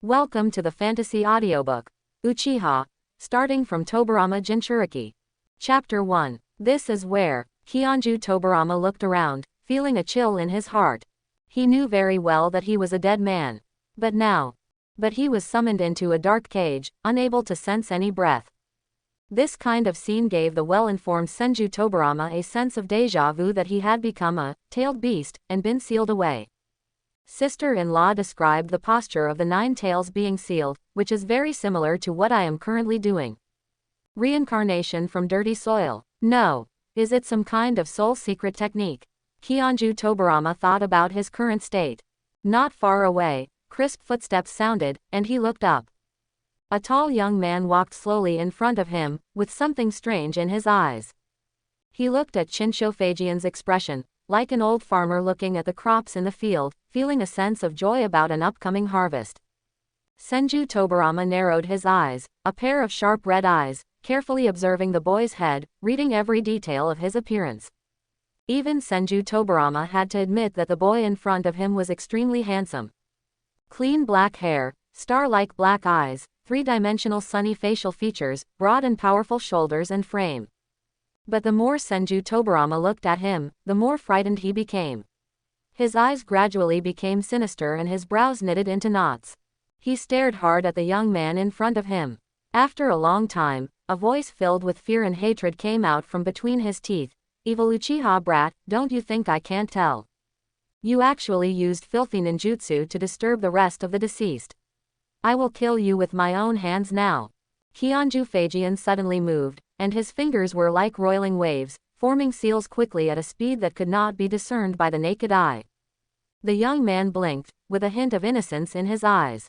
Welcome to the fantasy audiobook, Uchiha, starting from Tobirama Jinchuriki. Chapter 1. This is where Kionju Tobirama looked around, feeling a chill in his heart. He knew very well that he was a dead man. But he was summoned into a dark cage, unable to sense any breath. This kind of scene gave the well-informed Senju Tobirama a sense of déjà vu that he had become a tailed beast and been sealed away. Sister-in-law described the posture of the 9 tails being sealed, which is very similar to what I am currently doing. Reincarnation from dirty soil. No. Is it some kind of soul secret technique? Kionju Tobirama thought about his current state. Not far away, crisp footsteps sounded, and he looked up. A tall young man walked slowly in front of him, with something strange in his eyes. He looked at Shinshofeijian's expression, like an old farmer looking at the crops in the field, feeling a sense of joy about an upcoming harvest. Senju Tobirama narrowed his eyes, a pair of sharp red eyes, carefully observing the boy's head, reading every detail of his appearance. Even Senju Tobirama had to admit that the boy in front of him was extremely handsome. Clean black hair, star-like black eyes, 3-dimensional sunny facial features, broad and powerful shoulders and frame. But the more Senju Tobirama looked at him, the more frightened he became. His eyes gradually became sinister and his brows knitted into knots. He stared hard at the young man in front of him. After a long time, a voice filled with fear and hatred came out from between his teeth. "Evil Uchiha brat, don't you think I can't tell? You actually used filthy ninjutsu to disturb the rest of the deceased. I will kill you with my own hands now." Kionju Feijian suddenly moved, and his fingers were like roiling waves, forming seals quickly at a speed that could not be discerned by the naked eye. The young man blinked, with a hint of innocence in his eyes.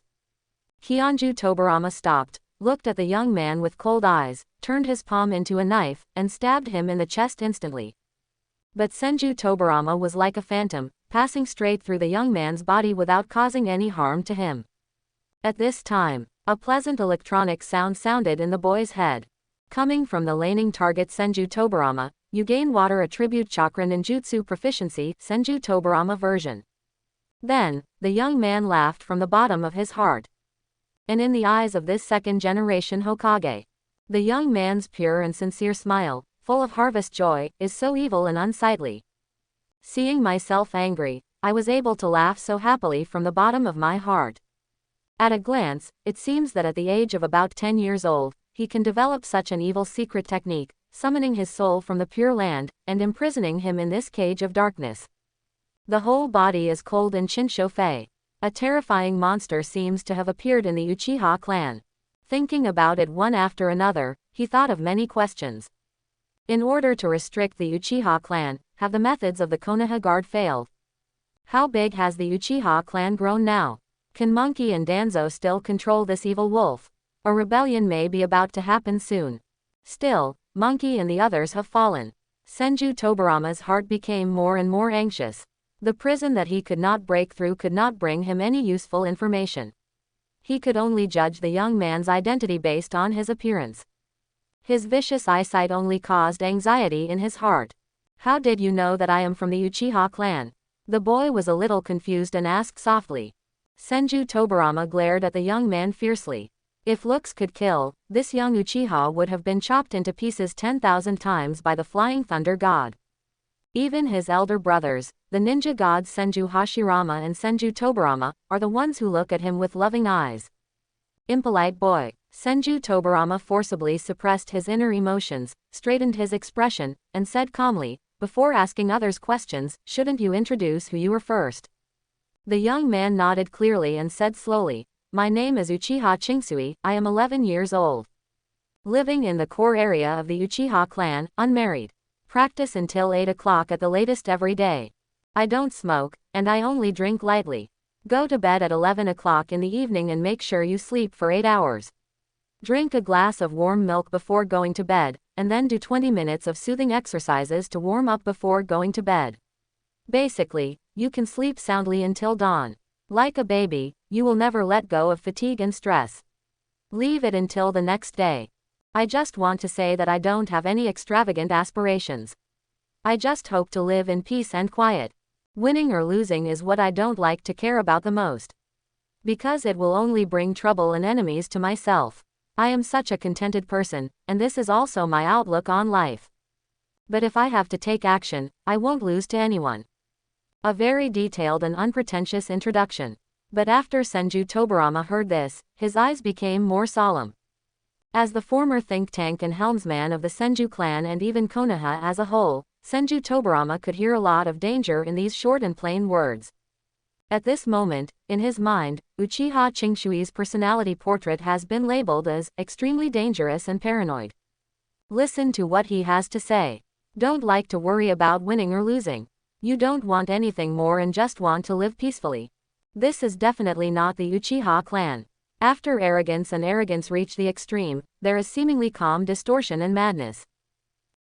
Kionju Tobirama stopped, looked at the young man with cold eyes, turned his palm into a knife, and stabbed him in the chest instantly. But Senju Tobirama was like a phantom, passing straight through the young man's body without causing any harm to him. At this time, a pleasant electronic sound sounded in the boy's head. Coming from the laning target Senju Tobirama, you gain water attribute chakra ninjutsu proficiency, Senju Tobirama version. Then, the young man laughed from the bottom of his heart. And in the eyes of this second-generation Hokage, the young man's pure and sincere smile, full of harvest joy, is so evil and unsightly. Seeing myself angry, I was able to laugh so happily from the bottom of my heart. At a glance, it seems that at the age of about 10 years old, he can develop such an evil secret technique, summoning his soul from the pure land, and imprisoning him in this cage of darkness. The whole body is cold in Shinshofei. A terrifying monster seems to have appeared in the Uchiha clan. Thinking about it one after another, he thought of many questions. In order to restrict the Uchiha clan, have the methods of the Konoha Guard failed? How big has the Uchiha clan grown now? Can Monkey and Danzo still control this evil wolf? A rebellion may be about to happen soon. Still, Monkey and the others have fallen. Senju Tobirama's heart became more and more anxious. The prison that he could not break through could not bring him any useful information. He could only judge the young man's identity based on his appearance. His vicious eyesight only caused anxiety in his heart. "How did you know that I am from the Uchiha clan?" The boy was a little confused and asked softly. Senju Tobirama glared at the young man fiercely. If looks could kill, this young Uchiha would have been chopped into pieces 10,000 times by the flying thunder god. Even his elder brothers, the ninja gods Senju Hashirama and Senju Tobirama, are the ones who look at him with loving eyes. Impolite boy. Senju Tobirama forcibly suppressed his inner emotions, straightened his expression, and said calmly, "Before asking others questions, shouldn't you introduce who you were first?" The young man nodded clearly and said slowly, "My name is Uchiha Chingsui, I am 11 years old. Living in the core area of the Uchiha clan, unmarried. Practice until 8 o'clock at the latest every day. I don't smoke, and I only drink lightly. Go to bed at 11 o'clock in the evening and make sure you sleep for 8 hours. Drink a glass of warm milk before going to bed, and then do 20 minutes of soothing exercises to warm up before going to bed. Basically, you can sleep soundly until dawn. Like a baby, you will never let go of fatigue and stress. Leave it until the next day. I just want to say that I don't have any extravagant aspirations. I just hope to live in peace and quiet. Winning or losing is what I don't like to care about the most. Because it will only bring trouble and enemies to myself. I am such a contented person, and this is also my outlook on life. But if I have to take action, I won't lose to anyone. A very detailed and unpretentious introduction. But after Senju Tobirama heard this, his eyes became more solemn. As the former think tank and helmsman of the Senju clan and even Konoha as a whole, Senju Tobirama could hear a lot of danger in these short and plain words. At this moment, in his mind, Uchiha Chingshui's personality portrait has been labeled as extremely dangerous and paranoid. Listen to what he has to say. Don't like to worry about winning or losing. You don't want anything more and just want to live peacefully. This is definitely not the Uchiha clan. After arrogance reach the extreme, there is seemingly calm distortion and madness.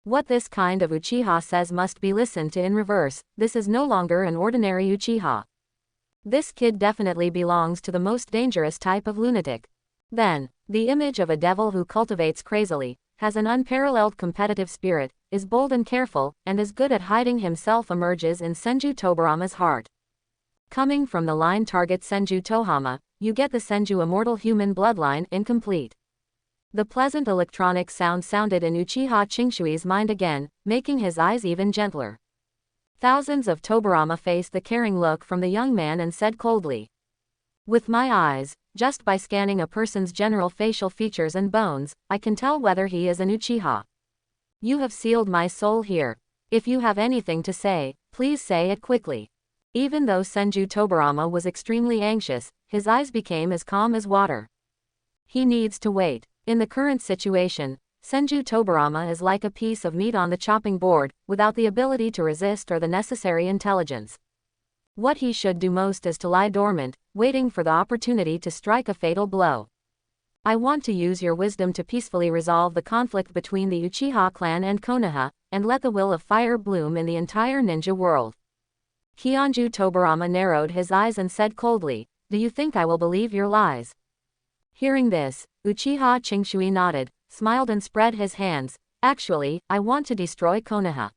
What this kind of Uchiha says must be listened to in reverse. This is no longer an ordinary Uchiha. This kid definitely belongs to the most dangerous type of lunatic. Then, the image of a devil who cultivates crazily, has an unparalleled competitive spirit, is bold and careful, and is good at hiding himself emerges in Senju Tobirama's heart. Coming from the line target Senju Tohama, you get the Senju immortal human bloodline incomplete. The pleasant electronic sound sounded in Uchiha Chingshui's mind again, making his eyes even gentler. Thousands of Tobirama faced the caring look from the young man and said coldly. With my eyes, just by scanning a person's general facial features and bones, I can tell whether he is an Uchiha. You have sealed my soul here. If you have anything to say, please say it quickly. Even though Senju Tobirama was extremely anxious, his eyes became as calm as water. He needs to wait. In the current situation, Senju Tobirama is like a piece of meat on the chopping board, without the ability to resist or the necessary intelligence. What he should do most is to lie dormant, waiting for the opportunity to strike a fatal blow. I want to use your wisdom to peacefully resolve the conflict between the Uchiha clan and Konoha, and let the will of fire bloom in the entire ninja world. Kionju Tobirama narrowed his eyes and said coldly, "Do you think I will believe your lies?" Hearing this, Uchiha Chingshui nodded, smiled and spread his hands. "Actually, I want to destroy Konoha."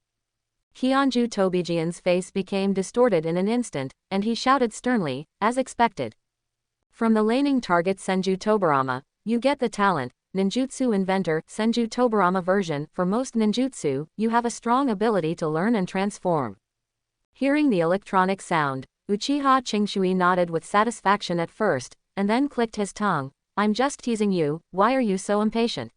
Kionju Tobijian's face became distorted in an instant, and he shouted sternly, as expected. From the laning target Senju Tobirama, you get the talent, ninjutsu inventor, Senju Tobirama version. For most ninjutsu, you have a strong ability to learn and transform. Hearing the electronic sound, Uchiha Chingshui nodded with satisfaction at first, and then clicked his tongue. "I'm just teasing you, why are you so impatient?"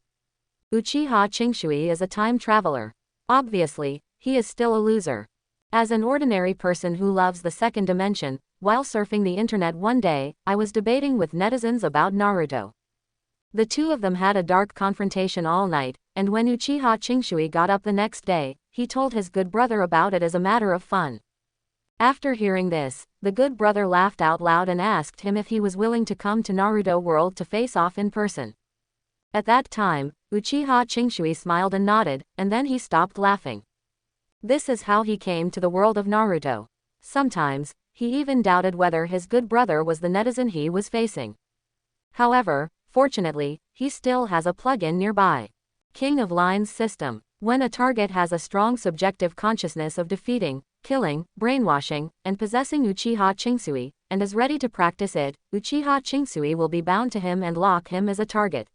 Uchiha Chingshui is a time traveler. Obviously, he is still a loser. As an ordinary person who loves the second dimension, while surfing the internet one day, I was debating with netizens about Naruto. The two of them had a dark confrontation all night, and when Uchiha Chingshui got up the next day, he told his good brother about it as a matter of fun. After hearing this, the good brother laughed out loud and asked him if he was willing to come to Naruto World to face off in person. At that time, Uchiha Chingshui smiled and nodded, and then he stopped laughing. This is how he came to the world of Naruto. Sometimes, he even doubted whether his good brother was the netizen he was facing. However, fortunately, he still has a plugin nearby. King of Lines system. When a target has a strong subjective consciousness of defeating, killing, brainwashing, and possessing Uchiha Chingsui, and is ready to practice it, Uchiha Chingsui will be bound to him and lock him as a target.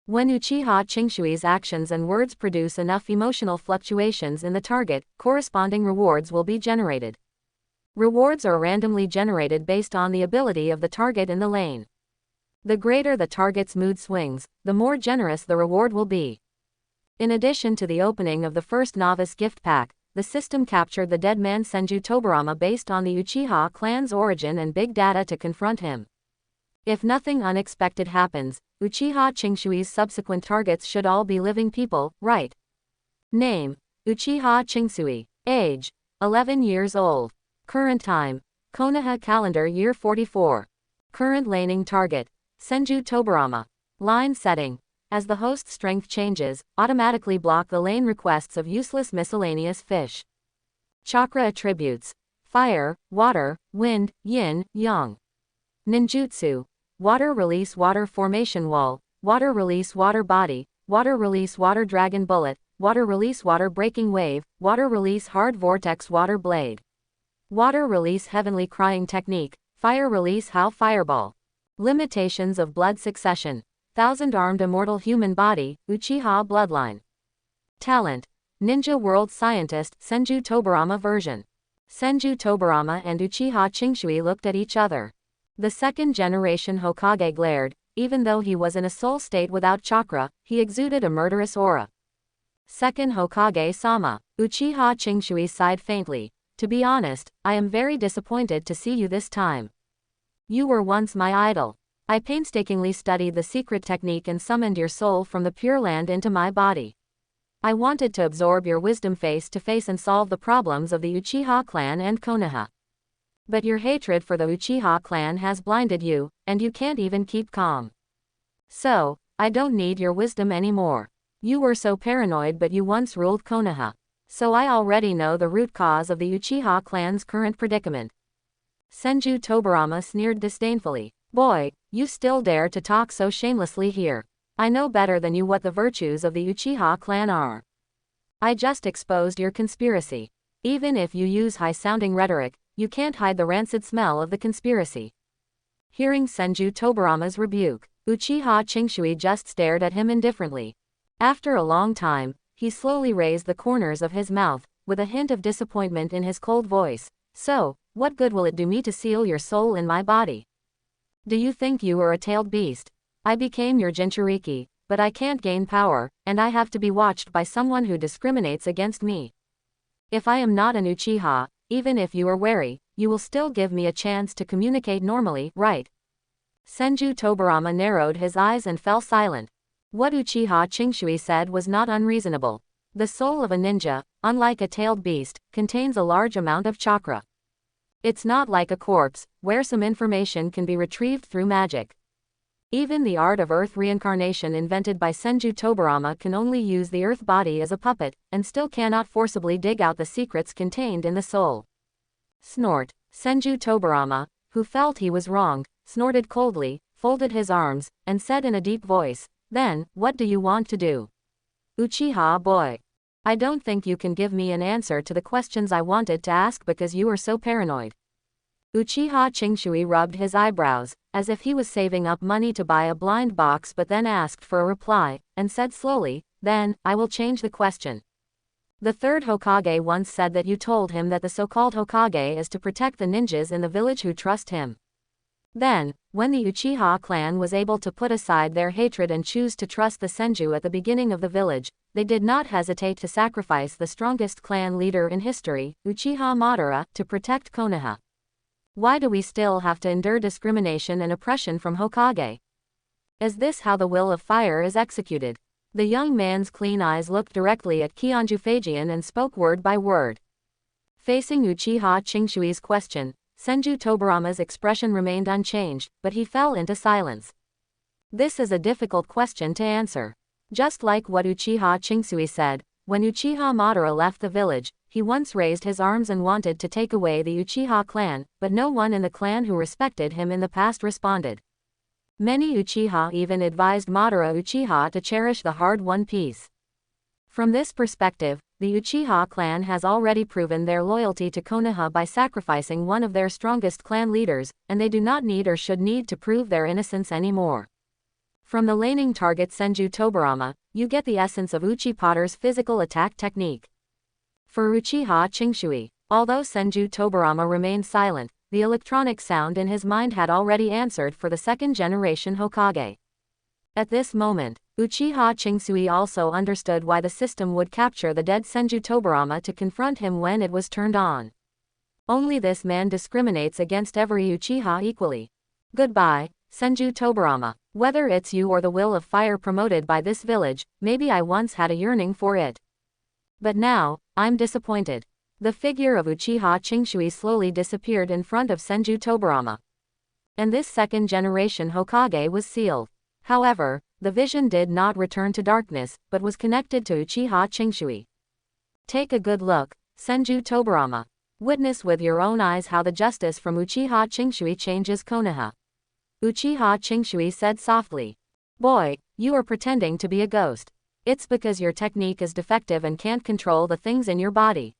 When Uchiha Chingsui's actions and words produce enough emotional fluctuations in the target, corresponding rewards will be generated. Rewards are randomly generated based on the ability of the target in the lane. The greater the target's mood swings, the more generous the reward will be. In addition to the opening of the first novice gift pack, the system captured the dead man Senju Tobirama based on the Uchiha clan's origin and big data to confront him. If nothing unexpected happens, Uchiha Chingshui's subsequent targets should all be living people, right? Name: Uchiha Chingsui. Age: 11 years old. Current time: Konoha calendar year 44. Current laning target: Senju Tobirama. Line setting: as the host's strength changes, automatically block the lane requests of useless miscellaneous fish. Chakra attributes: fire, water, wind, yin, yang. Ninjutsu: water release water formation wall, water release water body, water release water dragon bullet, water release water breaking wave, water release hard vortex water blade. Water release heavenly crying technique, fire release how fireball. Limitations of blood succession. Thousand-armed immortal human body, Uchiha bloodline. Talent. Ninja world scientist, Senju Tobirama version. Senju Tobirama and Uchiha Jinchuriki looked at each other. The second-generation Hokage glared. Even though he was in a soul state without chakra, he exuded a murderous aura. Second Hokage-sama. Uchiha Jinchuriki sighed faintly. To be honest, I am very disappointed to see you this time. You were once my idol. I painstakingly studied the secret technique and summoned your soul from the Pure Land into my body. I wanted to absorb your wisdom face to face and solve the problems of the Uchiha clan and Konoha. But your hatred for the Uchiha clan has blinded you, and you can't even keep calm. So, I don't need your wisdom anymore. You were so paranoid, but you once ruled Konoha. So I already know the root cause of the Uchiha clan's current predicament. Senju Tobirama sneered disdainfully. Boy, you still dare to talk so shamelessly here. I know better than you what the virtues of the Uchiha clan are. I just exposed your conspiracy. Even if you use high-sounding rhetoric, you can't hide the rancid smell of the conspiracy. Hearing Senju Tobirama's rebuke, Uchiha Jinchuriki just stared at him indifferently. After a long time, he slowly raised the corners of his mouth, with a hint of disappointment in his cold voice. So, what good will it do me to seal your soul in my body? Do you think you are a tailed beast? I became your Jinchuriki, but I can't gain power, and I have to be watched by someone who discriminates against me. If I am not an Uchiha, even if you are wary, you will still give me a chance to communicate normally, right? Senju Tobirama narrowed his eyes and fell silent. What Uchiha Jinchuriki said was not unreasonable. The soul of a ninja, unlike a tailed beast, contains a large amount of chakra. It's not like a corpse, where some information can be retrieved through magic. Even the art of earth reincarnation invented by Senju Tobirama can only use the earth body as a puppet, and still cannot forcibly dig out the secrets contained in the soul. Snort. Senju Tobirama, who felt he was wronged, snorted coldly, folded his arms, and said in a deep voice, "Then, what do you want to do? Uchiha boy. I don't think you can give me an answer to the questions I wanted to ask because you are so paranoid." Uchiha Jinchuriki rubbed his eyebrows, as if he was saving up money to buy a blind box, but then asked for a reply, and said slowly, "Then, I will change the question. The third Hokage once said that you told him that the so-called Hokage is to protect the ninjas in the village who trust him. Then, when the Uchiha clan was able to put aside their hatred and choose to trust the Senju at the beginning of the village, they did not hesitate to sacrifice the strongest clan leader in history, Uchiha Madara, to protect Konoha. Why do we still have to endure discrimination and oppression from Hokage? Is this how the will of fire is executed?" The young man's clean eyes looked directly at Kionju Fajian and spoke word by word. Facing Uchiha Jinchuriki's question, Senju Tobirama's expression remained unchanged, but he fell into silence. This is a difficult question to answer. Just like what Uchiha Jinchuriki said, when Uchiha Madara left the village, he once raised his arms and wanted to take away the Uchiha clan, but no one in the clan who respected him in the past responded. Many Uchiha even advised Madara Uchiha to cherish the hard-won peace. From this perspective, the Uchiha clan has already proven their loyalty to Konoha by sacrificing one of their strongest clan leaders, and they do not need or should need to prove their innocence anymore. From the laning target Senju Tobirama, you get the essence of Uchipater's physical attack technique. For Uchiha Jinchuriki, although Senju Tobirama remained silent, the electronic sound in his mind had already answered for the second-generation Hokage. At this moment, Uchiha Jinchuriki also understood why the system would capture the dead Senju Tobirama to confront him when it was turned on. Only this man discriminates against every Uchiha equally. Goodbye, Senju Tobirama. Whether it's you or the will of fire promoted by this village, maybe I once had a yearning for it. But now, I'm disappointed. The figure of Uchiha Jinchuriki slowly disappeared in front of Senju Tobirama. And this second-generation Hokage was sealed. However, the vision did not return to darkness, but was connected to Uchiha Jinchuriki. Take a good look, Senju Tobirama. Witness with your own eyes how the justice from Uchiha Jinchuriki changes Konoha. Uchiha Jinchuriki said softly. Boy, you are pretending to be a ghost. It's because your technique is defective and can't control the things in your body.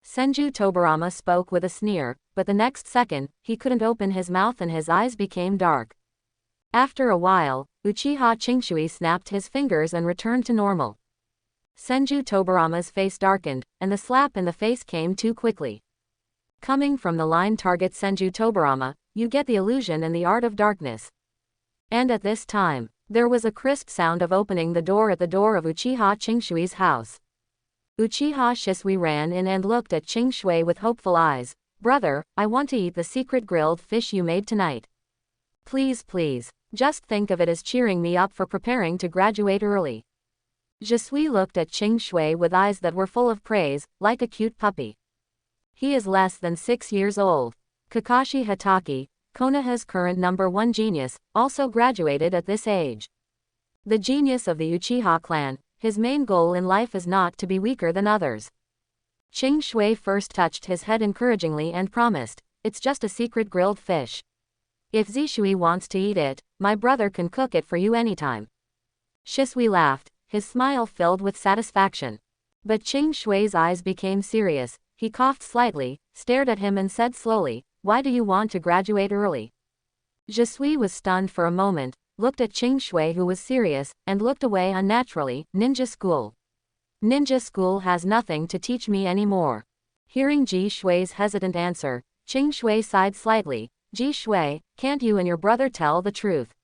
Senju Tobirama spoke with a sneer, but the next second, he couldn't open his mouth and his eyes became dark. After a while, Uchiha Chingshui snapped his fingers and returned to normal. Senju Tobirama's face darkened, and the slap in the face came too quickly. Coming from the line target Senju Tobirama, you get the illusion and the art of darkness. And at this time, there was a crisp sound of opening the door at the door of Uchiha Chingshui's house. Uchiha Shisui ran in and looked at Chingshui with hopeful eyes. Brother, I want to eat the secret grilled fish you made tonight. Please, please, just think of it as cheering me up for preparing to graduate early. Shisui looked at Chingshui with eyes that were full of praise, like a cute puppy. He is less than 6 years old. Kakashi Hatake, Konoha's current #1 genius, also graduated at this age. The genius of the Uchiha clan, his main goal in life is not to be weaker than others. Chingshui first touched his head encouragingly and promised, it's just a secret grilled fish. If Zishui wants to eat it, my brother can cook it for you anytime. Shisui laughed, his smile filled with satisfaction. But Chingshui's eyes became serious. He coughed slightly, stared at him and said slowly, why do you want to graduate early? Shisui was stunned for a moment, looked at Chingshui who was serious, and looked away unnaturally. Ninja school. Ninja school has nothing to teach me anymore. Hearing Ji Shui's hesitant answer, Chingshui sighed slightly. Ji Shui, can't you and your brother tell the truth?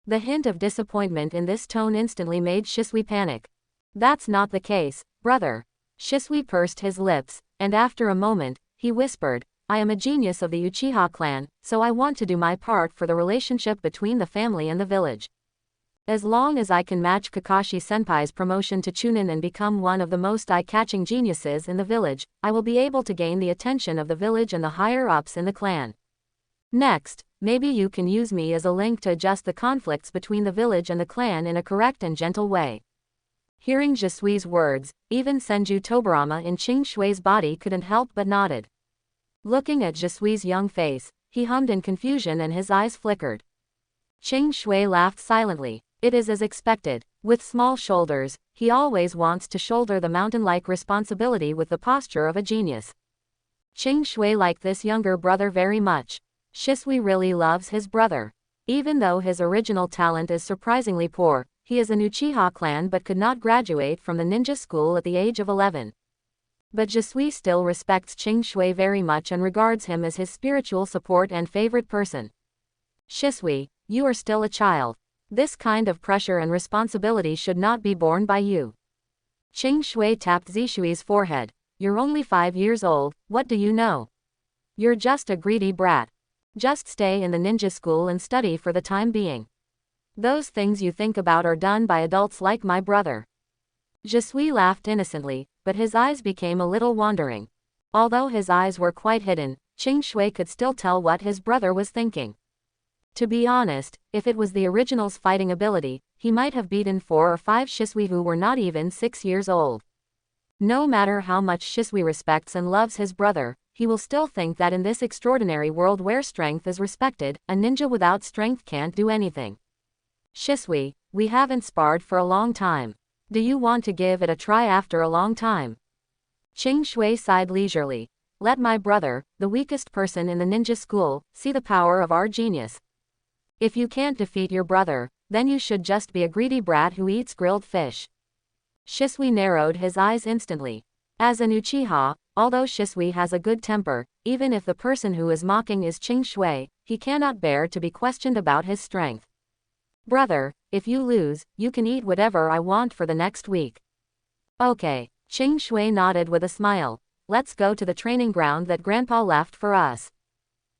The hint of disappointment in this tone instantly made Shisui panic. That's not the case, brother. Shisui pursed his lips, and after a moment, he whispered, I am a genius of the Uchiha clan, so I want to do my part for the relationship between the family and the village. As long as I can match Kakashi Senpai's promotion to Chunin and become one of the most eye-catching geniuses in the village, I will be able to gain the attention of the village and the higher-ups in the clan. Next, maybe you can use me as a link to adjust the conflicts between the village and the clan in a correct and gentle way. Hearing Jisui's words, even Senju Tobirama in Chingshui's body couldn't help but nodded. Looking at Jisui's young face, he hummed in confusion and his eyes flickered. Chingshui laughed silently. It is as expected. With small shoulders, he always wants to shoulder the mountain-like responsibility with the posture of a genius. Chingshui liked this younger brother very much. Shisui really loves his brother. Even though his original talent is surprisingly poor, he is an Uchiha clan but could not graduate from the ninja school at the age of 11. But Jisui still respects Chingshui very much and regards him as his spiritual support and favorite person. Shisui, you are still a child. This kind of pressure and responsibility should not be borne by you. Chingshui tapped Zishui's forehead. You're only 5 years old, what do you know? You're just a greedy brat. Just stay in the ninja school and study for the time being. Those things you think about are done by adults like my brother. Jisui laughed innocently, but his eyes became a little wandering. Although his eyes were quite hidden, Chingshui could still tell what his brother was thinking. To be honest, if it was the original's fighting ability, he might have beaten 4 or 5 Shisui who were not even 6 years old. No matter how much Shisui respects and loves his brother, he will still think that in this extraordinary world where strength is respected, a ninja without strength can't do anything. Shisui, we haven't sparred for a long time. Do you want to give it a try after a long time? Chingshui sighed leisurely. Let my brother, the weakest person in the ninja school, see the power of our genius. If you can't defeat your brother, then you should just be a greedy brat who eats grilled fish. Shisui narrowed his eyes instantly. As an Uchiha, although Shisui has a good temper, even if the person who is mocking is Chingshui, he cannot bear to be questioned about his strength. Brother, if you lose, you can eat whatever I want for the next week. Okay. Chingshui nodded with a smile. Let's go to the training ground that Grandpa left for us.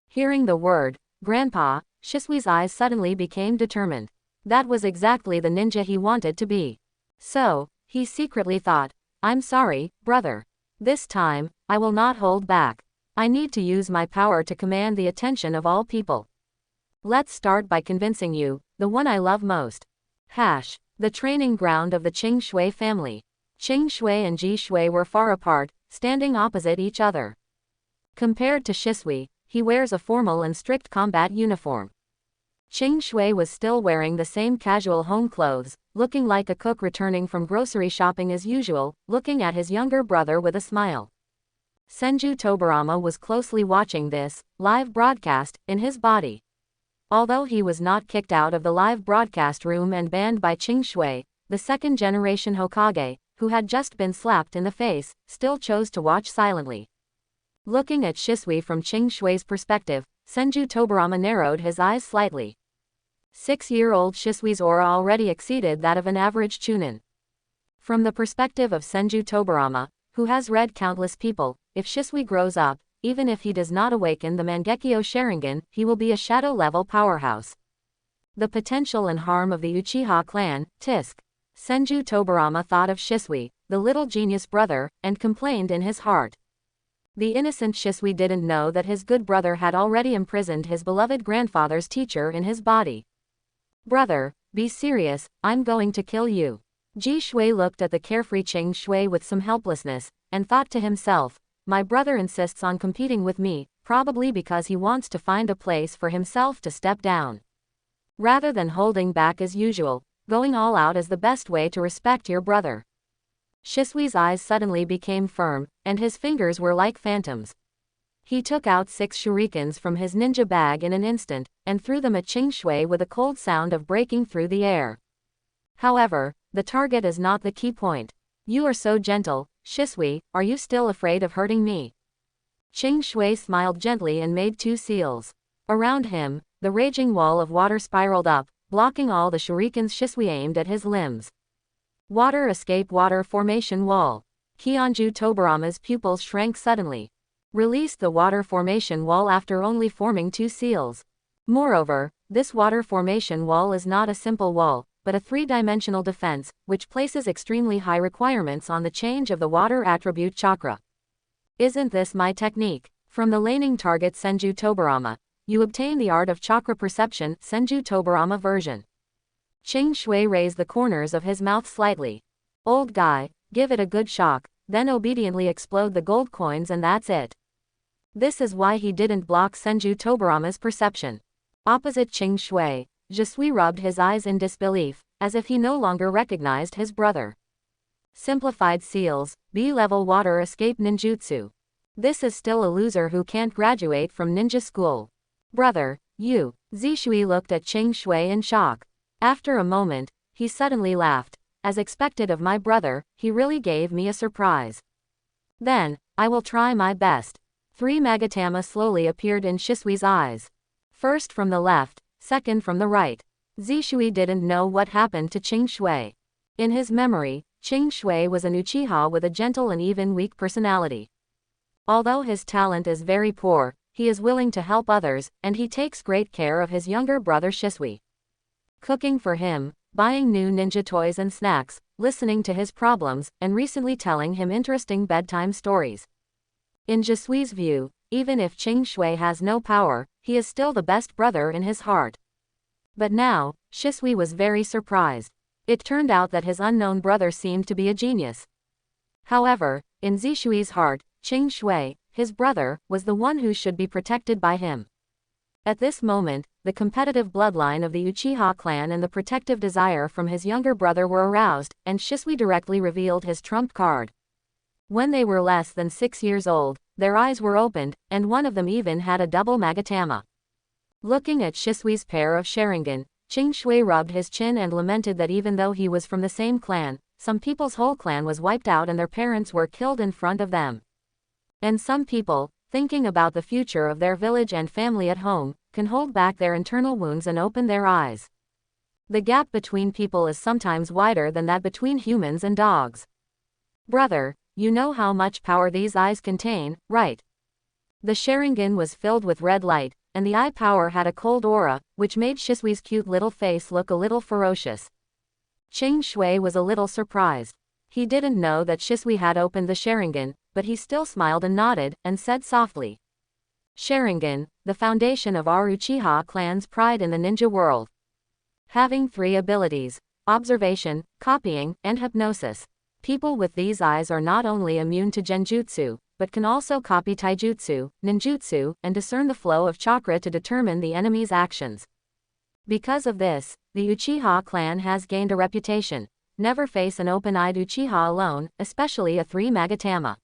Hearing the word, Grandpa, Shisui's eyes suddenly became determined. That was exactly the ninja he wanted to be. So, he secretly thought, I'm sorry, brother. This time, I will not hold back. I need to use my power to command the attention of all people. Let's start by convincing you, the one I love most. The training ground of the Chingshui family. Chingshui and Jishui were far apart, standing opposite each other. Compared to Shisui, he wears a formal and strict combat uniform. Chingshui was still wearing the same casual home clothes, looking like a cook returning from grocery shopping as usual, looking at his younger brother with a smile. Senju Tobirama was closely watching this live broadcast in his body. Although he was not kicked out of the live broadcast room and banned by Qing Shui, the second-generation Hokage, who had just been slapped in the face, still chose to watch silently. Looking at Shisui from Qing Shui's perspective, Senju Tobirama narrowed his eyes slightly. 6-year-old Shisui's aura already exceeded that of an average Chunin. From the perspective of Senju Tobirama, who has read countless people, if Shisui grows up, even if he does not awaken the Mangekyo Sharingan, he will be a shadow-level powerhouse. The potential and harm of the Uchiha clan, Tisk. Senju Tobirama thought of Shisui, the little genius brother, and complained in his heart. The innocent Shisui didn't know that his good brother had already imprisoned his beloved grandfather's teacher in his body. Brother, be serious, I'm going to kill you. Ji Shui looked at the carefree Qing Shui with some helplessness, and thought to himself, my brother insists on competing with me, probably because he wants to find a place for himself to step down. Rather than holding back as usual, going all out is the best way to respect your brother. Shisui's eyes suddenly became firm, and his fingers were like phantoms. He took out 6 shurikens from his ninja bag in an instant, and threw them at Qing Shui with a cold sound of breaking through the air. However, the target is not the key point. You are so gentle, Shisui, are you still afraid of hurting me? Qing Shui smiled gently and made 2 seals. Around him, the raging wall of water spiraled up, blocking all the shurikens Shisui aimed at his limbs. Water escape water formation wall. Kionju Tobirama's pupils shrank suddenly. Release the water formation wall after only forming 2 seals. Moreover, this water formation wall is not a simple wall, but a 3-dimensional defense, which places extremely high requirements on the change of the water attribute chakra. Isn't this my technique? From the laning target Senju Tobirama, you obtain the art of chakra perception, Senju Tobirama version. Qing Shui raised the corners of his mouth slightly. Old guy, give it a good shock, then obediently explode the gold coins and that's it. This is why he didn't block Senju Tobirama's perception. Opposite Qing Shui, Shisui rubbed his eyes in disbelief, as if he no longer recognized his brother. Simplified seals, B-level water escape ninjutsu. This is still a loser who can't graduate from ninja school. Brother, you. Zishui looked at Qing Shui in shock. After a moment, he suddenly laughed. As expected of my brother, he really gave me a surprise. Then, I will try my best. 3 Magatama slowly appeared in Shisui's eyes. First from the left, second from the right. Zishui didn't know what happened to Qing Shui. In his memory, Qing Shui was an Uchiha with a gentle and even weak personality. Although his talent is very poor, he is willing to help others, and he takes great care of his younger brother Shisui. Cooking for him, buying new ninja toys and snacks, listening to his problems, and recently telling him interesting bedtime stories. In Jisui's view, even if Qing Shui has no power, he is still the best brother in his heart. But now, Shisui was very surprised. It turned out that his unknown brother seemed to be a genius. However, in Zishui's heart, Qing Shui, his brother, was the one who should be protected by him. At this moment, the competitive bloodline of the Uchiha clan and the protective desire from his younger brother were aroused, and Shisui directly revealed his trump card. When they were less than 6 years old, their eyes were opened, and one of them even had a double Magatama. Looking at Shisui's pair of Sharingan, Qing Shui rubbed his chin and lamented that even though he was from the same clan, some people's whole clan was wiped out and their parents were killed in front of them. And some people, thinking about the future of their village and family at home, can hold back their internal wounds and open their eyes. The gap between people is sometimes wider than that between humans and dogs. Brother, you know how much power these eyes contain, right? The Sharingan was filled with red light, and the eye power had a cold aura, which made Shisui's cute little face look a little ferocious. Qing Shui was a little surprised. He didn't know that Shisui had opened the Sharingan, but he still smiled and nodded, and said softly. Sharingan, the foundation of our Uchiha clan's pride in the ninja world. Having 3 abilities: observation, copying, and hypnosis. People with these eyes are not only immune to genjutsu, but can also copy taijutsu, ninjutsu, and discern the flow of chakra to determine the enemy's actions. Because of this, the Uchiha clan has gained a reputation. Never face an open-eyed Uchiha alone, especially a 3 Magatama.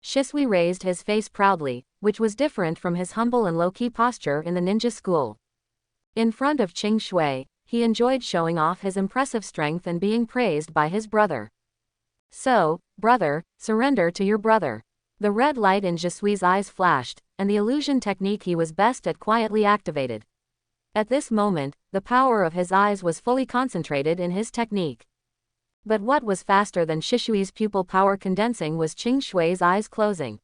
Shisui raised his face proudly, which was different from his humble and low-key posture in the ninja school. In front of Qing Shui, he enjoyed showing off his impressive strength and being praised by his brother. So, brother, surrender to your brother. The red light in Jesui's eyes flashed, and the illusion technique he was best at quietly activated. At this moment, the power of his eyes was fully concentrated in his technique. But what was faster than Shishui's pupil power condensing was Qing Shui's eyes closing.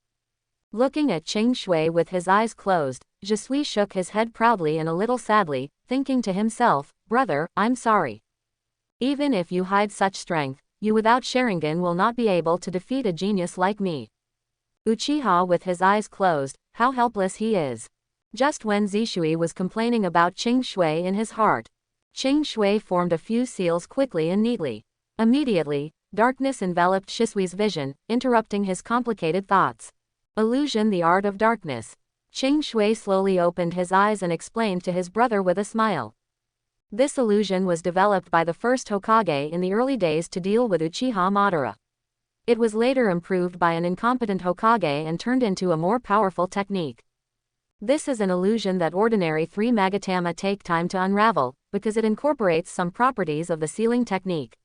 Looking at Qing Shui with his eyes closed, Jesui shook his head proudly and a little sadly, thinking to himself, brother, I'm sorry. Even if you hide such strength, you without Sharingan will not be able to defeat a genius like me. Uchiha with his eyes closed, how helpless he is. Just when Zishui was complaining about Qing Shui in his heart, Qing Shui formed a few seals quickly and neatly. Immediately, darkness enveloped Shisui's vision, interrupting his complicated thoughts. Illusion, the art of darkness. Qing Shui slowly opened his eyes and explained to his brother with a smile. This illusion was developed by the first Hokage in the early days to deal with Uchiha Madara. It was later improved by an incompetent Hokage and turned into a more powerful technique. This is an illusion that ordinary 3 Magatama take time to unravel, because it incorporates some properties of the sealing technique.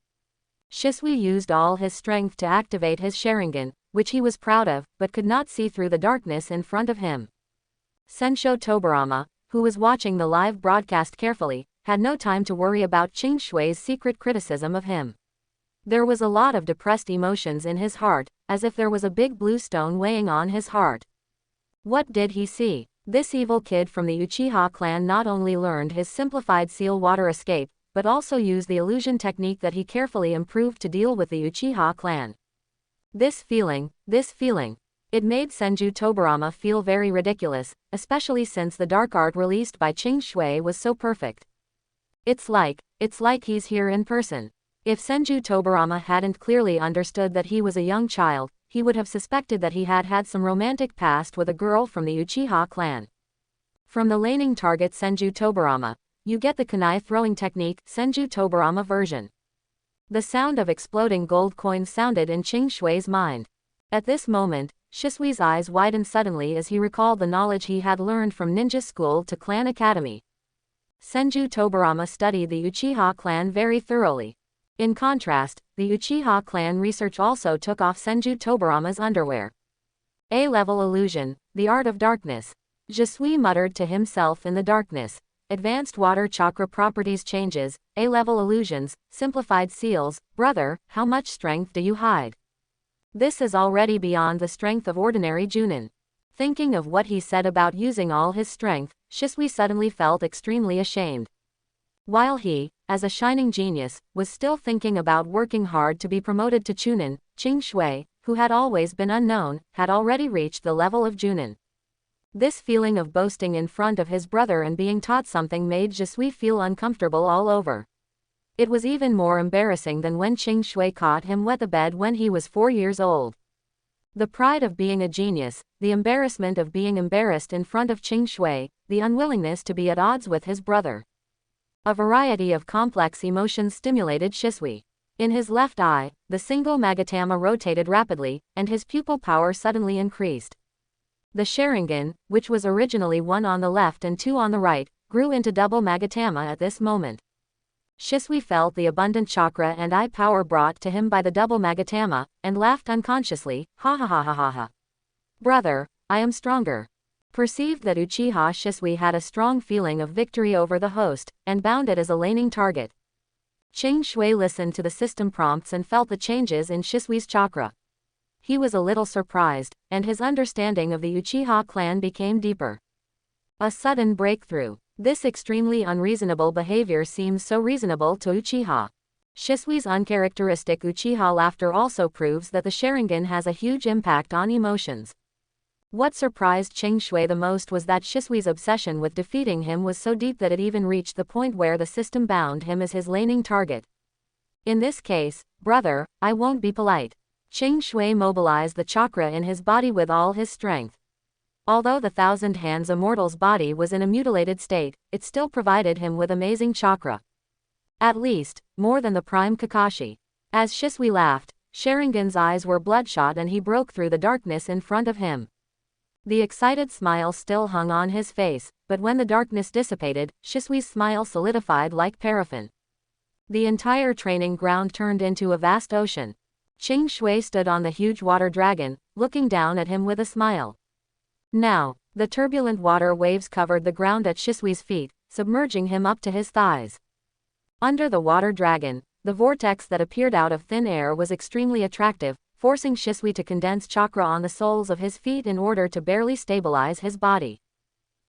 Shisui used all his strength to activate his Sharingan, which he was proud of, but could not see through the darkness in front of him. Sensho Tobirama, who was watching the live broadcast carefully, had no time to worry about Qing Shui's secret criticism of him. There was a lot of depressed emotions in his heart, as if there was a big blue stone weighing on his heart. What did he see? This evil kid from the Uchiha clan not only learned his simplified seal water escape, but also used the illusion technique that he carefully improved to deal with the Uchiha clan. This feeling, it made Senju Tobirama feel very ridiculous, especially since the dark art released by Qing Shui was so perfect. It's like he's here in person. If Senju Tobirama hadn't clearly understood that he was a young child, he would have suspected that he had had some romantic past with a girl from the Uchiha clan. From the laning target Senju Tobirama, you get the kunai throwing technique, Senju Tobirama version. The sound of exploding gold coins sounded in Qing Shui's mind. At this moment, Shisui's eyes widened suddenly as he recalled the knowledge he had learned from ninja school to clan academy. Senju Tobirama studied the Uchiha clan very thoroughly. In contrast, the Uchiha clan research also took off Senju Tobirama's underwear. A-level illusion, the art of darkness. Jesui muttered to himself in the darkness. Advanced water chakra properties changes, A-level illusions, simplified seals, brother, how much strength do you hide? This is already beyond the strength of ordinary Junin. Thinking of what he said about using all his strength, Shisui suddenly felt extremely ashamed. While he, as a shining genius, was still thinking about working hard to be promoted to Chunin, Qing Shui, who had always been unknown, had already reached the level of Junin. This feeling of boasting in front of his brother and being taught something made Jesui feel uncomfortable all over. It was even more embarrassing than when Qing Shui caught him wet the bed when he was 4 years old. The pride of being a genius, the embarrassment of being embarrassed in front of Qing Shui, the unwillingness to be at odds with his brother. A variety of complex emotions stimulated Shisui. In his left eye, the single Magatama rotated rapidly, and his pupil power suddenly increased. The Sharingan, which was originally 1 on the left and 2 on the right, grew into double Magatama at this moment. Shisui felt the abundant chakra and eye power brought to him by the double Magatama, and laughed unconsciously, ha ha ha ha ha ha. Brother, I am stronger. Perceived that Uchiha Shisui had a strong feeling of victory over the host, and bound it as a laning target. Qing Shui listened to the system prompts and felt the changes in Shisui's chakra. He was a little surprised, and his understanding of the Uchiha clan became deeper. A sudden breakthrough. This extremely unreasonable behavior seems so reasonable to Uchiha. Shisui's uncharacteristic Uchiha laughter also proves that the Sharingan has a huge impact on emotions. What surprised Qing Shui the most was that Shisui's obsession with defeating him was so deep that it even reached the point where the system bound him as his laning target. In this case, brother, I won't be polite. Qing Shui mobilized the chakra in his body with all his strength. Although the Thousand Hands Immortal's body was in a mutilated state, it still provided him with amazing chakra. At least, more than the prime Kakashi. As Shisui laughed, Sharingan's eyes were bloodshot and he broke through the darkness in front of him. The excited smile still hung on his face, but when the darkness dissipated, Shisui's smile solidified like paraffin. The entire training ground turned into a vast ocean. Qing Shui stood on the huge water dragon, looking down at him with a smile. Now, the turbulent water waves covered the ground at Shisui's feet, submerging him up to his thighs. Under the water dragon, the vortex that appeared out of thin air was extremely attractive, forcing Shisui to condense chakra on the soles of his feet in order to barely stabilize his body.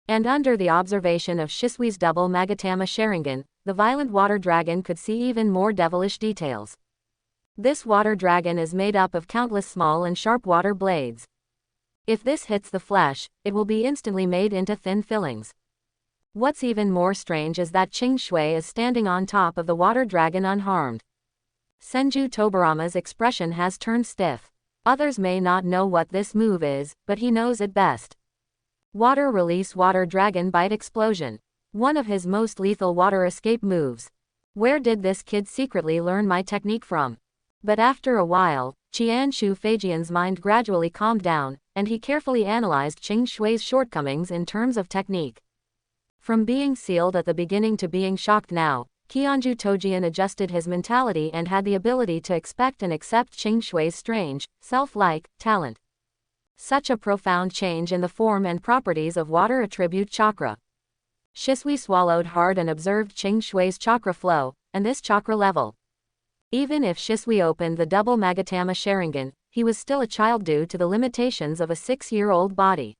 And under the observation of Shisui's double Magatama Sharingan, the violent water dragon could see even more devilish details. This water dragon is made up of countless small and sharp water blades. If this hits the flesh, it will be instantly made into thin fillings. What's even more strange is that Qing Shui is standing on top of the water dragon unharmed. Senju Tobirama's expression has turned stiff. Others may not know what this move is, but he knows it best. Water Release Water Dragon Bite Explosion. One of his most lethal water escape moves. Where did this kid secretly learn my technique from? But after a while, Qianshu Feijian's mind gradually calmed down, and he carefully analyzed Qing Shui's shortcomings in terms of technique. From being sealed at the beginning to being shocked now, Qianju Tojian adjusted his mentality and had the ability to expect and accept Qing Shui's strange, self-like, talent. Such a profound change in the form and properties of water attribute chakra. Shisui swallowed hard and observed Qing Shui's chakra flow, and this chakra level. Even if Shisui opened the double Magatama Sharingan, he was still a child due to the limitations of a 6-year-old body.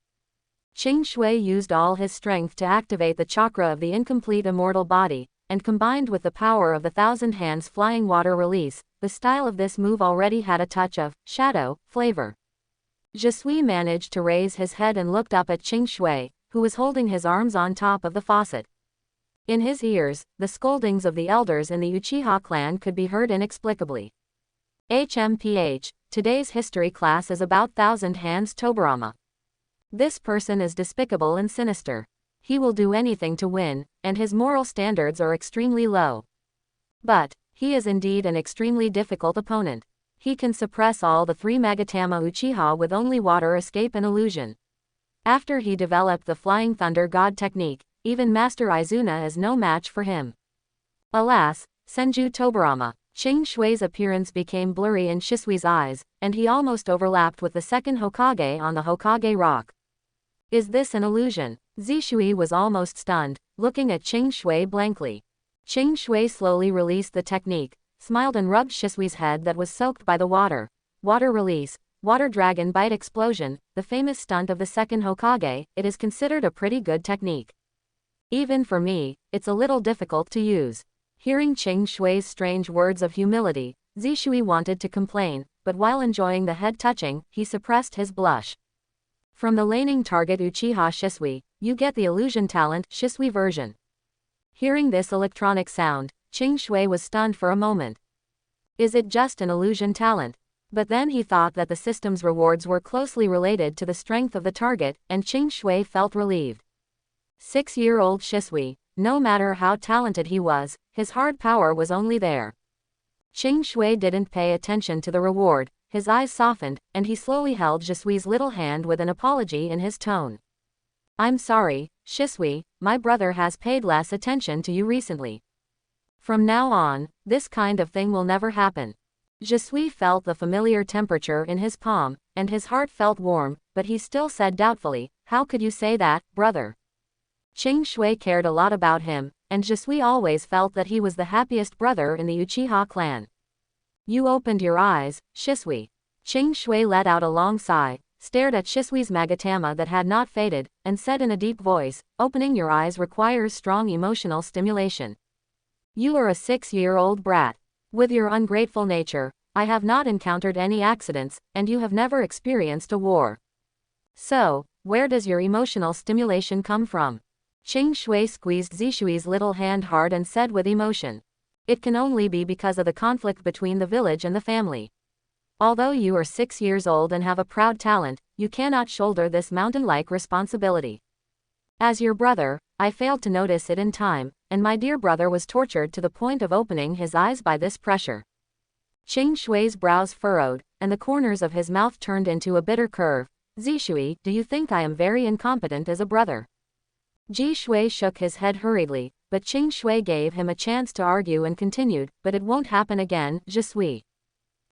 Qing Shui used all his strength to activate the chakra of the incomplete immortal body, and combined with the power of the thousand hands flying water release, the style of this move already had a touch of shadow flavor. Shisui managed to raise his head and looked up at Qing Shui, who was holding his arms on top of the faucet. In his ears, the scoldings of the elders in the Uchiha clan could be heard inexplicably. HMPH, today's history class is about Thousand Hands Tobirama. This person is despicable and sinister. He will do anything to win, and his moral standards are extremely low. But, he is indeed an extremely difficult opponent. He can suppress all the 3 Magatama Uchiha with only water escape and illusion. After he developed the Flying Thunder God technique, even Master Izuna is no match for him. Alas, Senju Tobirama. Qing Shui's appearance became blurry in Shisui's eyes, and he almost overlapped with the second Hokage on the Hokage rock. Is this an illusion? Zishui was almost stunned, looking at Qing Shui blankly. Qing Shui slowly released the technique, smiled and rubbed Shisui's head that was soaked by the water. Water release, water dragon bite explosion, the famous stunt of the second Hokage, it is considered a pretty good technique. Even for me, it's a little difficult to use. Hearing Qing Shui's strange words of humility, Zishui wanted to complain, but while enjoying the head touching, he suppressed his blush. From the laning target Uchiha Shisui, you get the illusion talent Shisui version. Hearing this electronic sound, Qing Shui was stunned for a moment. Is it just an illusion talent? But then he thought that the system's rewards were closely related to the strength of the target, and Qing Shui felt relieved. 6-year-old Shisui, no matter how talented he was, his hard power was only there. Qing Shui didn't pay attention to the reward, his eyes softened, and he slowly held Jisui's little hand with an apology in his tone. I'm sorry, Shisui, my brother has paid less attention to you recently. From now on, this kind of thing will never happen. Jisui felt the familiar temperature in his palm, and his heart felt warm, but he still said doubtfully, how could you say that, brother? Qing Shui cared a lot about him, and Jisui always felt that he was the happiest brother in the Uchiha clan. You opened your eyes, Shisui. Qing Shui let out a long sigh, stared at Shisui's Magatama that had not faded, and said in a deep voice, opening your eyes requires strong emotional stimulation. You are a 6-year-old brat. With your ungrateful nature, I have not encountered any accidents, and you have never experienced a war. So, where does your emotional stimulation come from? Qing Shui squeezed Zishui's little hand hard and said with emotion. It can only be because of the conflict between the village and the family. Although you are 6 years old and have a proud talent, you cannot shoulder this mountain-like responsibility. As your brother, I failed to notice it in time, and my dear brother was tortured to the point of opening his eyes by this pressure. Qing Shui's brows furrowed, and the corners of his mouth turned into a bitter curve. Zishui, do you think I am very incompetent as a brother? Ji Shui shook his head hurriedly, but Qing Shui gave him a chance to argue and continued, but it won't happen again, je suis.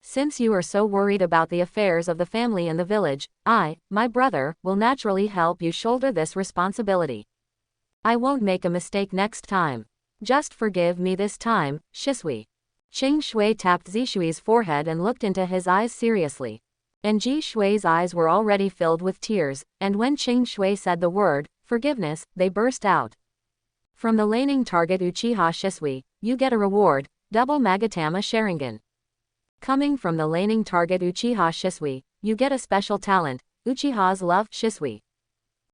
Since you are so worried about the affairs of the family and the village, I, my brother, will naturally help you shoulder this responsibility. I won't make a mistake next time. Just forgive me this time, Shisui. Qing Shui tapped Zishui's forehead and looked into his eyes seriously. And Ji Shui's eyes were already filled with tears, and when Qing Shui said the word, forgiveness, they burst out. From the laning target Uchiha Shisui, you get a reward, double Magatama Sharingan. Coming from the laning target Uchiha Shisui, you get a special talent, Uchiha's Love Shisui.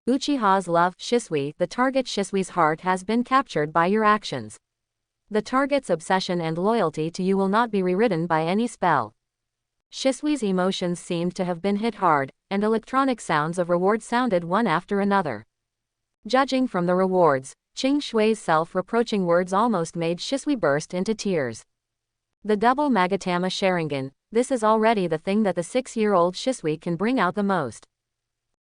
Uchiha's Love Shisui, the target Shisui's heart has been captured by your actions. The target's obsession and loyalty to you will not be rewritten by any spell. Shisui's emotions seemed to have been hit hard, and electronic sounds of reward sounded one after another. Judging from the rewards, Qing Shui's self-reproaching words almost made Shisui burst into tears. The double Magatama Sharingan, this is already the thing that the 6-year-old Shisui can bring out the most.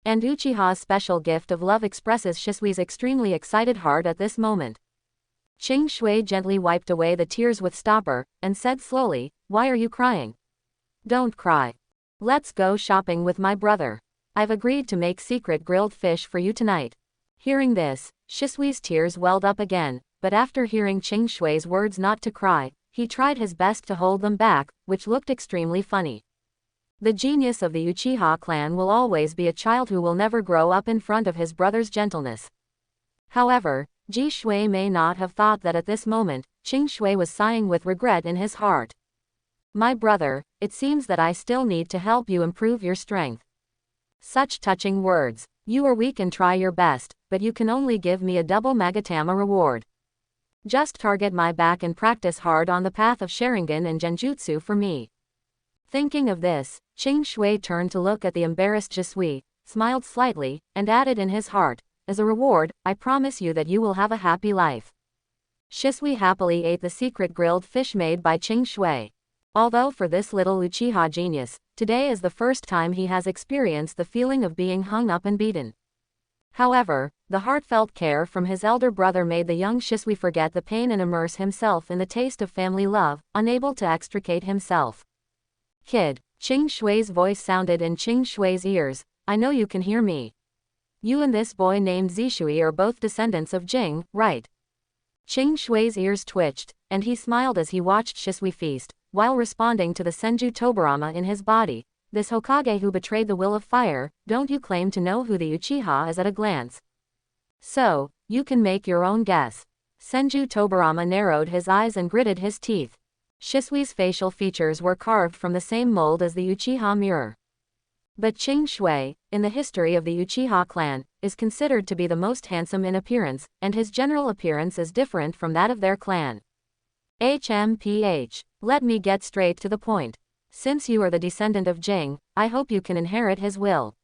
And Uchiha's special gift of love expresses Shisui's extremely excited heart at this moment. Qing Shui gently wiped away the tears with stopper, and said slowly, why are you crying? Don't cry. Let's go shopping with my brother. I've agreed to make secret grilled fish for you tonight. Hearing this, Shisui's tears welled up again, but after hearing Qing Shui's words not to cry, he tried his best to hold them back, which looked extremely funny. The genius of the Uchiha clan will always be a child who will never grow up in front of his brother's gentleness. However, Ji Shui may not have thought that at this moment, Qing Shui was sighing with regret in his heart. My brother, it seems that I still need to help you improve your strength. Such touching words. You are weak and try your best, but you can only give me a double Magatama reward. Just target my back and practice hard on the path of Sharingan and Genjutsu for me. Thinking of this, Qing Shui turned to look at the embarrassed Jisui, smiled slightly, and added in his heart, as a reward, I promise you that you will have a happy life. Shisui happily ate the secret grilled fish made by Qing Shui. Although for this little Uchiha genius, today is the first time he has experienced the feeling of being hung up and beaten. However, the heartfelt care from his elder brother made the young Shisui forget the pain and immerse himself in the taste of family love, unable to extricate himself. Kid, Qing Shui's voice sounded in Qing Shui's ears, I know you can hear me. You and this boy named Zishui are both descendants of Jing, right? Qing Shui's ears twitched, and he smiled as he watched Shisui feast, while responding to the Senju Tobirama in his body. This Hokage who betrayed the will of fire, don't you claim to know who the Uchiha is at a glance? So, you can make your own guess. Senju Tobirama narrowed his eyes and gritted his teeth. Shisui's facial features were carved from the same mold as the Uchiha mirror. But Qing Shui, in the history of the Uchiha clan, is considered to be the most handsome in appearance, and his general appearance is different from that of their clan. HMPH. Let me get straight to the point. Since you are the descendant of Jing, I hope you can inherit his will.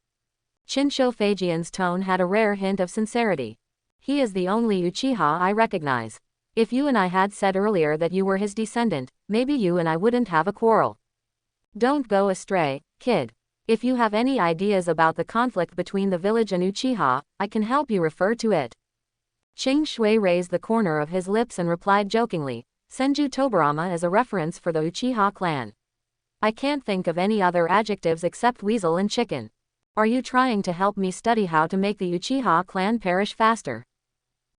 Chinsho Feijian's tone had a rare hint of sincerity. He is the only Uchiha I recognize. If you and I had said earlier that you were his descendant, maybe you and I wouldn't have a quarrel. Don't go astray, kid. If you have any ideas about the conflict between the village and Uchiha, I can help you refer to it. Qing Shui raised the corner of his lips and replied jokingly, Senju Tobirama is a reference for the Uchiha clan. I can't think of any other adjectives except weasel and chicken. Are you trying to help me study how to make the Uchiha clan perish faster?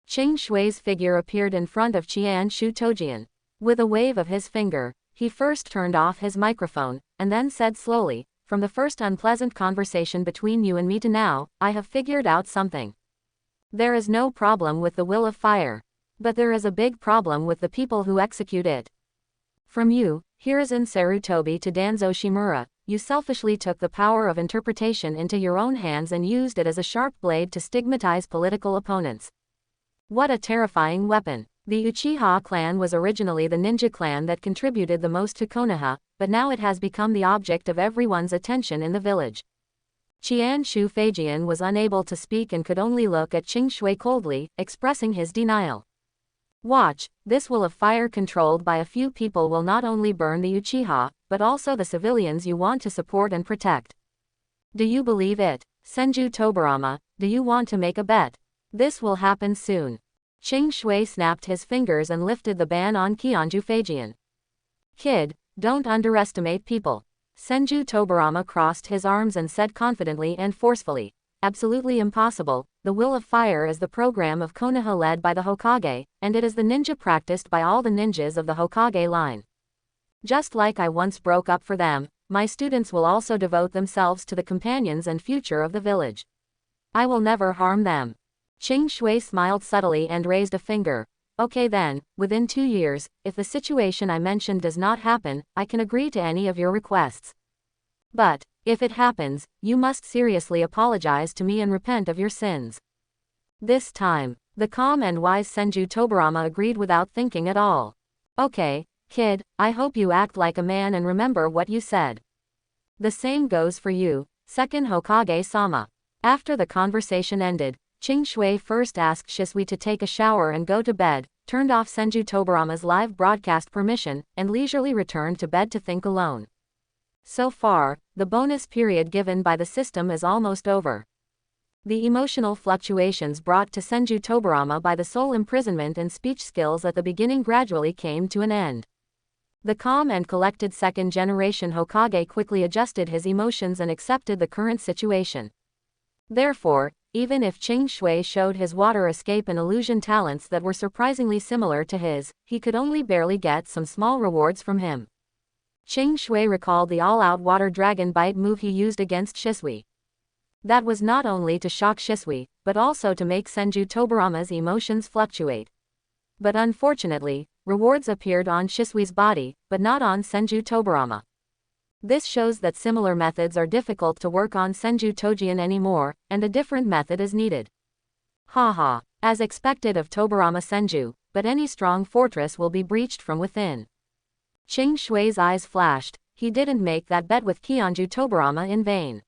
Qing Shui's figure appeared in front of Qian Shu Tojian. With a wave of his finger, he first turned off his microphone, and then said slowly, from the first unpleasant conversation between you and me to now, I have figured out something. There is no problem with the will of fire. But there is a big problem with the people who execute it. From you, Hiruzen Sarutobi to Danzo Shimura, you selfishly took the power of interpretation into your own hands and used it as a sharp blade to stigmatize political opponents. What a terrifying weapon. The Uchiha clan was originally the ninja clan that contributed the most to Konoha, but now it has become the object of everyone's attention in the village. Qian Shu Feijian was unable to speak and could only look at Qing Shui coldly, expressing his denial. Watch, this will of fire controlled by a few people will not only burn the Uchiha, but also the civilians you want to support and protect. Do you believe it? Senju Tobirama, do you want to make a bet? This will happen soon. Ching Shui snapped his fingers and lifted the ban on Kionju Fajian. Kid, don't underestimate people. Senju Tobirama crossed his arms and said confidently and forcefully, absolutely impossible. The will of fire is the program of Konoha led by the Hokage, and it is the ninja practiced by all the ninjas of the Hokage line. Just like I once broke up for them, my students will also devote themselves to the companions and future of the village. I will never harm them. Ching Shui smiled subtly and raised a finger. Okay then, within 2 years, if the situation I mentioned does not happen, I can agree to any of your requests. But, if it happens, you must seriously apologize to me and repent of your sins. This time, the calm and wise Senju Tobirama agreed without thinking at all. Okay, kid, I hope you act like a man and remember what you said. The same goes for you, second Hokage-sama. After the conversation ended, Ching Shui first asked Shisui to take a shower and go to bed, turned off Senju Tobirama's live broadcast permission, and leisurely returned to bed to think alone. So far, the bonus period given by the system is almost over. The emotional fluctuations brought to Senju Tobirama by the soul imprisonment and speech skills at the beginning gradually came to an end. The calm and collected second-generation Hokage quickly adjusted his emotions and accepted the current situation. Therefore, even if Ching Shui showed his water escape and illusion talents that were surprisingly similar to his, he could only barely get some small rewards from him. Ching Shui recalled the all-out water dragon bite move he used against Shisui. That was not only to shock Shisui, but also to make Senju Tobirama's emotions fluctuate. But unfortunately, rewards appeared on Shisui's body, but not on Senju Tobirama. This shows that similar methods are difficult to work on Senju Tojian anymore, and a different method is needed. Haha, as expected of Tobirama Senju, but any strong fortress will be breached from within. Ching Shui's eyes flashed. He didn't make that bet with Kionju Tobirama in vain.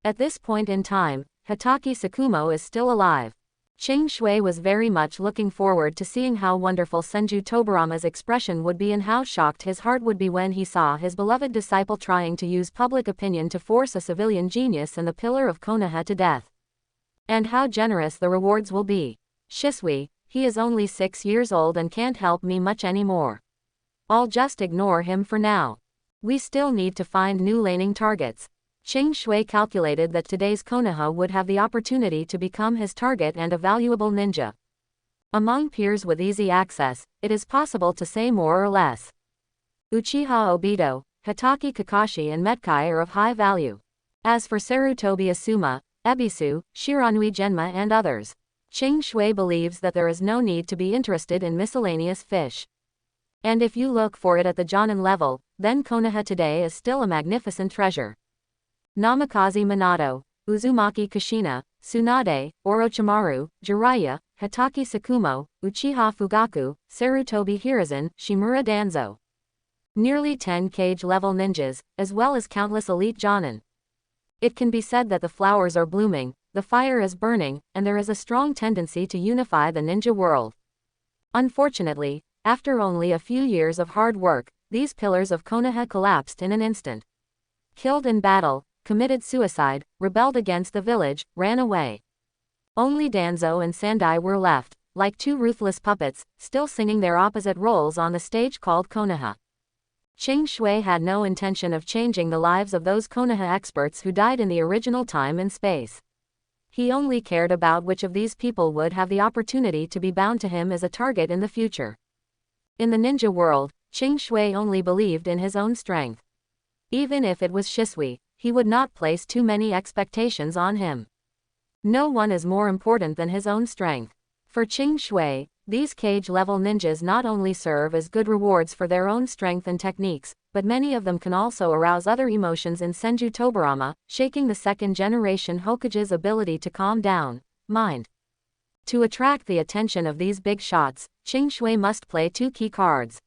At this point in time, Hitaki Tsukumo is still alive. Ching Shui was very much looking forward to seeing how wonderful Senju Tobirama's expression would be and how shocked his heart would be when he saw his beloved disciple trying to use public opinion to force a civilian genius and the pillar of Konoha to death. And how generous the rewards will be. Shisui, he is only 6 years old and can't help me much anymore. I'll just ignore him for now. We still need to find new laning targets. Ching Shui calculated that today's Konoha would have the opportunity to become his target and a valuable ninja. Among peers with easy access, it is possible to say more or less. Uchiha Obito, Hitaki Kakashi and Metkai are of high value. As for Sarutobi Asuma, Ebisu, Shiranui Genma and others, Ching Shui believes that there is no need to be interested in miscellaneous fish. And if you look for it at the Jonin level, then Konoha today is still a magnificent treasure. Namikaze Minato, Uzumaki Kushina, Tsunade, Orochimaru, Jiraiya, Hitaki Tsukumo, Uchiha Fugaku, Sarutobi Hiruzen, Shimura Danzo. Nearly 10 cage-level ninjas, as well as countless elite Jonin. It can be said that the flowers are blooming, the fire is burning, and there is a strong tendency to unify the ninja world. Unfortunately, after only a few years of hard work, these pillars of Konoha collapsed in an instant. Killed in battle, committed suicide, rebelled against the village, ran away. Only Danzo and Sandai were left, like two ruthless puppets, still singing their opposite roles on the stage called Konoha. Ching Shui had no intention of changing the lives of those Konoha experts who died in the original time and space. He only cared about which of these people would have the opportunity to be bound to him as a target in the future. In the ninja world, Ching Shui only believed in his own strength. Even if it was Shisui, he would not place too many expectations on him. No one is more important than his own strength. For Ching Shui, these cage-level ninjas not only serve as good rewards for their own strength and techniques, but many of them can also arouse other emotions in Senju Tobirama, shaking the second-generation Hokage's ability to calm down mind. To attract the attention of these big shots, Ching Shui must play two key cards.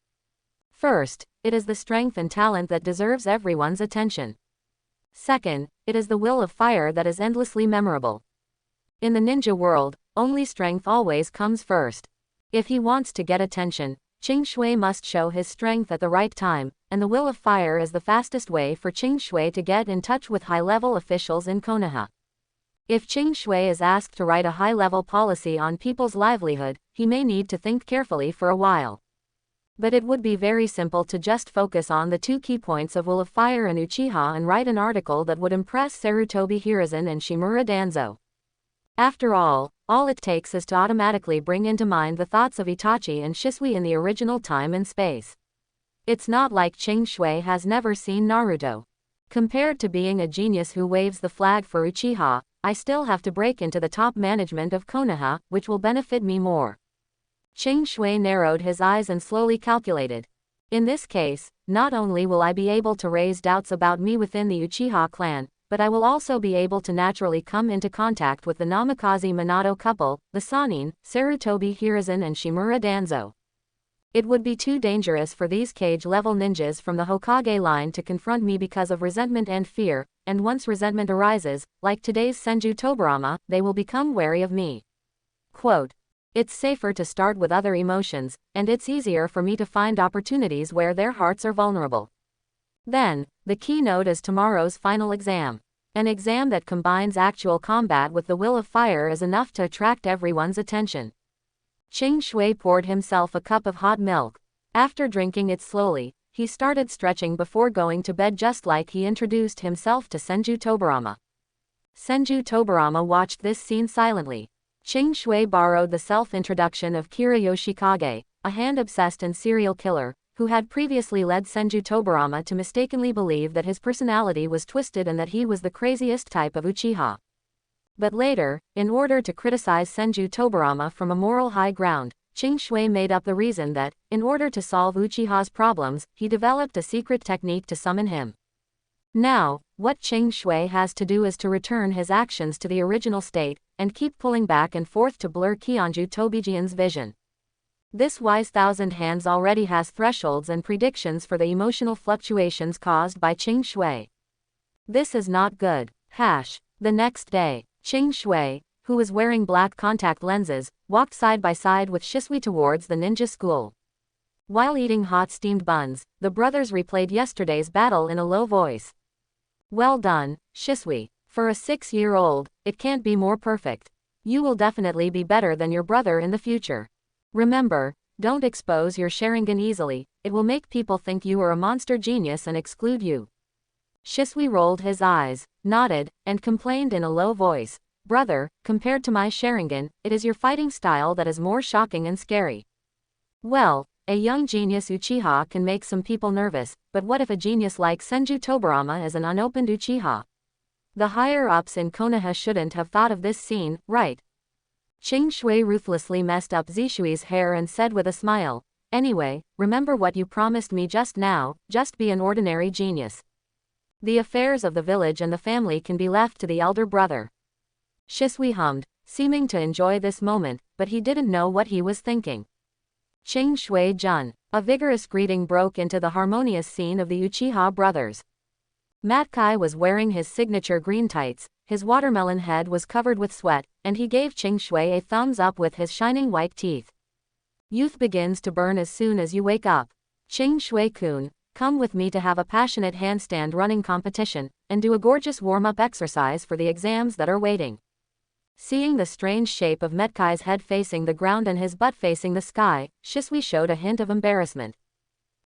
First, it is the strength and talent that deserves everyone's attention. Second, it is the will of fire that is endlessly memorable. In the ninja world, only strength always comes first. If he wants to get attention, Ching Shui must show his strength at the right time, and the Will of Fire is the fastest way for Qing Shui to get in touch with high-level officials in Konoha. If Qing Shui is asked to write a high-level policy on people's livelihood, he may need to think carefully for a while. But it would be very simple to just focus on the 2 key points of Will of Fire and Uchiha and write an article that would impress Sarutobi Hiruzen and Shimura Danzo. After all it takes is to automatically bring into mind the thoughts of Itachi and Shisui in the original time and space. It's not like Qing Shui has never seen Naruto. Compared to being a genius who waves the flag for Uchiha, I still have to break into the top management of Konoha, which will benefit me more. Qing Shui narrowed his eyes and slowly calculated. In this case, not only will I be able to raise doubts about me within the Uchiha clan, but I will also be able to naturally come into contact with the Namikaze Minato couple, the Sannin, Sarutobi Hiruzen and Shimura Danzo. It would be too dangerous for these cage-level ninjas from the Hokage line to confront me because of resentment and fear, and once resentment arises, like today's Senju Tobirama, they will become wary of me. Quote, "It's safer to start with other emotions, and it's easier for me to find opportunities where their hearts are vulnerable." Then, the keynote is tomorrow's final exam. An exam that combines actual combat with the Will of Fire is enough to attract everyone's attention. Qing Shui poured himself a cup of hot milk. After drinking it slowly, he started stretching before going to bed just like he introduced himself to Senju Tobirama. Senju Tobirama watched this scene silently. Qing Shui borrowed the self-introduction of Kira Yoshikage, a hand-obsessed and serial killer, who had previously led Senju Tobirama to mistakenly believe that his personality was twisted and that he was the craziest type of Uchiha. But later, in order to criticize Senju Tobirama from a moral high ground, Qing Shui made up the reason that, in order to solve Uchiha's problems, he developed a secret technique to summon him. Now, what Qing Shui has to do is to return his actions to the original state, and keep pulling back and forth to blur Kionju Tobijian's vision. This wise thousand hands already has thresholds and predictions for the emotional fluctuations caused by Qing Shui. This is not good. The next day, Qing Shui, who was wearing black contact lenses, walked side by side with Shisui towards the ninja school. While eating hot steamed buns, the brothers replayed yesterday's battle in a low voice. "Well done, Shisui. For a 6-year-old, it can't be more perfect. You will definitely be better than your brother in the future. Remember, don't expose your Sharingan easily, it will make people think you are a monster genius and exclude you." Shisui rolled his eyes, nodded, and complained in a low voice, "Brother, compared to my Sharingan, it is your fighting style that is more shocking and scary." Well, a young genius Uchiha can make some people nervous, but what if a genius like Senju Tobirama is an unopened Uchiha? The higher-ups in Konoha shouldn't have thought of this scene, right? Qing Shui ruthlessly messed up Zishui's hair and said with a smile, "Anyway, remember what you promised me just now, just be an ordinary genius. The affairs of the village and the family can be left to the elder brother." Shisui hummed, seeming to enjoy this moment, but he didn't know what he was thinking. Qing Shui Jun. A vigorous greeting broke into the harmonious scene of the Uchiha brothers. Matkai was wearing his signature green tights, his watermelon head was covered with sweat, and he gave Qing Shui a thumbs up with his shining white teeth. "Youth begins to burn as soon as you wake up. Qing Shui-kun, come with me to have a passionate handstand running competition, and do a gorgeous warm-up exercise for the exams that are waiting." Seeing the strange shape of Metkai's head facing the ground and his butt facing the sky, Shisui showed a hint of embarrassment.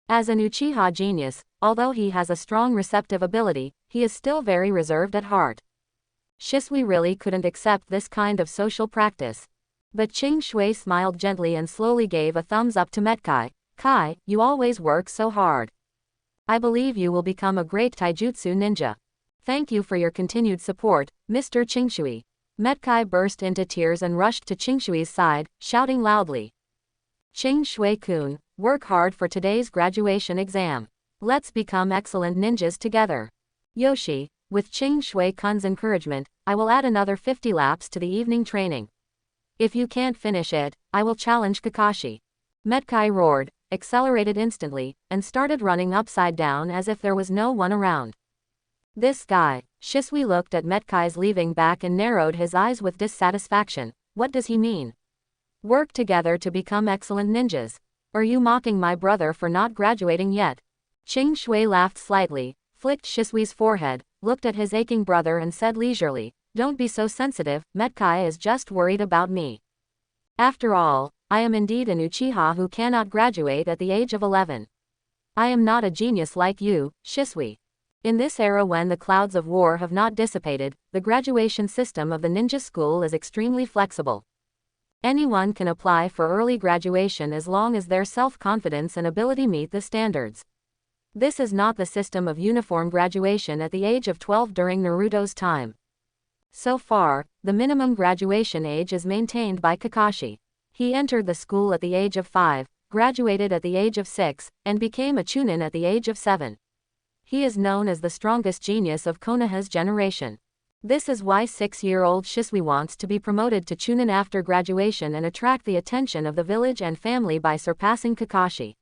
As an Uchiha genius, although he has a strong receptive ability, he is still very reserved at heart. Shisui really couldn't accept this kind of social practice. But Qing Shui smiled gently and slowly gave a thumbs up to Metkai. "Kai, you always work so hard. I believe you will become a great taijutsu ninja. Thank you for your continued support, Mr. Qingshui." Metkai burst into tears and rushed to Qingshui's side, shouting loudly, "Qing Shui-kun, work hard for today's graduation exam. Let's become excellent ninjas together. Yoshi, with Qing Shui-kun's encouragement, I will add another 50 laps to the evening training. If you can't finish it, I will challenge Kakashi." Metkai roared, accelerated instantly, and started running upside down as if there was no one around. "This guy." Shisui looked at Metkai's leaving back and narrowed his eyes with dissatisfaction. "What does he mean? Work together to become excellent ninjas? Are you mocking my brother for not graduating yet?" Qing Shui laughed slightly, flicked Shisui's forehead, looked at his aching brother and said leisurely, "Don't be so sensitive, Metkai is just worried about me. After all, I am indeed an Uchiha who cannot graduate at the age of 11. I am not a genius like you, Shisui. In this era when the clouds of war have not dissipated, the graduation system of the ninja school is extremely flexible. Anyone can apply for early graduation as long as their self-confidence and ability meet the standards. This is not the system of uniform graduation at the age of 12 during Naruto's time. So far, the minimum graduation age is maintained by Kakashi. He entered the school at the age of 5, graduated at the age of 6, and became a chunin at the age of 7. He is known as the strongest genius of Konoha's generation. This is why 6-year-old Shisui wants to be promoted to chunin after graduation and attract the attention of the village and family by surpassing Kakashi.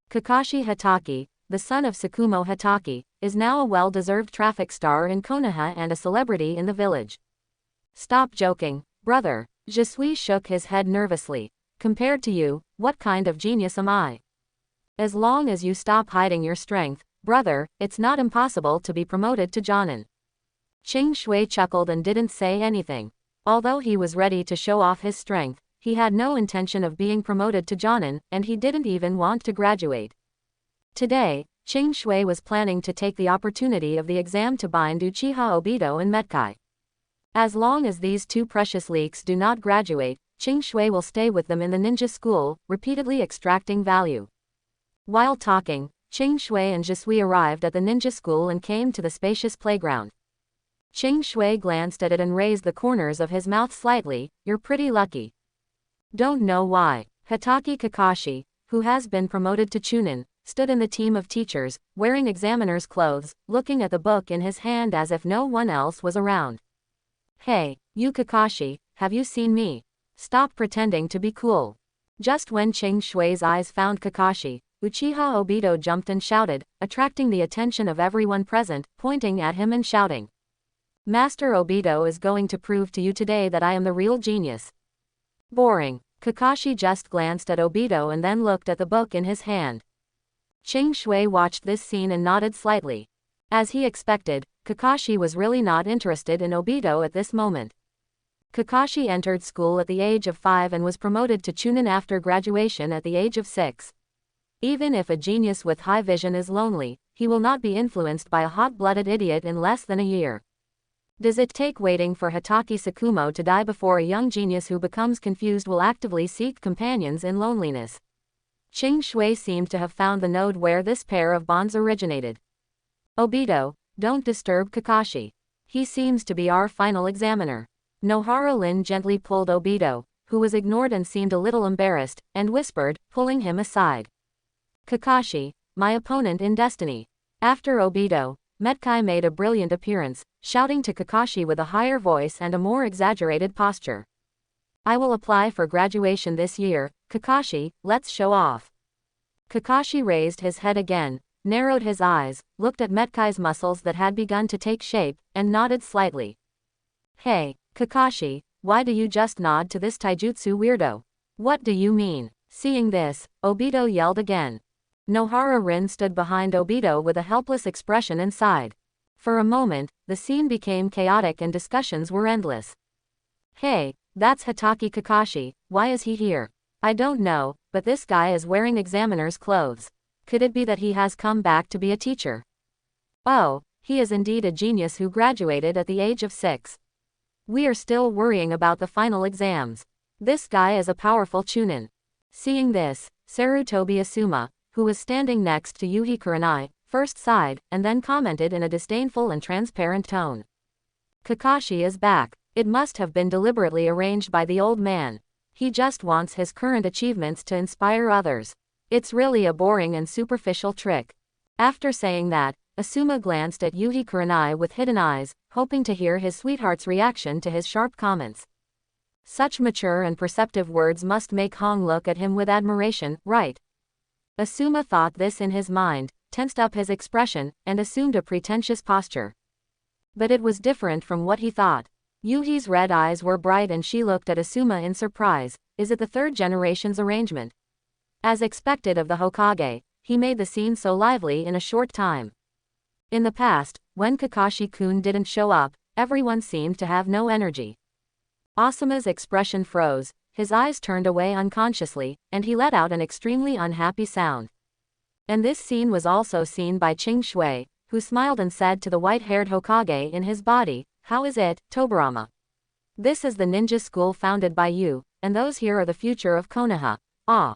Kakashi Hatake, the son of Tsukumo Hatake, is now a well-deserved traffic star in Konoha and a celebrity in the village. Stop joking, brother. Shisui shook his head nervously. Compared to you, what kind of genius am I? As long as you stop hiding your strength, brother, it's not impossible to be promoted to Jonin. Qing Shui chuckled and didn't say anything. Although he was ready to show off his strength, he had no intention of being promoted to Jonin, and he didn't even want to graduate. Today, Qing Shui was planning to take the opportunity of the exam to bind Uchiha Obito and Metkai. As long as these two precious leaks do not graduate, Qing Shui will stay with them in the ninja school, repeatedly extracting value. While talking, Qing Shui and Shisui arrived at the ninja school and came to the spacious playground. Qing Shui glanced at it and raised the corners of his mouth slightly. "You're pretty lucky." Don't know why. Hatake Kakashi, who has been promoted to chunin, stood in the team of teachers, wearing examiner's clothes, looking at the book in his hand as if no one else was around. "Hey, you Kakashi, have you seen me? Stop pretending to be cool." Just when Qing Shui's eyes found Kakashi, Uchiha Obito jumped and shouted, attracting the attention of everyone present, pointing at him and shouting, "Master Obito is going to prove to you today that I am the real genius." Boring. Kakashi just glanced at Obito and then looked at the book in his hand. Qing Shui watched this scene and nodded slightly. As he expected, Kakashi was really not interested in Obito at this moment. Kakashi entered school at the age of 5 and was promoted to chunin after graduation at the age of 6. Even if a genius with high vision is lonely, he will not be influenced by a hot-blooded idiot in less than a year. Does it take waiting for Hatake Tsukumo to die before a young genius who becomes confused will actively seek companions in loneliness? Qing Shui seemed to have found the node where this pair of bonds originated. "Obito, don't disturb Kakashi. He seems to be our final examiner." Nohara Lin gently pulled Obito, who was ignored and seemed a little embarrassed, and whispered, pulling him aside. "Kakashi, my opponent in destiny." After Obito, Metkai made a brilliant appearance, shouting to Kakashi with a higher voice and a more exaggerated posture. "I will apply for graduation this year, Kakashi, let's show off." Kakashi raised his head again, narrowed his eyes, looked at Metkai's muscles that had begun to take shape, and nodded slightly. "Hey, Kakashi, why do you just nod to this taijutsu weirdo? What do you mean?" Seeing this, Obito yelled again. Nohara Rin stood behind Obito with a helpless expression and sighed. For a moment, the scene became chaotic and discussions were endless. "Hey, that's Hatake Kakashi, why is he here? I don't know, but this guy is wearing examiner's clothes. Could it be that he has come back to be a teacher? Oh, he is indeed a genius who graduated at the age of 6. We are still worrying about the final exams. This guy is a powerful chunin." Seeing this, Sarutobi Asuma, who was standing next to Yuhi Kurenai, first sighed, and then commented in a disdainful and transparent tone. "Kakashi is back. It must have been deliberately arranged by the old man. He just wants his current achievements to inspire others. It's really a boring and superficial trick." After saying that, Asuma glanced at Yuhi Kurenai with hidden eyes, hoping to hear his sweetheart's reaction to his sharp comments. Such mature and perceptive words must make Hong look at him with admiration, right? Asuma thought this in his mind, tensed up his expression, and assumed a pretentious posture. But it was different from what he thought. Yuhi's red eyes were bright and she looked at Asuma in surprise. Is it the third generation's arrangement? As expected of the Hokage, he made the scene so lively in a short time. In the past, when Kakashi-kun didn't show up, everyone seemed to have no energy. Asuma's expression froze, his eyes turned away unconsciously, and he let out an extremely unhappy sound. And this scene was also seen by Ching Shui, who smiled and said to the white-haired Hokage in his body, "How is it, Tobirama? This is the ninja school founded by you, and those here are the future of Konoha. Ah.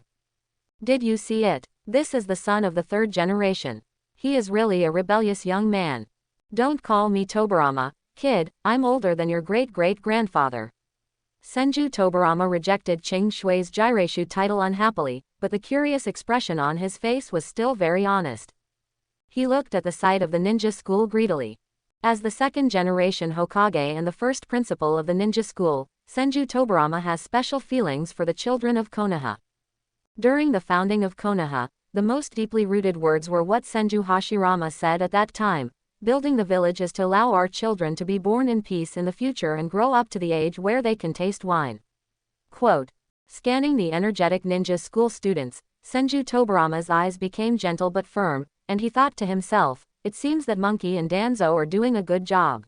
Did you see it? This is the son of the third generation. He is really a rebellious young man. Don't call me Tobirama, kid, I'm older than your great-great-grandfather." Senju Tobirama rejected Ching Shui's Jireishu title unhappily, but the curious expression on his face was still very honest. He looked at the site of the ninja school greedily. As the second-generation Hokage and the first principal of the ninja school, Senju Tobirama has special feelings for the children of Konoha. During the founding of Konoha, the most deeply rooted words were what Senju Hashirama said at that time: "Building the village is to allow our children to be born in peace in the future and grow up to the age where they can taste wine." Quote. Scanning the energetic ninja school students, Senju Tobirama's eyes became gentle but firm, and he thought to himself, "It seems that Monkey and Danzo are doing a good job."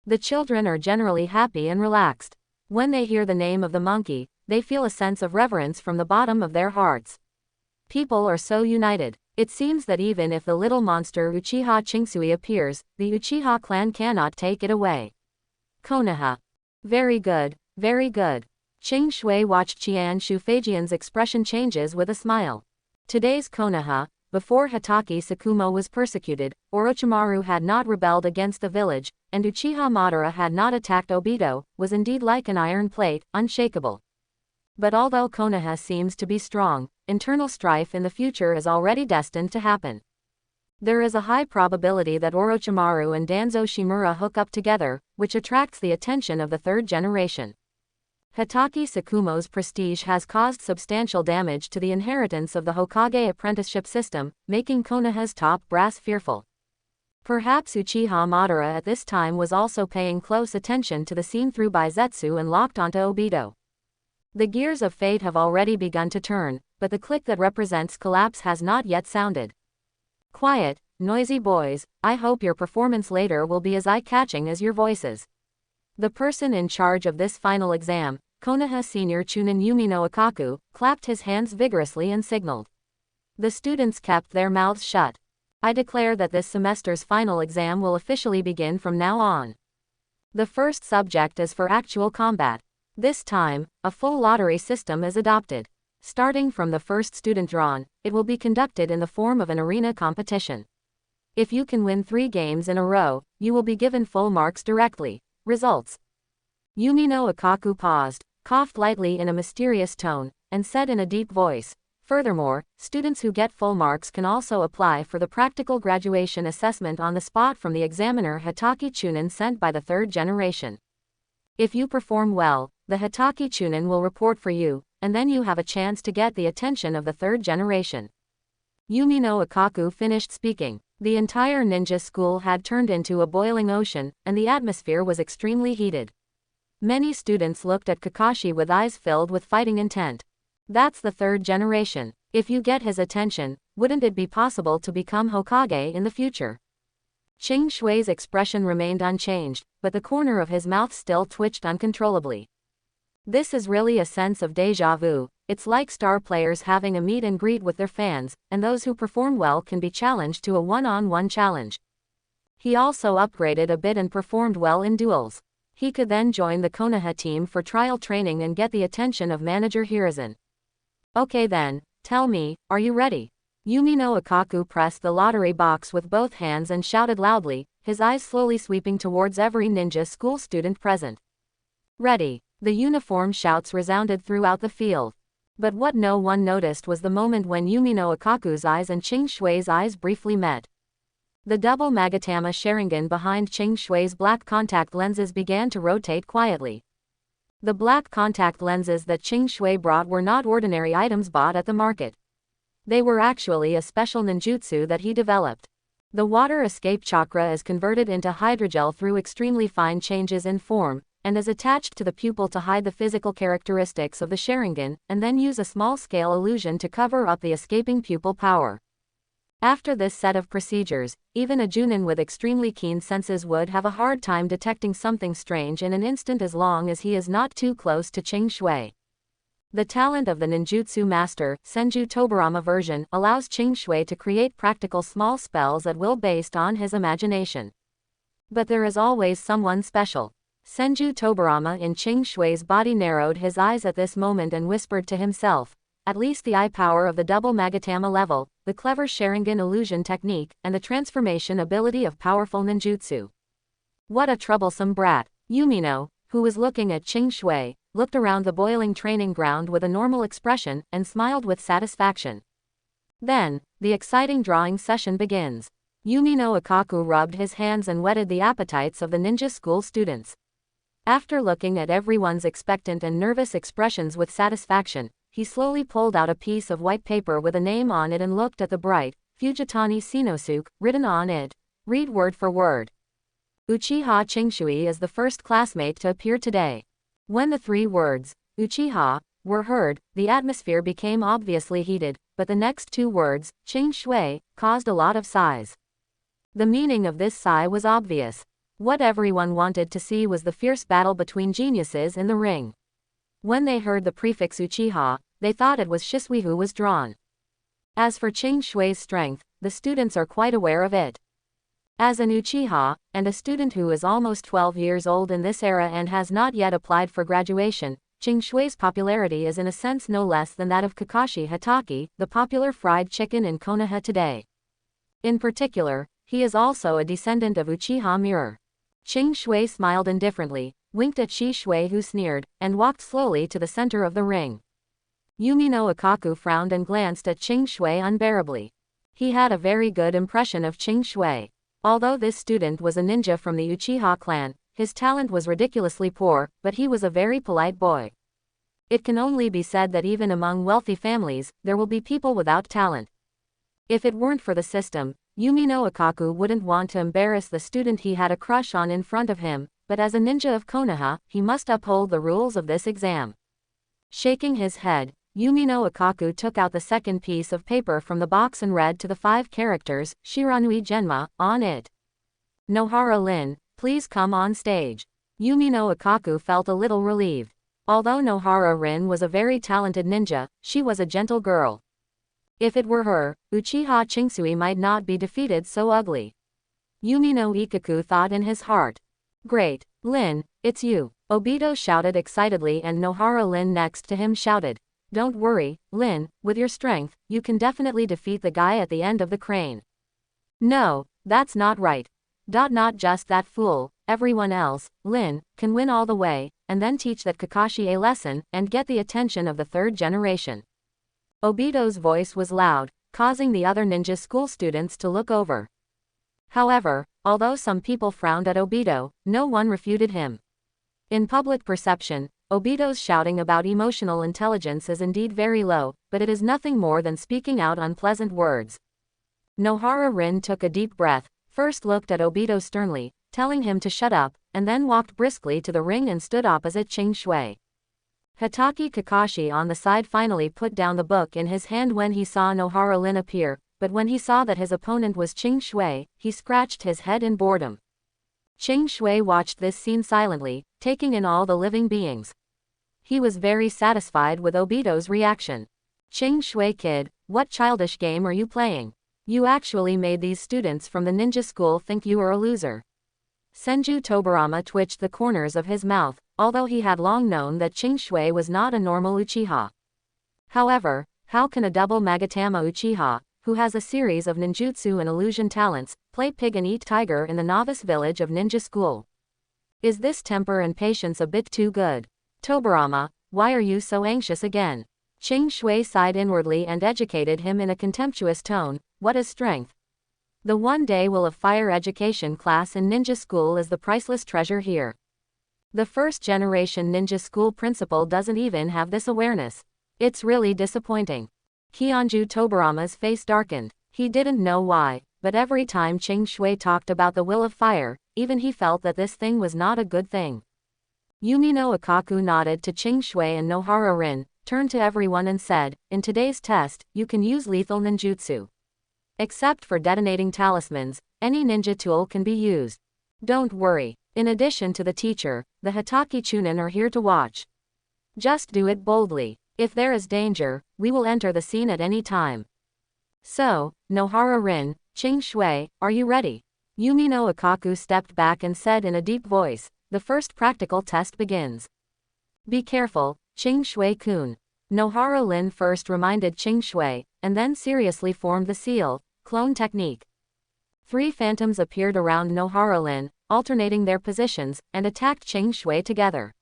The children are generally happy and relaxed. When they hear the name of the monkey, they feel a sense of reverence from the bottom of their hearts. People are so united. It seems that even if the little monster Uchiha Chingsui appears, the Uchiha clan cannot take it away. Konoha. Very good, very good. Ching Shui watched Qian Shufajian's expression changes with a smile. Today's Konoha, before Hitaki Sakumo was persecuted, Orochimaru had not rebelled against the village, and Uchiha Madara had not attacked Obito, was indeed like an iron plate, unshakable. But although Konoha seems to be strong, internal strife in the future is already destined to happen. There is a high probability that Orochimaru and Danzo Shimura hook up together, which attracts the attention of the third generation. Hitaki Sakumo's prestige has caused substantial damage to the inheritance of the Hokage apprenticeship system, making Konoha's top brass fearful. Perhaps Uchiha Madara at this time was also paying close attention to the scene through Baizetsu and locked onto Obito. The gears of fate have already begun to turn, but the click that represents collapse has not yet sounded. Quiet, noisy boys, I hope your performance later will be as eye-catching as your voices. The person in charge of this final exam, Konoha Senior Chunin Yumino Akaku, clapped his hands vigorously and signaled. The students kept their mouths shut. I declare that this semester's final exam will officially begin from now on. The first subject is for actual combat. This time, a full lottery system is adopted. Starting from the first student drawn, it will be conducted in the form of an arena competition. If you can win 3 games in a row, you will be given full marks directly. Results. Yumino Akaku paused, coughed lightly in a mysterious tone, and said in a deep voice, "Furthermore, students who get full marks can also apply for the practical graduation assessment on the spot from the examiner Hitaki Chunin sent by the third generation. If you perform well, the Hitaki Chunin will report for you, and then you have a chance to get the attention of the third generation." Yumino Akaku finished speaking. The entire ninja school had turned into a boiling ocean, and the atmosphere was extremely heated. Many students looked at Kakashi with eyes filled with fighting intent. That's the third generation. If you get his attention, wouldn't it be possible to become Hokage in the future? Ching Shui's expression remained unchanged, but the corner of his mouth still twitched uncontrollably. This is really a sense of déjà vu. It's like star players having a meet and greet with their fans, and those who perform well can be challenged to a one-on-one challenge. He also upgraded a bit and performed well in duels. He could then join the Konoha team for trial training and get the attention of manager Hiruzen. Okay then, tell me, are you ready? Yumino Akaku pressed the lottery box with both hands and shouted loudly, his eyes slowly sweeping towards every ninja school student present. Ready. The uniform shouts resounded throughout the field. But what no one noticed was the moment when Yumino Akaku's eyes and Ching Shui's eyes briefly met. The double Magatama Sharingan behind Ching Shui's black contact lenses began to rotate quietly. The black contact lenses that Ching Shui brought were not ordinary items bought at the market. They were actually a special ninjutsu that he developed. The water escape chakra is converted into hydrogel through extremely fine changes in form, and is attached to the pupil to hide the physical characteristics of the Sharingan, and then use a small-scale illusion to cover up the escaping pupil power. After this set of procedures, even a Junin with extremely keen senses would have a hard time detecting something strange in an instant as long as he is not too close to Ching Shui. The talent of the ninjutsu master, Senju Tobirama version, allows Ching Shui to create practical small spells at will based on his imagination. But there is always someone special. Senju Tobirama in Ching Shui's body narrowed his eyes at this moment and whispered to himself, at least the eye power of the double Magatama level, the clever Sharingan illusion technique, and the transformation ability of powerful ninjutsu. What a troublesome brat. Yumino, who was looking at Ching Shui, looked around the boiling training ground with a normal expression and smiled with satisfaction. Then, the exciting drawing session begins. Yumino Ikaku rubbed his hands and whetted the appetites of the ninja school students. After looking at everyone's expectant and nervous expressions with satisfaction, he slowly pulled out a piece of white paper with a name on it and looked at the bright, Fujitani Shinosuke, written on it. Read word for word. Uchiha Chingshui is the first classmate to appear today. When the three words, Uchiha, were heard, the atmosphere became obviously heated, but the next two words, Ching Shui, caused a lot of sighs. The meaning of this sigh was obvious. What everyone wanted to see was the fierce battle between geniuses in the ring. When they heard the prefix Uchiha, they thought it was Shisui who was drawn. As for Ching Shui's strength, the students are quite aware of it. As an Uchiha, and a student who is almost 12 years old in this era and has not yet applied for graduation, Ching Shui's popularity is in a sense no less than that of Kakashi Hatake, the popular fried chicken in Konoha today. In particular, he is also a descendant of Uchiha Mirror. Ching Shui smiled indifferently, winked at Shi Shui who sneered, and walked slowly to the center of the ring. Yumino Ikaku frowned and glanced at Ching Shui unbearably. He had a very good impression of Ching Shui. Although this student was a ninja from the Uchiha clan, his talent was ridiculously poor, but he was a very polite boy. It can only be said that even among wealthy families, there will be people without talent. If it weren't for the system, Yumino Ikaku wouldn't want to embarrass the student he had a crush on in front of him, but as a ninja of Konoha, he must uphold the rules of this exam. Shaking his head, Yumino Ikaku took out the second piece of paper from the box and read to the 5 characters, Shiranui Genma, on it. Nohara Lin, please come on stage. Yumino Ikaku felt a little relieved. Although Nohara Rin was a very talented ninja, she was a gentle girl. If it were her, Uchiha Chingsui might not be defeated so ugly. Yumino Ikaku thought in his heart. Great, Lin, it's you. Obito shouted excitedly and Nohara Lin next to him shouted. Don't worry, Lin, with your strength, you can definitely defeat the guy at the end of the crane. No, that's not right. Not just that fool, everyone else, Lin, can win all the way, and then teach that Kakashi a lesson, and get the attention of the 3rd generation. Obito's voice was loud, causing the other ninja school students to look over. However, although some people frowned at Obito, no one refuted him. In public perception, Obito's shouting about emotional intelligence is indeed very low, but it is nothing more than speaking out unpleasant words. Nohara Rin took a deep breath, first looked at Obito sternly, telling him to shut up, and then walked briskly to the ring and stood opposite Ching Shui. Hatake Kakashi on the side finally put down the book in his hand when he saw Nohara Lin appear, but when he saw that his opponent was Ching Shui, he scratched his head in boredom. Ching Shui watched this scene silently, taking in all the living beings. He was very satisfied with Obito's reaction. Ching Shui kid, what childish game are you playing? You actually made these students from the ninja school think you were a loser. Senju Tobirama twitched the corners of his mouth, although he had long known that Ching Shui was not a normal Uchiha. However, how can a double Magatama Uchiha, who has a series of ninjutsu and illusion talents, play pig and eat tiger in the novice village of ninja school? Is this temper and patience a bit too good? Tobirama, why are you so anxious again? Ching Shui sighed inwardly and educated him in a contemptuous tone. What is strength? The 1 day will of fire education class in ninja school is the priceless treasure here. The 1st generation ninja school principal doesn't even have this awareness. It's really disappointing. Kionju Tobirama's face darkened. He didn't know why, but every time Ching Shui talked about the will of fire, even he felt that this thing was not a good thing. Yumino Ikaku nodded to Ching Shui and Nohara Rin, turned to everyone and said, in today's test, you can use lethal ninjutsu. Except for detonating talismans, any ninja tool can be used. Don't worry. In addition to the teacher, the Hitaki Chunin are here to watch. Just do it boldly. If there is danger, we will enter the scene at any time. So, Nohara Rin, Qing Shui, are you ready? Yumino Ikaku stepped back and said in a deep voice, the first practical test begins. Be careful, Qing Shui-kun. Nohara Lin first reminded Qing Shui, and then seriously formed the seal, clone technique. 3 phantoms appeared around Nohara Lin, alternating their positions, and attacked Qing Shui together.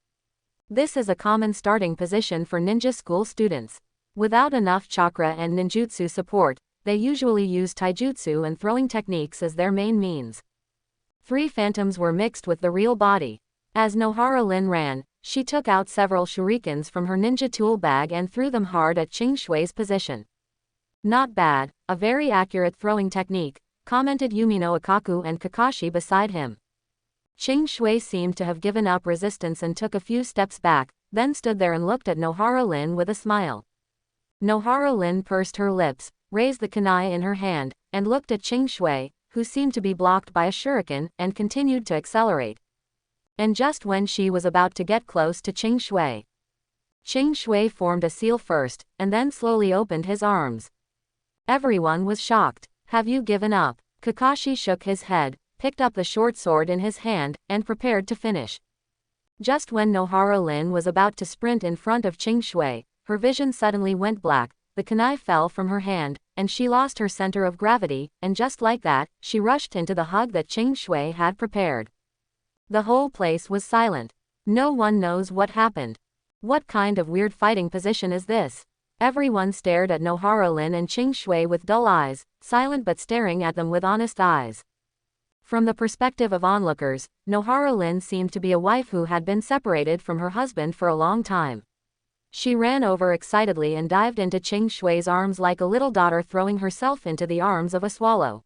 This is a common starting position for ninja school students. Without enough chakra and ninjutsu support, they usually use taijutsu and throwing techniques as their main means. 3 phantoms were mixed with the real body. As Nohara Lin ran, she took out several shurikens from her ninja tool bag and threw them hard at Qing Shui's position. Not bad, a very accurate throwing technique, commented Yumino Ikaku and Kakashi beside him. Qing Shui seemed to have given up resistance and took a few steps back, then stood there and looked at Nohara Lin with a smile. Nohara Lin pursed her lips, raised the kunai in her hand, and looked at Qing Shui, who seemed to be blocked by a shuriken, and continued to accelerate. And just when she was about to get close to Qing Shui formed a seal first, and then slowly opened his arms. Everyone was shocked. Have you given up? Kakashi shook his head, picked up the short sword in his hand, and prepared to finish. Just when Nohara Lin was about to sprint in front of Qing Shui, her vision suddenly went black, the kunai fell from her hand, and she lost her center of gravity, and just like that, she rushed into the hug that Qing Shui had prepared. The whole place was silent. No one knows what happened. What kind of weird fighting position is this? Everyone stared at Nohara Lin and Qing Shui with dull eyes, silent but staring at them with honest eyes. From the perspective of onlookers, Nohara Lin seemed to be a wife who had been separated from her husband for a long time. She ran over excitedly and dived into Qing Shui's arms like a little daughter throwing herself into the arms of a swallow.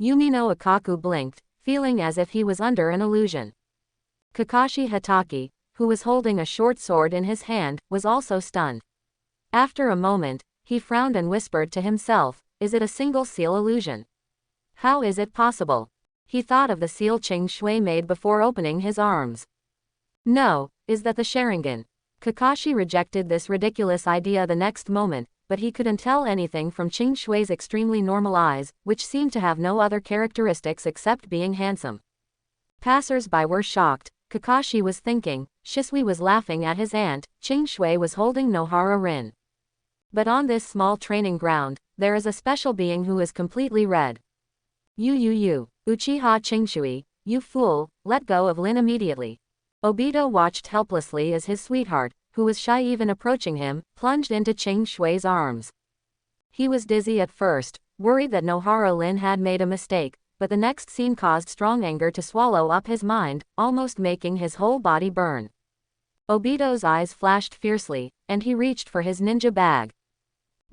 Yumino Ikaku blinked, feeling as if he was under an illusion. Kakashi Hitaki, who was holding a short sword in his hand, was also stunned. After a moment, he frowned and whispered to himself, is it a single seal illusion? How is it possible? He thought of the seal Qing Shui made before opening his arms. No, is that the Sharingan? Kakashi rejected this ridiculous idea the next moment, but he couldn't tell anything from Qing Shui's extremely normal eyes, which seemed to have no other characteristics except being handsome. Passers-by were shocked. Kakashi was thinking, Shisui was laughing at his aunt, Qing Shui was holding Nohara Rin. But on this small training ground, there is a special being who is completely red. You, Uchiha Qingshui, you fool, let go of Lin immediately. Obito watched helplessly as his sweetheart, who was shy even approaching him, plunged into Qing Shui's arms. He was dizzy at first, worried that Nohara Lin had made a mistake, but the next scene caused strong anger to swallow up his mind, almost making his whole body burn. Obito's eyes flashed fiercely, and he reached for his ninja bag.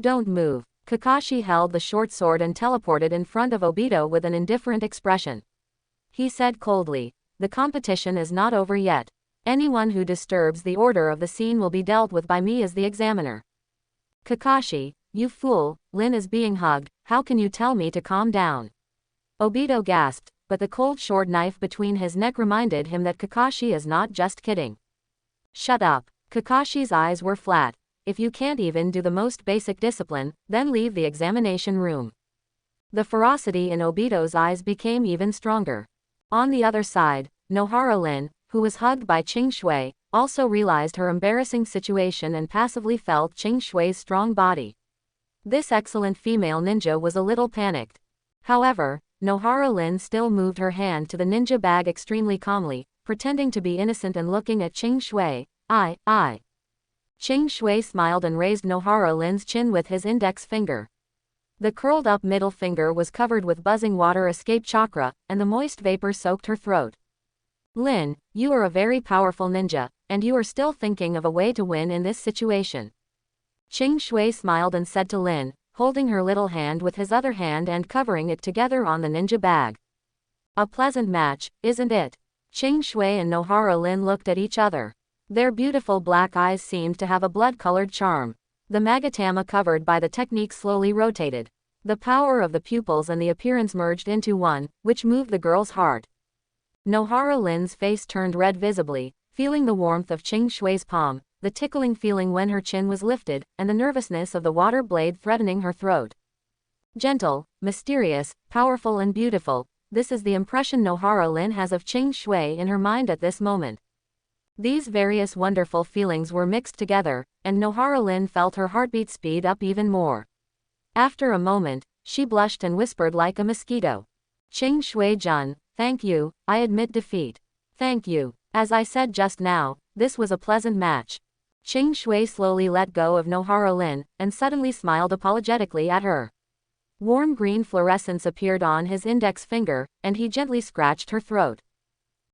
Don't move. Kakashi held the short sword and teleported in front of Obito with an indifferent expression. He said coldly, the competition is not over yet. Anyone who disturbs the order of the scene will be dealt with by me as the examiner. Kakashi, you fool, Lin is being hugged, how can you tell me to calm down? Obito gasped, but the cold short knife between his neck reminded him that Kakashi is not just kidding. Shut up. Kakashi's eyes were flat. If you can't even do the most basic discipline, then leave the examination room. The ferocity in Obito's eyes became even stronger. On the other side, Nohara Lin, who was hugged by Qing Shui, also realized her embarrassing situation and passively felt Qing Shui's strong body. This excellent female ninja was a little panicked. However, Nohara Lin still moved her hand to the ninja bag extremely calmly, pretending to be innocent and looking at Qing Shui. I. Qing Shui smiled and raised Nohara Lin's chin with his index finger. The curled-up middle finger was covered with buzzing water escape chakra, and the moist vapor soaked her throat. Lin, you are a very powerful ninja, and you are still thinking of a way to win in this situation. Qing Shui smiled and said to Lin, holding her little hand with his other hand and covering it together on the ninja bag. A pleasant match, isn't it? Qing Shui and Nohara Lin looked at each other. Their beautiful black eyes seemed to have a blood-colored charm. The magatama covered by the technique slowly rotated. The power of the pupils and the appearance merged into one, which moved the girl's heart. Nohara Lin's face turned red visibly, feeling the warmth of Ching Shui's palm, the tickling feeling when her chin was lifted, and the nervousness of the water blade threatening her throat. Gentle, mysterious, powerful and beautiful, this is the impression Nohara Lin has of Ching Shui in her mind at this moment. These various wonderful feelings were mixed together, and Nohara Lin felt her heartbeat speed up even more. After a moment, she blushed and whispered like a mosquito. Ching Shui-jun, thank you, I admit defeat. Thank you. As I said just now, this was a pleasant match. Ching Shui slowly let go of Nohara Lin, and suddenly smiled apologetically at her. Warm green fluorescence appeared on his index finger, and he gently scratched her throat.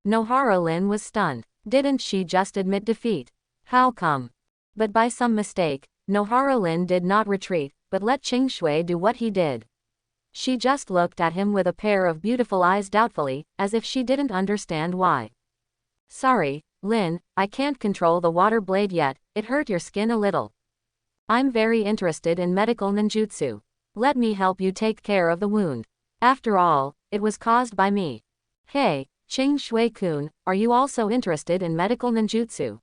Nohara Lin was stunned. Didn't she just admit defeat? How come? But by some mistake, Nohara Lin did not retreat, but let Ching Shui do what he did. She just looked at him with a pair of beautiful eyes doubtfully, as if she didn't understand why. Sorry, Lin, I can't control the water blade yet, it hurt your skin a little. I'm very interested in medical ninjutsu. Let me help you take care of the wound. After all, it was caused by me. Hey, Ching Shui-kun, are you also interested in medical ninjutsu?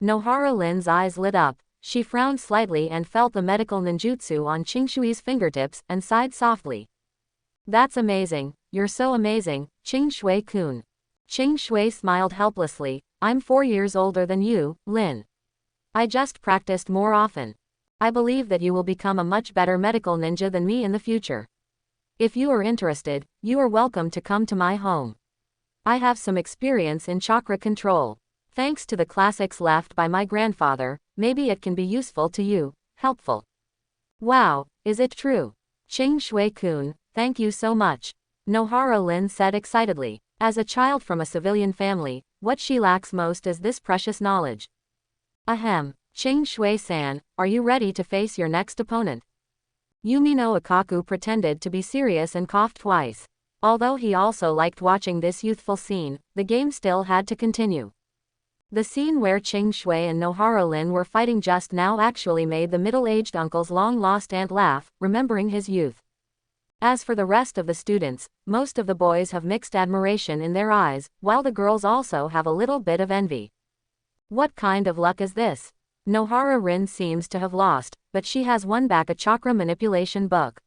Nohara Lin's eyes lit up, she frowned slightly and felt the medical ninjutsu on Ching Shui's fingertips and sighed softly. That's amazing, you're so amazing, Ching Shui-kun. Ching Shui smiled helplessly, I'm 4 years older than you, Lin. I just practiced more often. I believe that you will become a much better medical ninja than me in the future. If you are interested, you are welcome to come to my home. I have some experience in chakra control. Thanks to the classics left by my grandfather, maybe it can be useful to you, helpful. Wow, is it true? Ching Shui-kun, thank you so much. Nohara Lin said excitedly. As a child from a civilian family, what she lacks most is this precious knowledge. Ahem, Ching Shui-san, are you ready to face your next opponent? Yumino Ikaku pretended to be serious and coughed twice. Although he also liked watching this youthful scene, the game still had to continue. The scene where Ching Shui and Nohara Lin were fighting just now actually made the middle-aged uncle's long-lost aunt laugh, remembering his youth. As for the rest of the students, most of the boys have mixed admiration in their eyes, while the girls also have a little bit of envy. What kind of luck is this? Nohara Rin seems to have lost, but she has won back a chakra manipulation book.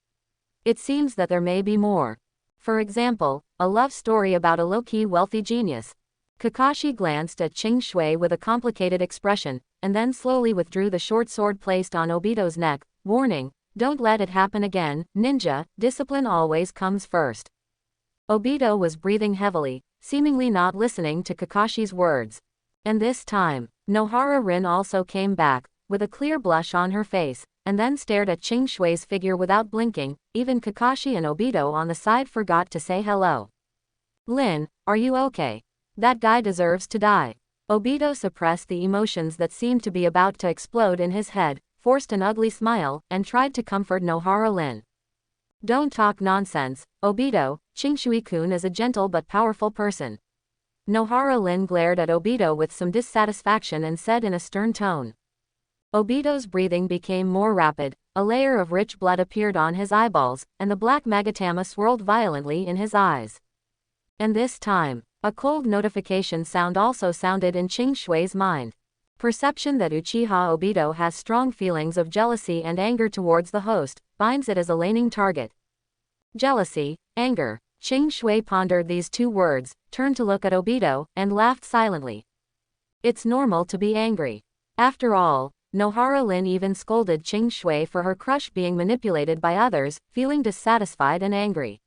It seems that there may be more. For example, a love story about a low-key wealthy genius. Kakashi glanced at Ching Shui with a complicated expression, and then slowly withdrew the short sword placed on Obito's neck, warning, don't let it happen again, ninja, discipline always comes first. Obito was breathing heavily, seemingly not listening to Kakashi's words. And this time, Nohara Rin also came back, with a clear blush on her face, and then stared at Ching Shui's figure without blinking. Even Kakashi and Obito on the side forgot to say hello. Lin, are you okay? That guy deserves to die. Obito suppressed the emotions that seemed to be about to explode in his head, forced an ugly smile, and tried to comfort Nohara Lin. Don't talk nonsense, Obito, Ching Shui-kun is a gentle but powerful person. Nohara Lin glared at Obito with some dissatisfaction and said in a stern tone. Obito's breathing became more rapid, a layer of rich blood appeared on his eyeballs, and the black magatama swirled violently in his eyes. And this time, a cold notification sound also sounded in Ching Shui's mind. Perception that Uchiha Obito has strong feelings of jealousy and anger towards the host, binds it as a laning target. Jealousy, anger. Ching Shui pondered these two words, turned to look at Obito, and laughed silently. It's normal to be angry. After all, Nohara Lin even scolded Ching Shui for her crush being manipulated by others, feeling dissatisfied and angry.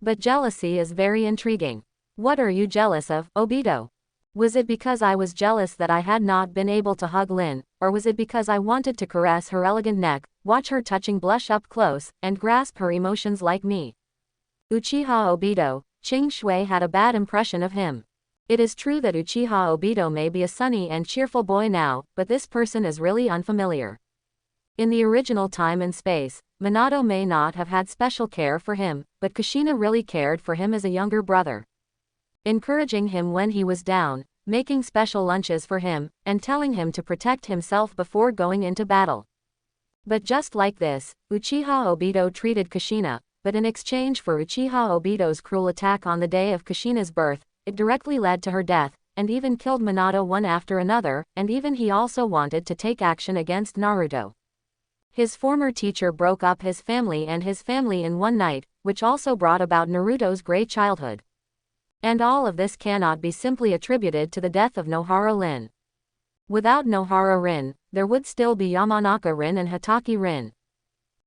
But jealousy is very intriguing. What are you jealous of, Obito? Was it because I was jealous that I had not been able to hug Lin, or was it because I wanted to caress her elegant neck, watch her touching blush up close, and grasp her emotions like me? Uchiha Obito, Ching Shui had a bad impression of him. It is true that Uchiha Obito may be a sunny and cheerful boy now, but this person is really unfamiliar. In the original time and space, Minato may not have had special care for him, but Kushina really cared for him as a younger brother. Encouraging him when he was down, making special lunches for him, and telling him to protect himself before going into battle. But just like this, Uchiha Obito treated Kushina, but in exchange for Uchiha Obito's cruel attack on the day of Kushina's birth, it directly led to her death, and even killed Minato one after another, and even he also wanted to take action against Naruto. His former teacher broke up his family and his family in one night, which also brought about Naruto's great childhood. And all of this cannot be simply attributed to the death of Nohara Rin. Without Nohara Rin, there would still be Yamanaka Rin and Hatake Rin.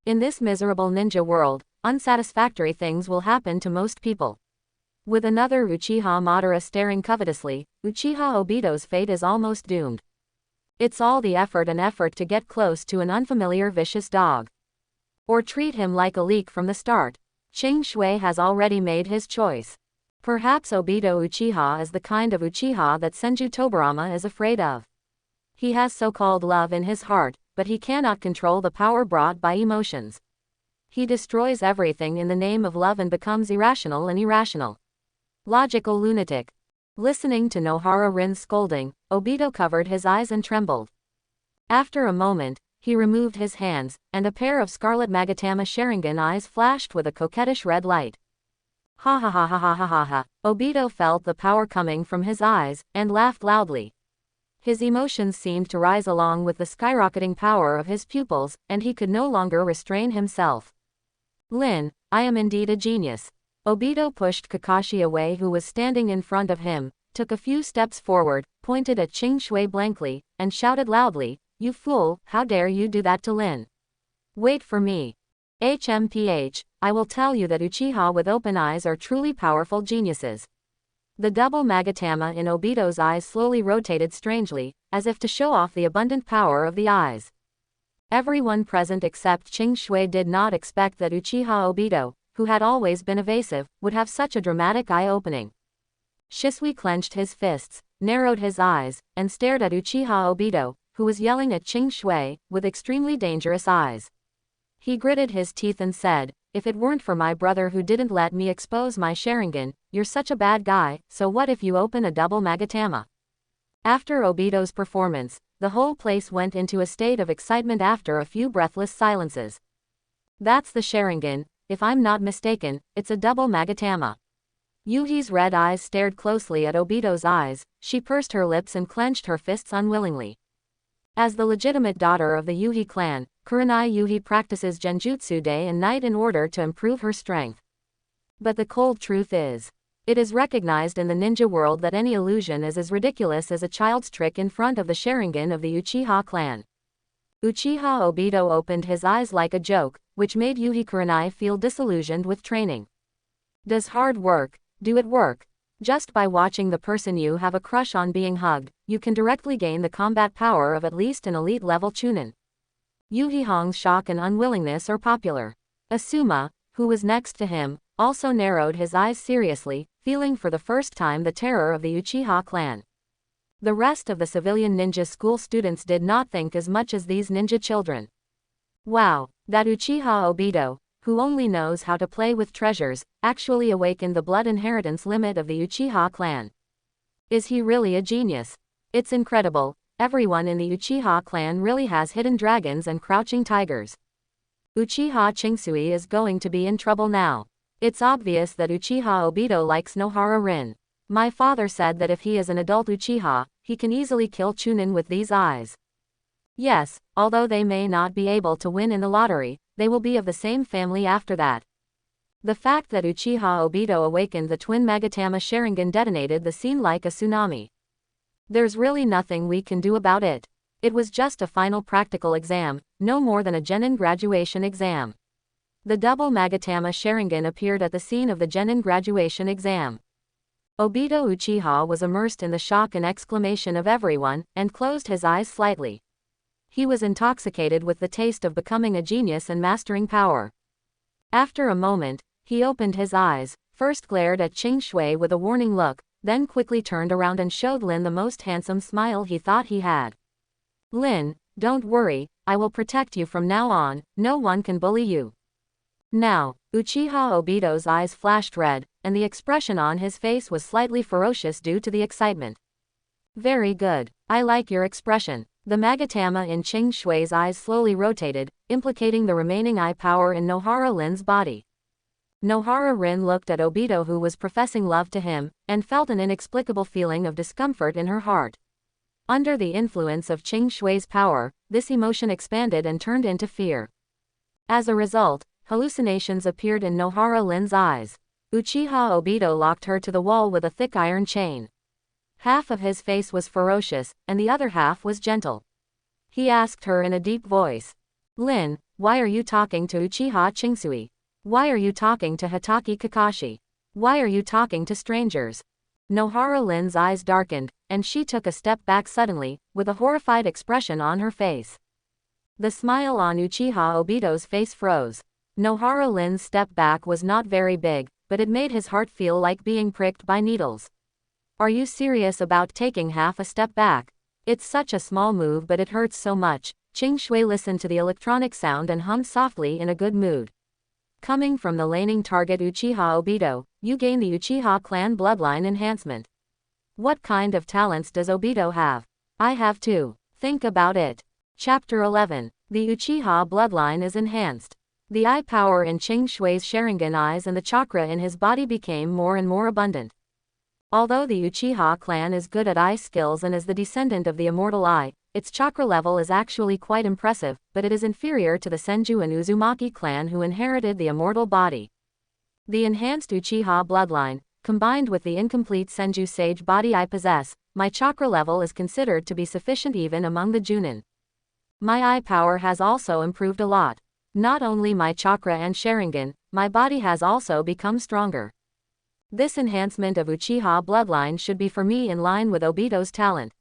In this miserable ninja world, unsatisfactory things will happen to most people. With another Uchiha Madara staring covetously, Uchiha Obito's fate is almost doomed. It's all the effort to get close to an unfamiliar vicious dog. Or treat him like a leak from the start. Ching Shui has already made his choice. Perhaps Obito Uchiha is the kind of Uchiha that Senju Tobirama is afraid of. He has so-called love in his heart, but he cannot control the power brought by emotions. He destroys everything in the name of love and becomes irrational and irrational. Logical lunatic. Listening to Nohara Rin's scolding, Obito covered his eyes and trembled. After a moment, he removed his hands, and a pair of scarlet Magatama Sharingan eyes flashed with a coquettish red light. Ha ha ha ha ha ha ha ha. Obito felt the power coming from his eyes, and laughed loudly. His emotions seemed to rise along with the skyrocketing power of his pupils, and he could no longer restrain himself. Lin, I am indeed a genius. Obito pushed Kakashi away, who was standing in front of him, took a few steps forward, pointed at Ching Shui blankly, and shouted loudly, "You fool, how dare you do that to Lin? Wait for me. HMPH, I will tell you that Uchiha with open eyes are truly powerful geniuses." The double Magatama in Obito's eyes slowly rotated strangely, as if to show off the abundant power of the eyes. Everyone present except Ching Shui did not expect that Uchiha Obito, who had always been evasive, would have such a dramatic eye-opening. Shisui clenched his fists, narrowed his eyes, and stared at Uchiha Obito, who was yelling at Ching Shui, with extremely dangerous eyes. He gritted his teeth and said, "If it weren't for my brother who didn't let me expose my Sharingan, you're such a bad guy, so what if you open a double Magatama?" After Obito's performance, the whole place went into a state of excitement after a few breathless silences. "That's the Sharingan, if I'm not mistaken, it's a double Magatama." Yuhi's red eyes stared closely at Obito's eyes, she pursed her lips and clenched her fists unwillingly. As the legitimate daughter of the Yuhi clan, Kurenai Yuhi practices Genjutsu day and night in order to improve her strength. But the cold truth is, it is recognized in the ninja world that any illusion is as ridiculous as a child's trick in front of the Sharingan of the Uchiha clan. Uchiha Obito opened his eyes like a joke, which made Yuhi Kurenai feel disillusioned with training. Does hard work, do it work? Just by watching the person you have a crush on being hugged, you can directly gain the combat power of at least an elite level Chunin. Yuhi Hong's shock and unwillingness are popular. Asuma, who was next to him, also narrowed his eyes seriously, feeling for the first time the terror of the Uchiha clan. The rest of the civilian ninja school students did not think as much as these ninja children. Wow, that Uchiha Obito, who only knows how to play with treasures, actually awakened the blood inheritance limit of the Uchiha clan. Is he really a genius? It's incredible, everyone in the Uchiha clan really has hidden dragons and crouching tigers. Uchiha Chingsui is going to be in trouble now. It's obvious that Uchiha Obito likes Nohara Rin. My father said that if he is an adult Uchiha, he can easily kill Chunin with these eyes. Yes, although they may not be able to win in the lottery, they will be of the same family after that. The fact that Uchiha Obito awakened the twin Magatama Sharingan detonated the scene like a tsunami. There's really nothing we can do about it. It was just a final practical exam, no more than a genin graduation exam. The double Magatama Sharingan appeared at the scene of the genin graduation exam. Obito Uchiha was immersed in the shock and exclamation of everyone, and closed his eyes slightly. He was intoxicated with the taste of becoming a genius and mastering power. After a moment, he opened his eyes, first glared at Ching Shui with a warning look, then quickly turned around and showed Lin the most handsome smile he thought he had. "Lin, don't worry, I will protect you from now on, no one can bully you." Now, Uchiha Obito's eyes flashed red, and the expression on his face was slightly ferocious due to the excitement. "Very good, I like your expression. The magatama in Ching Shui's eyes slowly rotated, implicating the remaining eye power in Nohara Rin's body. Nohara Rin looked at Obito, who was professing love to him, and felt an inexplicable feeling of discomfort in her heart. Under the influence of Ching Shui's power, this emotion expanded and turned into fear. As a result, hallucinations appeared in Nohara Rin's eyes. Uchiha Obito locked her to the wall with a thick iron chain. Half of his face was ferocious, and the other half was gentle. He asked her in a deep voice, "Lin, why are you talking to Uchiha Chingsui? Why are you talking to Hitaki Kakashi? Why are you talking to strangers?" Nohara Rin's eyes darkened, and she took a step back suddenly, with a horrified expression on her face. The smile on Uchiha Obito's face froze. Nohara Rin's step back was not very big, but it made his heart feel like being pricked by needles. "Are you serious about taking half a step back? It's such a small move, but it hurts so much." Ching Shui listened to the electronic sound and hummed softly in a good mood. "Coming from the laning target Uchiha Obito, you gain the Uchiha clan bloodline enhancement. What kind of talents does Obito have? I have too. Think about it." Chapter 11. The Uchiha bloodline is enhanced. The eye power in Ching Shui's Sharingan eyes and the chakra in his body became more and more abundant. Although the Uchiha clan is good at eye skills and is the descendant of the immortal eye, its chakra level is actually quite impressive, but it is inferior to the Senju and Uzumaki clan who inherited the immortal body. The enhanced Uchiha bloodline, combined with the incomplete Senju sage body I possess, my chakra level is considered to be sufficient even among the Junin. My eye power has also improved a lot. Not only my chakra and Sharingan, my body has also become stronger. This enhancement of Uchiha bloodline should be for me in line with Obito's talent.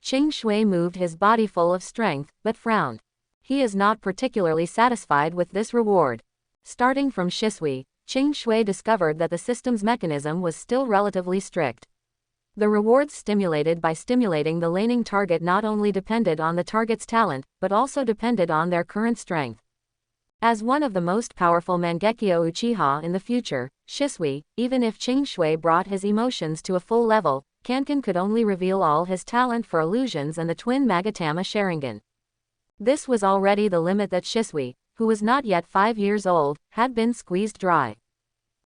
Ching Shui moved his body full of strength, but frowned. He is not particularly satisfied with this reward. Starting from Shisui, Ching Shui discovered that the system's mechanism was still relatively strict. The rewards stimulated by stimulating the laning target not only depended on the target's talent, but also depended on their current strength. As one of the most powerful Mangekyo Uchiha in the future, Shisui, even if Ching Shui brought his emotions to a full level, Kanken could only reveal all his talent for illusions and the twin Magatama Sharingan. This was already the limit that Shisui, who was not yet 5 years old, had been squeezed dry.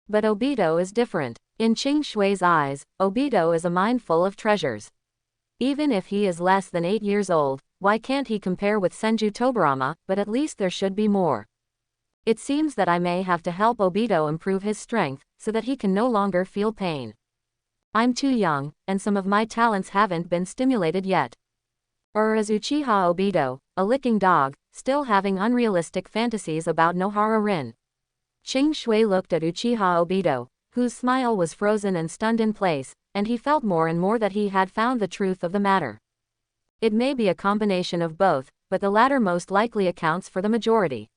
But Obito is different. In Ching Shui's eyes, Obito is a mine full of treasures. Even if he is less than 8 years old, why can't he compare with Senju Tobirama, but at least there should be more. It seems that I may have to help Obito improve his strength, so that he can no longer feel pain. I'm too young, and some of my talents haven't been stimulated yet. Or is Uchiha Obito, a licking dog, still having unrealistic fantasies about Nohara Rin? Ching Shui looked at Uchiha Obito, whose smile was frozen and stunned in place, and he felt more and more that he had found the truth of the matter. It may be a combination of both, but the latter most likely accounts for the majority.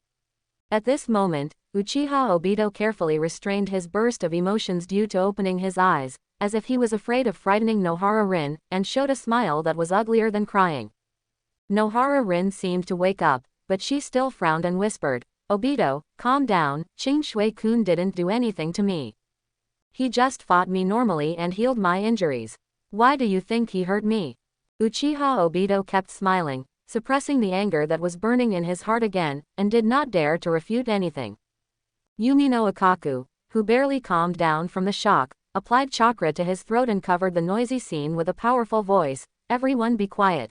At this moment, Uchiha Obito carefully restrained his burst of emotions due to opening his eyes, as if he was afraid of frightening Nohara Rin, and showed a smile that was uglier than crying. Nohara Rin seemed to wake up, but she still frowned and whispered, "Obito, calm down, Ching Shui-kun didn't do anything to me. He just fought me normally and healed my injuries. Why do you think he hurt me?" Uchiha Obito kept smiling, suppressing the anger that was burning in his heart again, and did not dare to refute anything. Yumino Ikaku, who barely calmed down from the shock, applied chakra to his throat and covered the noisy scene with a powerful voice, "Everyone be quiet.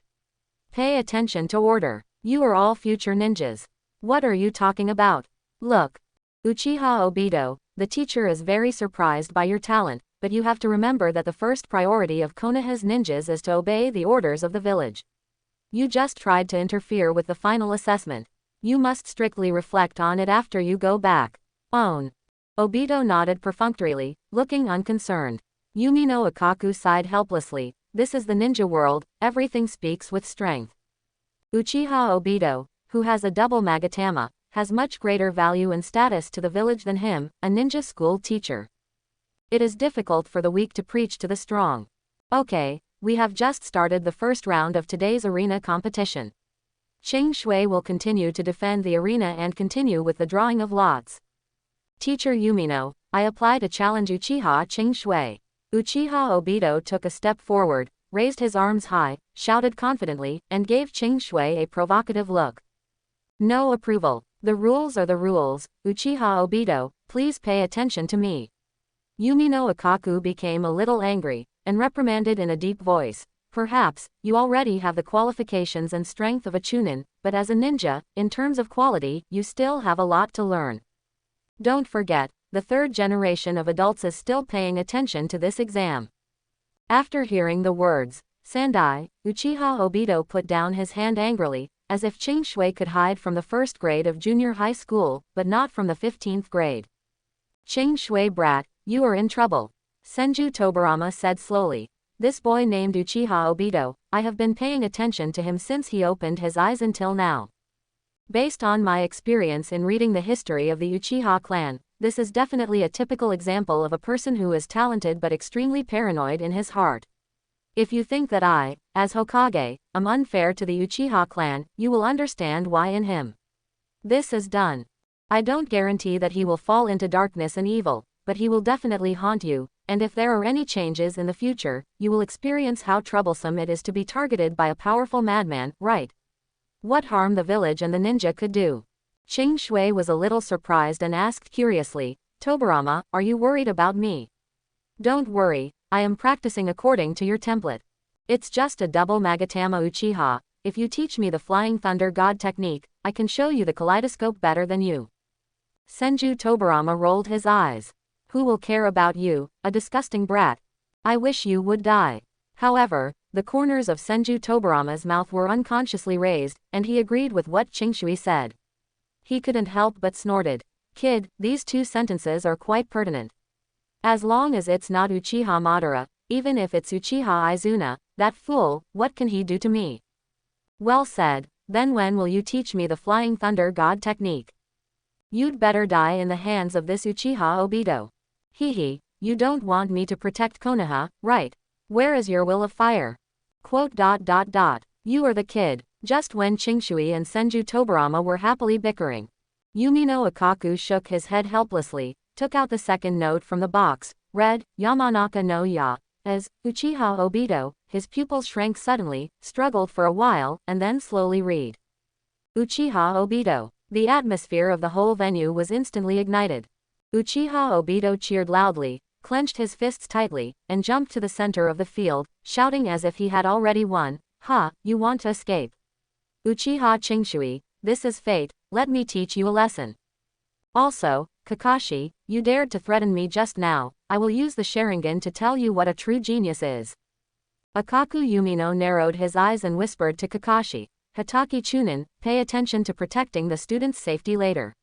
Pay attention to order. You are all future ninjas. What are you talking about? Look. Uchiha Obito, the teacher is very surprised by your talent, but you have to remember that the first priority of Konoha's ninjas is to obey the orders of the village. You just tried to interfere with the final assessment. You must strictly reflect on it after you go back. Own." Obito nodded perfunctorily, looking unconcerned. Yumino Ikaku sighed helplessly. This is the ninja world, everything speaks with strength. Uchiha Obito, who has a double Magatama, has much greater value and status to the village than him, a ninja school teacher. It is difficult for the weak to preach to the strong. Okay, we have just started the first round of today's arena competition. Ching Shui will continue to defend the arena and continue with the drawing of lots. Teacher Yumino, I apply to challenge Uchiha Ching Shui. Uchiha Obito took a step forward, raised his arms high, shouted confidently, and gave Qing Shui a provocative look. No approval. The rules are the rules. Uchiha Obito, please pay attention to me. Yumino Ikaku became a little angry, and reprimanded in a deep voice. Perhaps, you already have the qualifications and strength of a chunin, but as a ninja, in terms of quality, you still have a lot to learn. Don't forget, the third generation of adults is still paying attention to this exam. After hearing the words, Sandai, Uchiha Obito put down his hand angrily, as if Qing Shui could hide from the first grade of junior high school, but not from the 15th grade. Qing Shui brat, you are in trouble. Senju Tobirama said slowly. This boy named Uchiha Obito, I have been paying attention to him since he opened his eyes until now. Based on my experience in reading the history of the Uchiha clan, this is definitely a typical example of a person who is talented but extremely paranoid in his heart. If you think that I, as Hokage, am unfair to the Uchiha clan, you will understand why in him. This is done. I don't guarantee that he will fall into darkness and evil, but he will definitely haunt you, and if there are any changes in the future, you will experience how troublesome it is to be targeted by a powerful madman, right? What harm the village and the ninja could do. Qing Shui was a little surprised and asked curiously, Tobirama, are you worried about me? Don't worry, I am practicing according to your template. It's just a double Magatama Uchiha. If you teach me the Flying Thunder God technique, I can show you the kaleidoscope better than you. Senju Tobirama rolled his eyes. Who will care about you, a disgusting brat? I wish you would die. However, the corners of Senju Tobirama's mouth were unconsciously raised, and he agreed with what Qing Shui said. He couldn't help but snorted. Kid, these two sentences are quite pertinent. As long as it's not Uchiha Madara, even if it's Uchiha Izuna, that fool, what can he do to me? Well said, then when will you teach me the Flying Thunder God technique? You'd better die in the hands of this Uchiha Obito. Hehe, you don't want me to protect Konoha, right? Where is your will of fire? Quote. You are the kid. Just when Qing Shui and Senju Tobirama were happily bickering, Yumino Ikaku shook his head helplessly, took out the second note from the box, read, Yamanaka no Ya, as, Uchiha Obito, his pupils shrank suddenly, struggled for a while, and then slowly read. Uchiha Obito. The atmosphere of the whole venue was instantly ignited. Uchiha Obito cheered loudly, clenched his fists tightly, and jumped to the center of the field, shouting as if he had already won, Ha, you want to escape? Uchiha Qing Shui, this is fate, let me teach you a lesson. Also, Kakashi, you dared to threaten me just now, I will use the Sharingan to tell you what a true genius is. Ikaku Yumino narrowed his eyes and whispered to Kakashi, Hitaki Chunin, pay attention to protecting the student's safety later.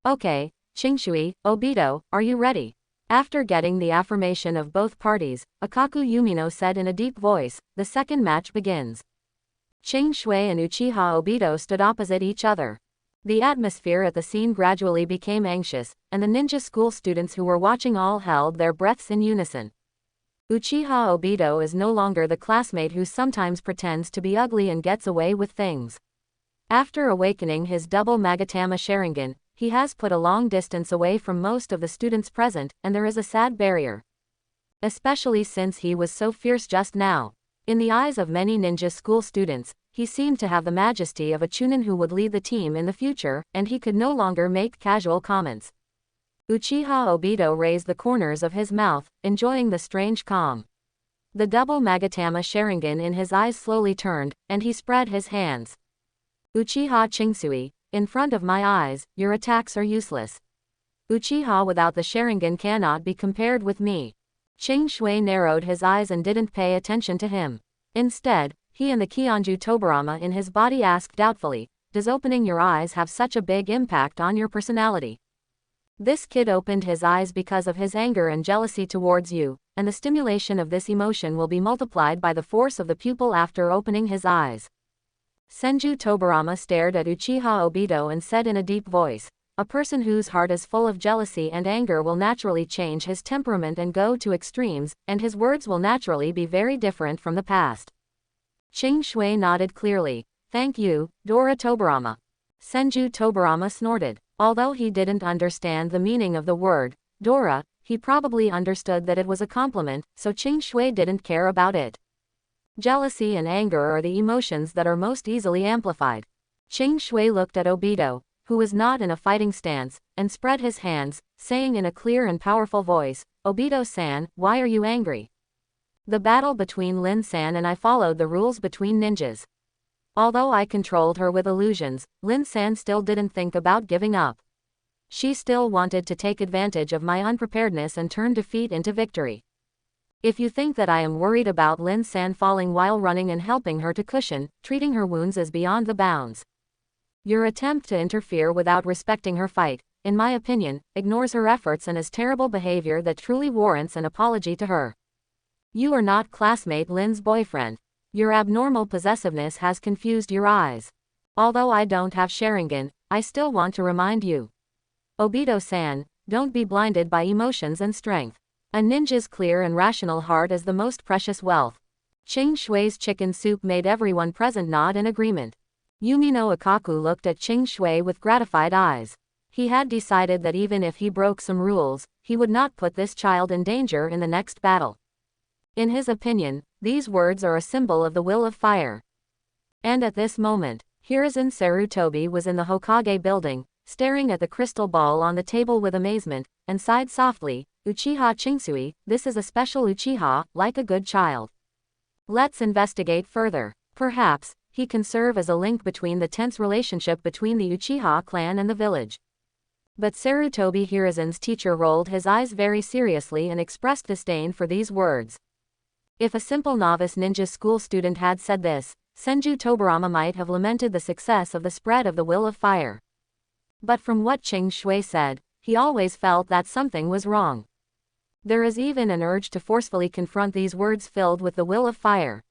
Okay, Qing Shui, Obito, are you ready? After getting the affirmation of both parties, Ikaku Yumino said in a deep voice, the second match begins. Qing Shui and Uchiha Obito stood opposite each other. The atmosphere at the scene gradually became anxious, and the ninja school students who were watching all held their breaths in unison. Uchiha Obito is no longer the classmate who sometimes pretends to be ugly and gets away with things. After awakening his double Magatama Sharingan, he has put a long distance away from most of the students present, and there is a sad barrier. Especially since he was so fierce just now. In the eyes of many ninja school students, he seemed to have the majesty of a chunin who would lead the team in the future, and he could no longer make casual comments. Uchiha Obito raised the corners of his mouth, enjoying the strange calm. The double Magatama Sharingan in his eyes slowly turned, and he spread his hands. Uchiha Chingsui, in front of my eyes, your attacks are useless. Uchiha without the Sharingan cannot be compared with me. Qing Shui narrowed his eyes and didn't pay attention to him. Instead, he and the Kionju Tobirama in his body asked doubtfully, does opening your eyes have such a big impact on your personality? This kid opened his eyes because of his anger and jealousy towards you, and the stimulation of this emotion will be multiplied by the force of the pupil after opening his eyes. Senju Tobirama stared at Uchiha Obito and said in a deep voice, a person whose heart is full of jealousy and anger will naturally change his temperament and go to extremes, and his words will naturally be very different from the past. Qing Shui nodded clearly. Thank you, Dora Tobirama. Senju Tobirama snorted. Although he didn't understand the meaning of the word, Dora, he probably understood that it was a compliment, so Qing Shui didn't care about it. Jealousy and anger are the emotions that are most easily amplified. Ching Shui looked at Obito, who was not in a fighting stance, and spread his hands, saying in a clear and powerful voice, "Obito-san, why are you angry? The battle between Lin-san and I followed the rules between ninjas. Although I controlled her with illusions, Lin-san still didn't think about giving up. She still wanted to take advantage of my unpreparedness and turn defeat into victory. If you think that I am worried about Lin-san falling while running and helping her to cushion, treating her wounds as beyond the bounds. Your attempt to interfere without respecting her fight, in my opinion, ignores her efforts and is terrible behavior that truly warrants an apology to her. You are not classmate Lin's boyfriend. Your abnormal possessiveness has confused your eyes. Although I don't have Sharingan, I still want to remind you. Obito-san, don't be blinded by emotions and strength. A ninja's clear and rational heart is the most precious wealth." Ching Shui's chicken soup made everyone present nod in agreement. Yumi no Ikaku looked at Ching Shui with gratified eyes. He had decided that even if he broke some rules, he would not put this child in danger in the next battle. In his opinion, these words are a symbol of the will of fire. And at this moment, Hiruzen Sarutobi was in the Hokage building, staring at the crystal ball on the table with amazement, and sighed softly, "Uchiha Chingsui, this is a special Uchiha, like a good child. Let's investigate further. Perhaps, he can serve as a link between the tense relationship between the Uchiha clan and the village." But Sarutobi Hiruzen's teacher rolled his eyes very seriously and expressed disdain for these words. If a simple novice ninja school student had said this, Senju Tobirama might have lamented the success of the spread of the will of fire. But from what Ching Shui said, he always felt that something was wrong. There is even an urge to forcefully confront these words filled with the will of fire.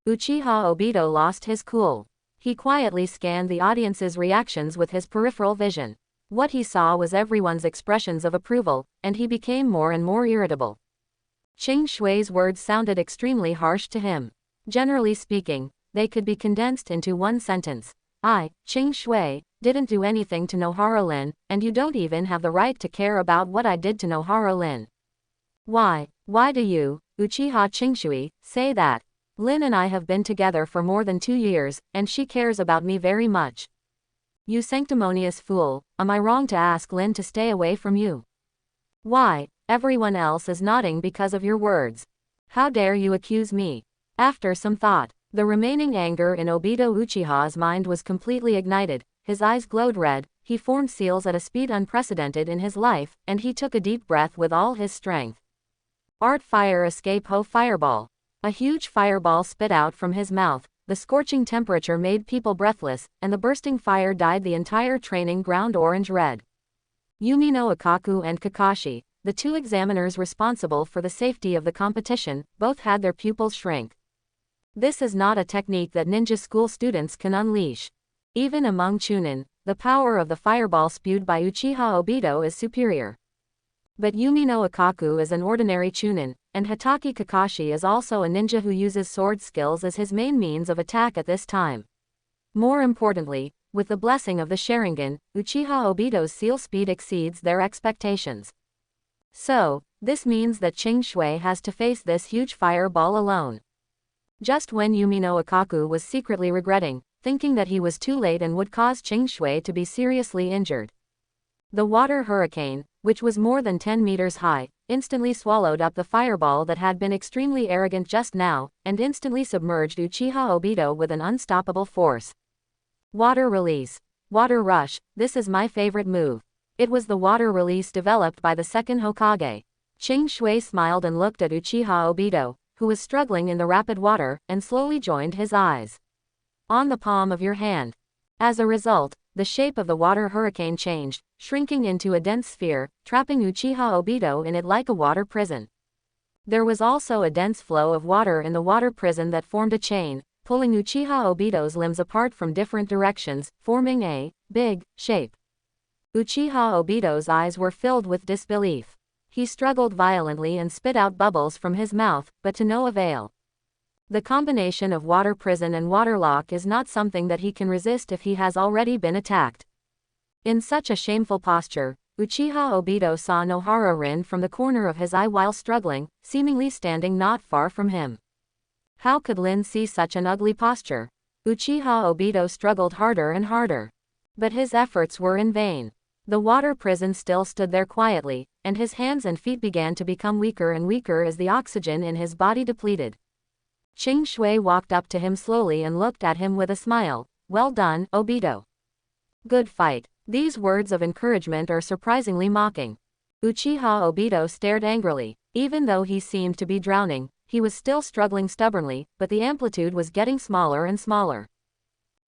Uchiha Obito lost his cool. He quietly scanned the audience's reactions with his peripheral vision. What he saw was everyone's expressions of approval, and he became more and more irritable. Ching Shui's words sounded extremely harsh to him. Generally speaking, they could be condensed into one sentence. I, Ching Shui, didn't do anything to Nohara Lin, and you don't even have the right to care about what I did to Nohara Lin. Why do you, Uchiha Chingsui, say that? Lin and I have been together for more than 2 years, and she cares about me very much. You sanctimonious fool, am I wrong to ask Lin to stay away from you? Why, everyone else is nodding because of your words. How dare you accuse me? After some thought, the remaining anger in Obito Uchiha's mind was completely ignited, his eyes glowed red, he formed seals at a speed unprecedented in his life, and he took a deep breath with all his strength. Art Fire Escape Ho Fireball. A huge fireball spit out from his mouth, the scorching temperature made people breathless, and the bursting fire dyed the entire training ground orange-red. Yumi no Ikaku and Kakashi, the 2 examiners responsible for the safety of the competition, both had their pupils shrink. This is not a technique that ninja school students can unleash. Even among Chunin, the power of the fireball spewed by Uchiha Obito is superior. But Yumi no Ikaku is an ordinary Chunin, and Hitaki Kakashi is also a ninja who uses sword skills as his main means of attack at this time. More importantly, with the blessing of the Sharingan, Uchiha Obito's seal speed exceeds their expectations. So, this means that Ching Shui has to face this huge fireball alone. Just when Yumi no Ikaku was secretly regretting, thinking that he was too late and would cause Ching Shui to be seriously injured. The water hurricane, which was more than 10 meters high, instantly swallowed up the fireball that had been extremely arrogant just now, and instantly submerged Uchiha Obito with an unstoppable force. Water release. Water rush, this is my favorite move. It was the water release developed by the second Hokage. Ching Shui smiled and looked at Uchiha Obito, who was struggling in the rapid water, and slowly joined his eyes. On the palm of your hand. As a result, the shape of the water hurricane changed, shrinking into a dense sphere, trapping Uchiha Obito in it like a water prison. There was also a dense flow of water in the water prison that formed a chain, pulling Uchiha Obito's limbs apart from different directions, forming a big shape. Uchiha Obito's eyes were filled with disbelief. He struggled violently and spit out bubbles from his mouth, but to no avail. The combination of water prison and water lock is not something that he can resist if he has already been attacked. In such a shameful posture, Uchiha Obito saw Nohara Rin from the corner of his eye while struggling, seemingly standing not far from him. How could Lin see such an ugly posture? Uchiha Obito struggled harder and harder. But his efforts were in vain. The water prison still stood there quietly, and his hands and feet began to become weaker and weaker as the oxygen in his body depleted. Ching Shui walked up to him slowly and looked at him with a smile. Well done, Obito. Good fight. These words of encouragement are surprisingly mocking. Uchiha Obito stared angrily. Even though he seemed to be drowning, he was still struggling stubbornly, but the amplitude was getting smaller and smaller.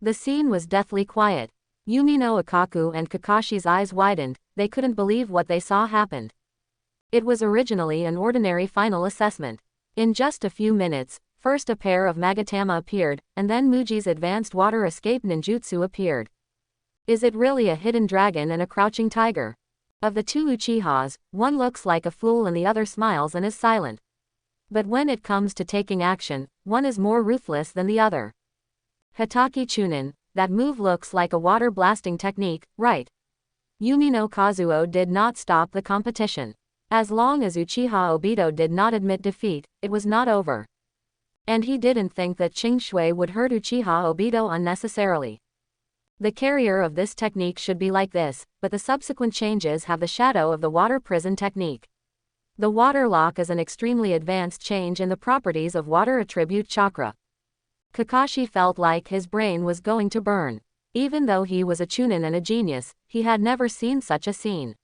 The scene was deathly quiet. Yumino Ikaku and Kakashi's eyes widened, they couldn't believe what they saw happened. It was originally an ordinary final assessment. In just a few minutes, first a pair of Magatama appeared, and then Muji's advanced water escape ninjutsu appeared. Is it really a hidden dragon and a crouching tiger? Of the two Uchihas, one looks like a fool and the other smiles and is silent. But when it comes to taking action, one is more ruthless than the other. Hitaki Chunin, that move looks like a water blasting technique, right? Yumino Kazuo did not stop the competition. As long as Uchiha Obito did not admit defeat, it was not over. And he didn't think that Ching Shui would hurt Uchiha Obito unnecessarily. The carrier of this technique should be like this, but the subsequent changes have the shadow of the water prison technique. The water lock is an extremely advanced change in the properties of water attribute chakra. Kakashi felt like his brain was going to burn. Even though he was a chunin and a genius, he had never seen such a scene.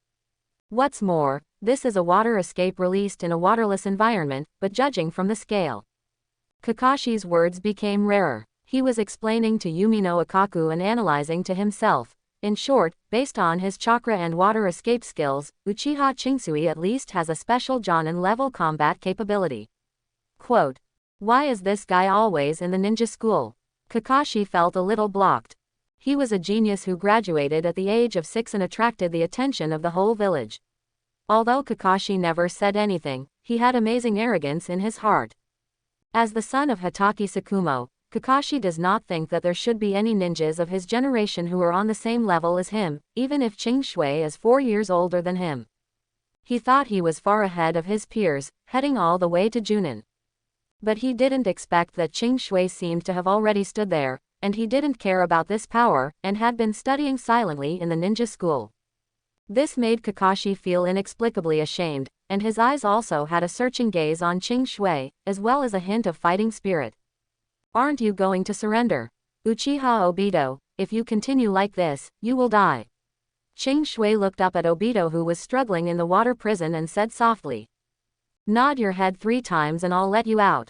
What's more, this is a water escape released in a waterless environment, but judging from the scale. Kakashi's words became rarer. He was explaining to Yumino Ikaku and analyzing to himself. In short, based on his chakra and water escape skills, Uchiha Chingsui at least has a special Jonin level combat capability. Quote. Why is this guy always in the ninja school? Kakashi felt a little blocked. He was a genius who graduated at the age of 6 and attracted the attention of the whole village. Although Kakashi never said anything, he had amazing arrogance in his heart. As the son of Hitaki Tsukumo, Kakashi does not think that there should be any ninjas of his generation who are on the same level as him, even if Ching Shui is 4 years older than him. He thought he was far ahead of his peers, heading all the way to Junin. But he didn't expect that Ching Shui seemed to have already stood there, and he didn't care about this power, and had been studying silently in the ninja school. This made Kakashi feel inexplicably ashamed, and his eyes also had a searching gaze on Ching Shui, as well as a hint of fighting spirit. Aren't you going to surrender? Uchiha Obito, if you continue like this, you will die. Ching Shui looked up at Obito who was struggling in the water prison and said softly. Nod your head 3 times and I'll let you out.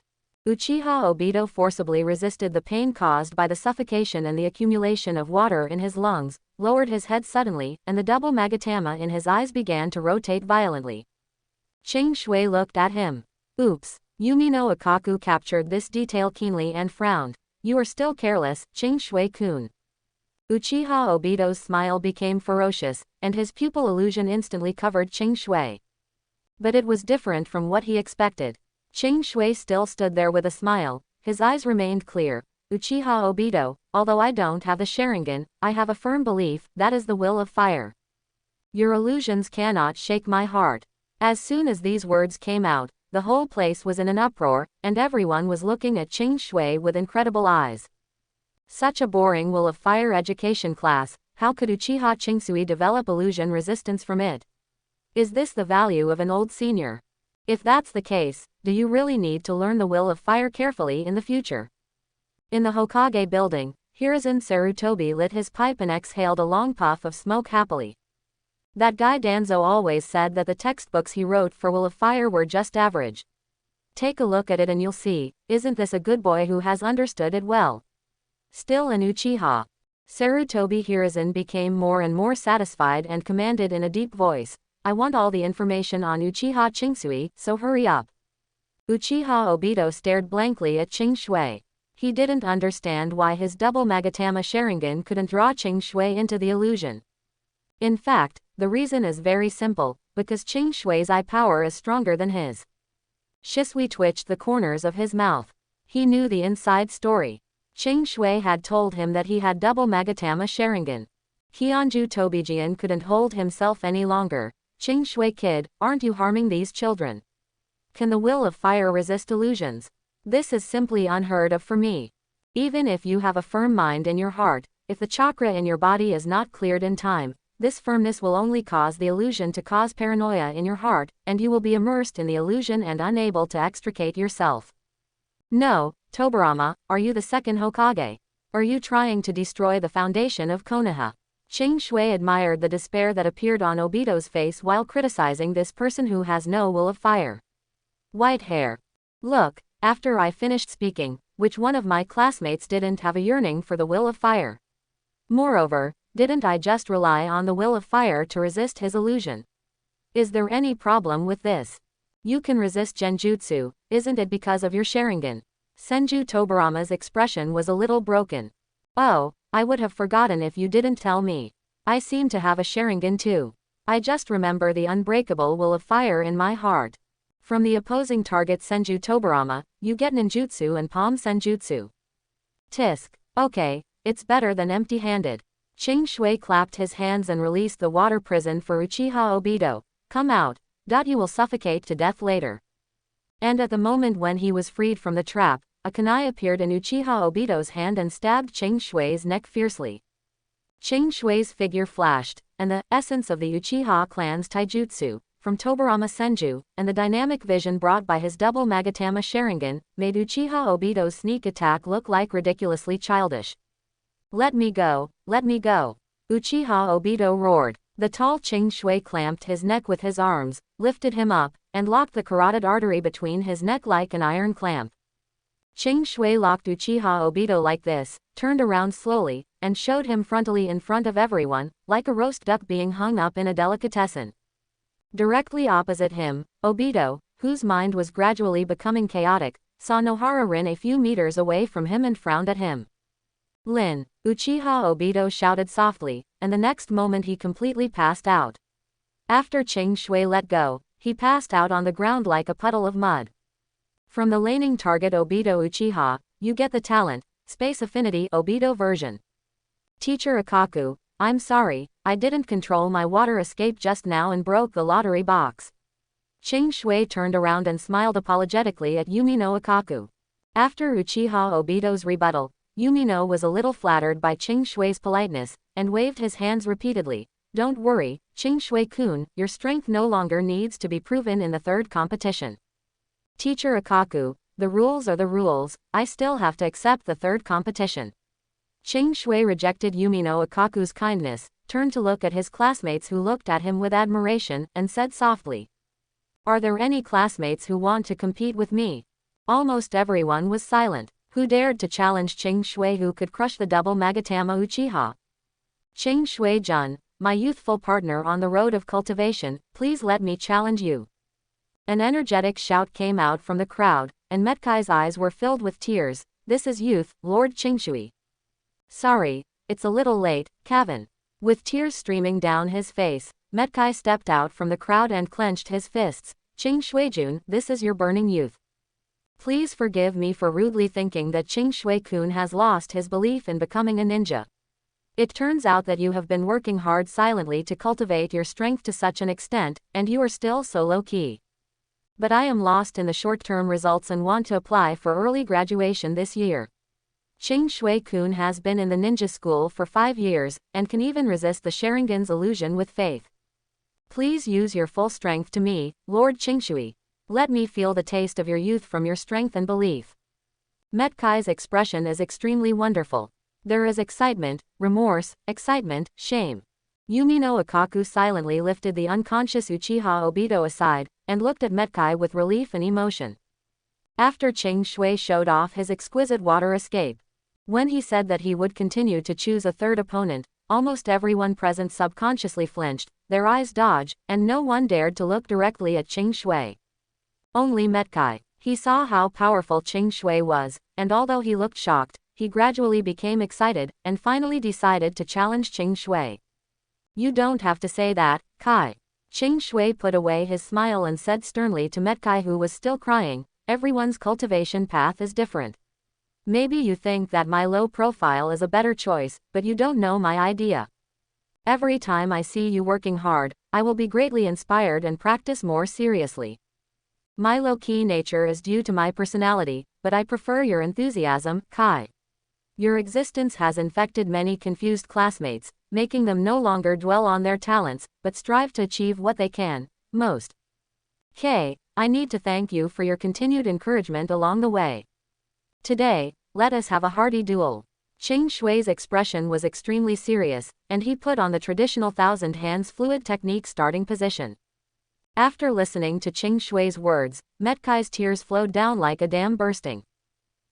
Uchiha Obito forcibly resisted the pain caused by the suffocation and the accumulation of water in his lungs, lowered his head suddenly, and the double Magatama in his eyes began to rotate violently. Ching Shui looked at him. Oops. Yumino Ikaku captured this detail keenly and frowned. You are still careless, Ching Shui-kun. Uchiha Obito's smile became ferocious, and his pupil illusion instantly covered Ching Shui. But it was different from what he expected. Ching Shui still stood there with a smile, his eyes remained clear. Uchiha Obito, although I don't have the Sharingan, I have a firm belief, that is the will of fire. Your illusions cannot shake my heart. As soon as these words came out, the whole place was in an uproar, and everyone was looking at Ching Shui with incredible eyes. Such a boring will of fire education class, how could Uchiha Chingsui develop illusion resistance from it? Is this the value of an old senior? If that's the case, do you really need to learn the will of fire carefully in the future? In the Hokage building, Hiruzen Sarutobi lit his pipe and exhaled a long puff of smoke happily. That guy Danzo always said that the textbooks he wrote for Will of Fire were just average. Take a look at it and you'll see, isn't this a good boy who has understood it well? Still an Uchiha. Sarutobi Hiruzen became more and more satisfied and commanded in a deep voice. I want all the information on Uchiha Chingsui, so hurry up. Uchiha Obito stared blankly at Ching Shui. He didn't understand why his double Magatama Sharingan couldn't draw Ching Shui into the illusion. In fact, the reason is very simple, because Ching Shui's eye power is stronger than his. Shisui twitched the corners of his mouth. He knew the inside story. Ching Shui had told him that he had double Magatama Sharingan. Kionju Tobijian couldn't hold himself any longer. Ching Shui kid, aren't you harming these children? Can the will of fire resist illusions? This is simply unheard of for me. Even if you have a firm mind in your heart, if the chakra in your body is not cleared in time, this firmness will only cause the illusion to cause paranoia in your heart, and you will be immersed in the illusion and unable to extricate yourself. No, Tobirama, are you the second Hokage? Are you trying to destroy the foundation of Konoha? Ching Shui admired the despair that appeared on Obito's face while criticizing this person who has no will of fire. White hair. Look, after I finished speaking, which one of my classmates didn't have a yearning for the will of fire? Moreover, didn't I just rely on the will of fire to resist his illusion? Is there any problem with this? You can resist genjutsu, isn't it because of your Sharingan? Senju Tobirama's expression was a little broken. Oh, I would have forgotten if you didn't tell me. I seem to have a Sharingan too. I just remember the unbreakable will of fire in my heart. From the opposing target Senju Tobirama, you get ninjutsu and palm senjutsu. Tisk. Okay, it's better than empty-handed. Ching Shui clapped his hands and released the water prison for Uchiha Obito. Come out. You will suffocate to death later. And at the moment when he was freed from the trap, a kunai appeared in Uchiha Obito's hand and stabbed Ching Shui's neck fiercely. Ching Shui's figure flashed, and the essence of the Uchiha clan's taijutsu, from Tobirama Senju, and the dynamic vision brought by his double Magatama Sharingan, made Uchiha Obito's sneak attack look like ridiculously childish. Let me go, let me go. Uchiha Obito roared. The tall Ching Shui clamped his neck with his arms, lifted him up, and locked the carotid artery between his neck like an iron clamp. Ching Shui locked Uchiha Obito like this, turned around slowly, and showed him frontally in front of everyone, like a roast duck being hung up in a delicatessen. Directly opposite him, Obito, whose mind was gradually becoming chaotic, saw Nohara Rin a few meters away from him and frowned at him. Lin, Uchiha Obito shouted softly, and the next moment he completely passed out. After Ching Shui let go, he passed out on the ground like a puddle of mud. From the laning target Obito Uchiha, you get the talent, Space Affinity Obito version. Teacher Akaku, I'm sorry, I didn't control my water escape just now and broke the lottery box. Ching Shui turned around and smiled apologetically at Yumino Akaku. After Uchiha Obito's rebuttal, Yumino was a little flattered by Ching Shui's politeness, and waved his hands repeatedly. Don't worry, Ching Shui-kun, your strength no longer needs to be proven in the third competition. Teacher Akaku, the rules are the rules, I still have to accept the third competition. Ching Shui rejected Yumino Akaku's kindness, turned to look at his classmates who looked at him with admiration, and said softly. Are there any classmates who want to compete with me? Almost everyone was silent. Who dared to challenge Ching Shui, who could crush the double Magatama Uchiha? Ching Shui-jun, my youthful partner on the road of cultivation, please let me challenge you. An energetic shout came out from the crowd, and Metkai's eyes were filled with tears. This is youth, Lord Chingshui. Sorry, it's a little late, Kevin. With tears streaming down his face, Metkai stepped out from the crowd and clenched his fists. Ching Shui-jun, this is your burning youth. Please forgive me for rudely thinking that Ching Shui-kun has lost his belief in becoming a ninja. It turns out that you have been working hard silently to cultivate your strength to such an extent, and you are still so low-key. But I am lost in the short-term results and want to apply for early graduation this year. Ching Shui-kun has been in the ninja school for 5 years, and can even resist the Sharingan's illusion with faith. Please use your full strength to me, Lord Chingshui. Let me feel the taste of your youth from your strength and belief. Metkai's expression is extremely wonderful. There is excitement, remorse, excitement, shame. Yumino Akaku silently lifted the unconscious Uchiha Obito aside, and looked at Metkai with relief and emotion. After Ching Shui showed off his exquisite water escape. When he said that he would continue to choose a third opponent, almost everyone present subconsciously flinched, their eyes dodged, and no one dared to look directly at Ching Shui. Only Metkai. He saw how powerful Ching Shui was, and although he looked shocked, he gradually became excited, and finally decided to challenge Ching Shui. You don't have to say that, Kai. Ching Shui put away his smile and said sternly to Metkai, who was still crying, everyone's cultivation path is different. Maybe you think that my low profile is a better choice, but you don't know my idea. Every time I see you working hard, I will be greatly inspired and practice more seriously. My low-key nature is due to my personality, but I prefer your enthusiasm, Kai. Your existence has infected many confused classmates, making them no longer dwell on their talents, but strive to achieve what they can, most. K, I need to thank you for your continued encouragement along the way. Today, let us have a hearty duel. Ching Shui's expression was extremely serious, and he put on the traditional thousand hands fluid technique starting position. After listening to Ching Shui's words, Metkai's tears flowed down like a dam bursting.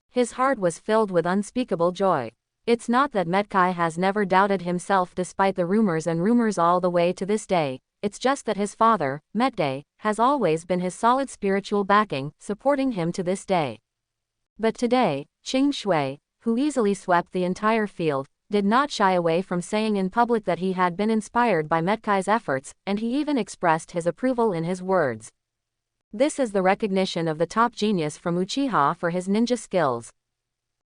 His heart was filled with unspeakable joy. It's not that Metkai has never doubted himself despite the rumors all the way to this day, it's just that his father, Metday, has always been his solid spiritual backing, supporting him to this day. But today, Ching Shui, who easily swept the entire field, did not shy away from saying in public that he had been inspired by Metkai's efforts, and he even expressed his approval in his words. This is the recognition of the top genius from Uchiha for his ninja skills.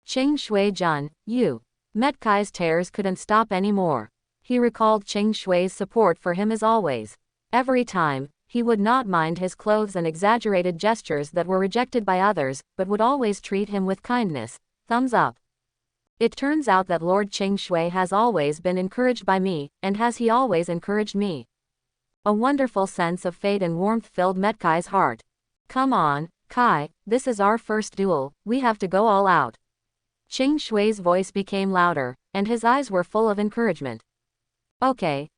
Ching Shui-jun, you. Metkai's tears couldn't stop anymore. He recalled Ching Shui's support for him as always. Every time, he would not mind his clothes and exaggerated gestures that were rejected by others, but would always treat him with kindness. Thumbs up. It turns out that Lord Ching Shui has always been encouraged by me, and has he always encouraged me? A wonderful sense of fate and warmth filled Metkai's heart. Come on, Kai, this is our first duel, we have to go all out. Ching Shui's voice became louder, and his eyes were full of encouragement. Okay.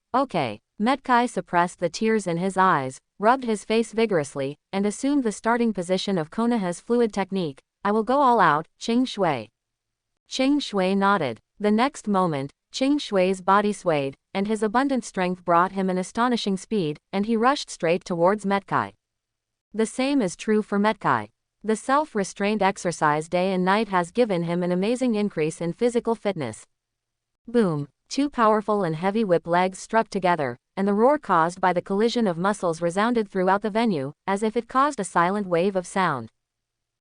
Metkai suppressed the tears in his eyes, rubbed his face vigorously, and assumed the starting position of Konoha's fluid technique. I will go all out, Ching Shui. Ching Shui nodded. The next moment, Ching Shui's body swayed, and his abundant strength brought him an astonishing speed, and he rushed straight towards Metkai. The same is true for Metkai. The self-restraint exercise day and night has given him an amazing increase in physical fitness. Boom! Two powerful and heavy whip legs struck together, and the roar caused by the collision of muscles resounded throughout the venue, as if it caused a silent wave of sound.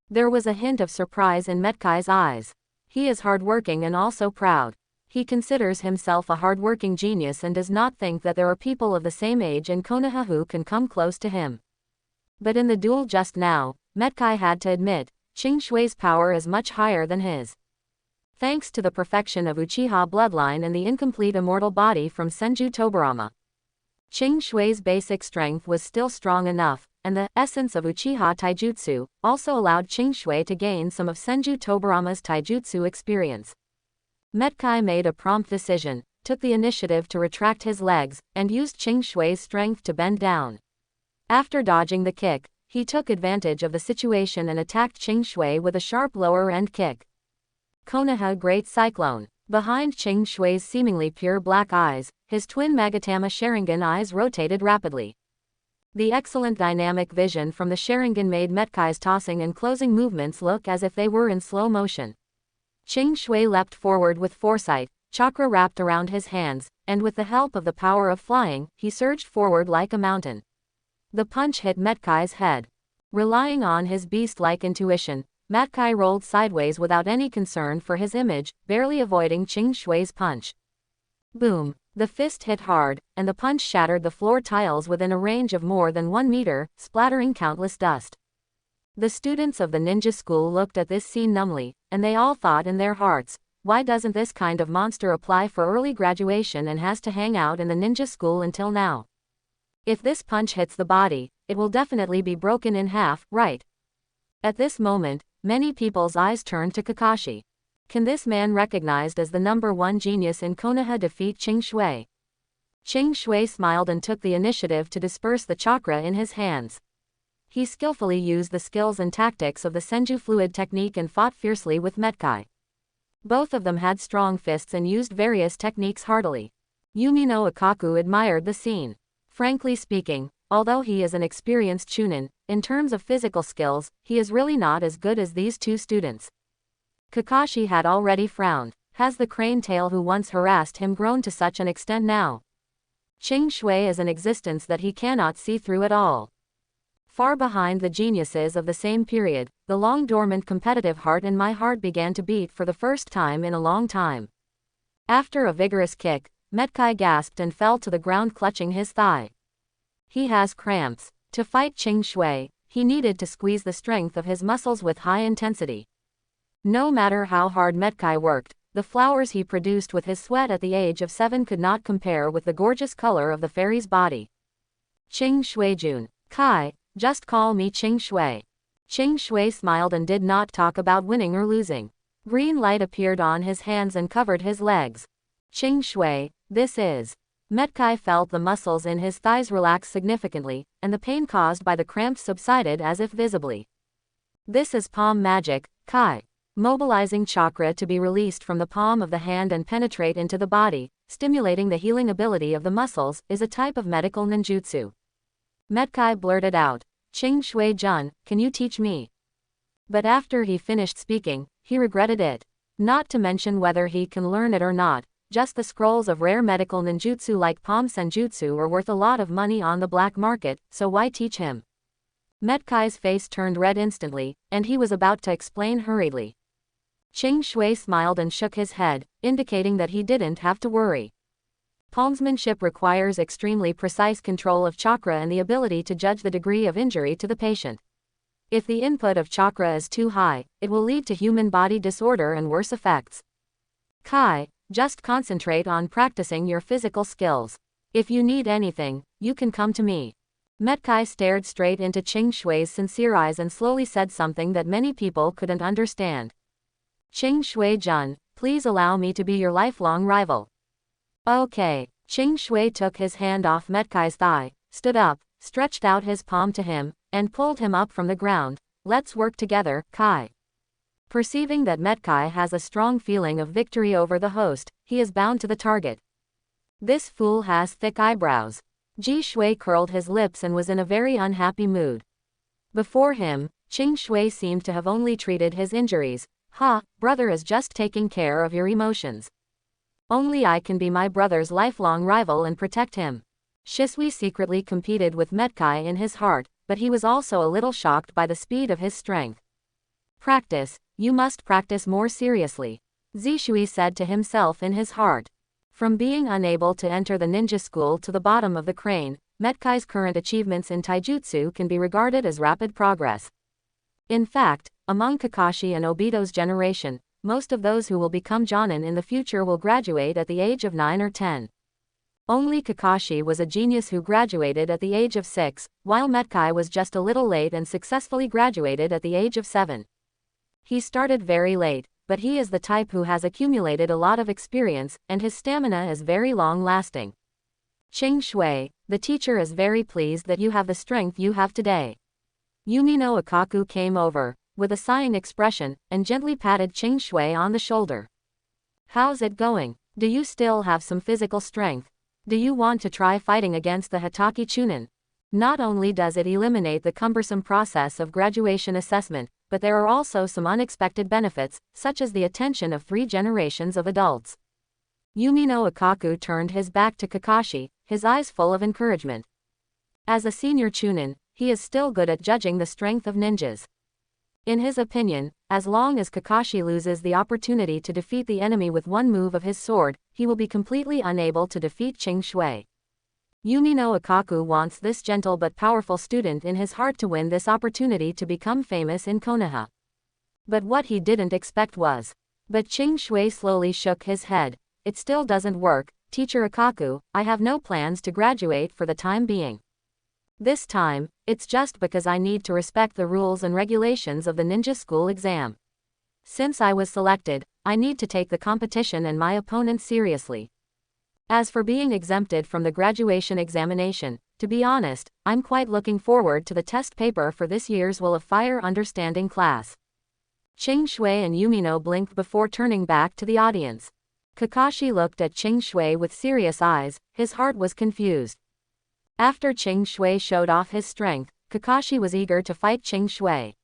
There was a hint of surprise in Metkai's eyes. He is hardworking and also proud. He considers himself a hardworking genius and does not think that there are people of the same age in Konoha who can come close to him. But in the duel just now, Metkai had to admit, Ching Shui's power is much higher than his. Thanks to the perfection of Uchiha bloodline and the incomplete immortal body from Senju Tobirama, Ching Shui's basic strength was still strong enough, and the essence of Uchiha taijutsu also allowed Ching Shui to gain some of Senju Tobirama's taijutsu experience. Metkai made a prompt decision, took the initiative to retract his legs, and used Ching Shui's strength to bend down. After dodging the kick, he took advantage of the situation and attacked Ching Shui with a sharp lower-end kick. Konoha Great Cyclone. Behind Ching Shui's seemingly pure black eyes, his twin Magatama Sharingan eyes rotated rapidly. The excellent dynamic vision from the Sharingan made Metkai's tossing and closing movements look as if they were in slow motion. Ching Shui leapt forward with foresight, chakra wrapped around his hands, and with the help of the power of flying, he surged forward like a mountain. The punch hit Metkai's head. Relying on his beast-like intuition, Metkai rolled sideways without any concern for his image, barely avoiding Ching Shui's punch. Boom! The fist hit hard, and the punch shattered the floor tiles within a range of more than 1 meter, splattering countless dust. The students of the ninja school looked at this scene numbly, and they all thought in their hearts, why doesn't this kind of monster apply for early graduation and has to hang out in the ninja school until now? If this punch hits the body, it will definitely be broken in half, right? At this moment, many people's eyes turned to Kakashi. Can this man recognized as the #1 genius in Konoha defeat Ching Shui? Ching Shui smiled and took the initiative to disperse the chakra in his hands. He skillfully used the skills and tactics of the Senju fluid technique and fought fiercely with Metkai. Both of them had strong fists and used various techniques heartily. Yumino Ikaku admired the scene. Frankly speaking, although he is an experienced chunin, in terms of physical skills, he is really not as good as these two students. Kakashi had already frowned. Has the crane tail who once harassed him grown to such an extent now? Ching Shui is an existence that he cannot see through at all. Far behind the geniuses of the same period, the long-dormant competitive heart in my heart began to beat for the first time in a long time. After a vigorous kick, Metkai gasped and fell to the ground clutching his thigh. He has cramps. To fight Ching Shui, he needed to squeeze the strength of his muscles with high intensity. No matter how hard Metkai worked, the flowers he produced with his sweat at the age of 7 could not compare with the gorgeous color of the fairy's body. Qing Shuijun. Kai, just call me Qing Shui. Qing Shui smiled and did not talk about winning or losing. Green light appeared on his hands and covered his legs. Qing Shui, this is. Metkai felt the muscles in his thighs relax significantly, and the pain caused by the cramps subsided as if visibly. This is palm magic, Kai. Mobilizing chakra to be released from the palm of the hand and penetrate into the body, stimulating the healing ability of the muscles, is a type of medical ninjutsu. Metkai blurted out, Qing Shui Jun, can you teach me? But after he finished speaking, he regretted it. Not to mention whether he can learn it or not, just the scrolls of rare medical ninjutsu like palm senjutsu are worth a lot of money on the black market, so why teach him? Metkai's face turned red instantly, and he was about to explain hurriedly. Qing Shui smiled and shook his head, indicating that he didn't have to worry. Palmsmanship requires extremely precise control of chakra and the ability to judge the degree of injury to the patient. If the input of chakra is too high, it will lead to human body disorder and worse effects. Kai, just concentrate on practicing your physical skills. If you need anything, you can come to me. Metkai stared straight into Qing Shui's sincere eyes and slowly said something that many people couldn't understand. Qing Shui Jun, please allow me to be your lifelong rival. Okay. Qing Shui took his hand off Metkai's thigh, stood up, stretched out his palm to him, and pulled him up from the ground. Let's work together, Kai. Perceiving that Metkai has a strong feeling of victory over the host, he is bound to the target. This fool has thick eyebrows. Ji Shui curled his lips and was in a very unhappy mood. Before him, Qing Shui seemed to have only treated his injuries. Brother is just taking care of your emotions. Only I can be my brother's lifelong rival and protect him. Shisui secretly competed with Metkai in his heart, but he was also a little shocked by the speed of his strength. Practice, you must practice more seriously, Zishui said to himself in his heart. From being unable to enter the ninja school to the bottom of the crane, Metkai's current achievements in taijutsu can be regarded as rapid progress. In fact, among Kakashi and Obito's generation, most of those who will become Jonin in the future will graduate at the age of 9 or 10. Only Kakashi was a genius who graduated at the age of 6, while Metkai was just a little late and successfully graduated at the age of 7. He started very late, but he is the type who has accumulated a lot of experience, and his stamina is very long-lasting. Qing Shui, the teacher is very pleased that you have the strength you have today. Yumino Akaku came over, with a sighing expression, and gently patted Qing Shui on the shoulder. How's it going? Do you still have some physical strength? Do you want to try fighting against the Hitaki Chunin? Not only does it eliminate the cumbersome process of graduation assessment, but there are also some unexpected benefits, such as the attention of 3 generations of adults. Yumino Akaku turned his back to Kakashi, his eyes full of encouragement. As a senior Chunin, he is still good at judging the strength of ninjas. In his opinion, as long as Kakashi loses the opportunity to defeat the enemy with one move of his sword, he will be completely unable to defeat Qing Shui. Yumino Akaku wants this gentle but powerful student in his heart to win this opportunity to become famous in Konoha. But what he didn't expect was. But Qing Shui slowly shook his head. It still doesn't work, Teacher Akaku, I have no plans to graduate for the time being. This time, it's just because I need to respect the rules and regulations of the ninja school exam. Since I was selected, I need to take the competition and my opponent seriously. As for being exempted from the graduation examination, to be honest, I'm quite looking forward to the test paper for this year's Will of Fire Understanding class. Qing Shui and Yumino blinked before turning back to the audience. Kakashi looked at Qing Shui with serious eyes, his heart was confused. After Qing Shui showed off his strength, Kakashi was eager to fight Qing Shui.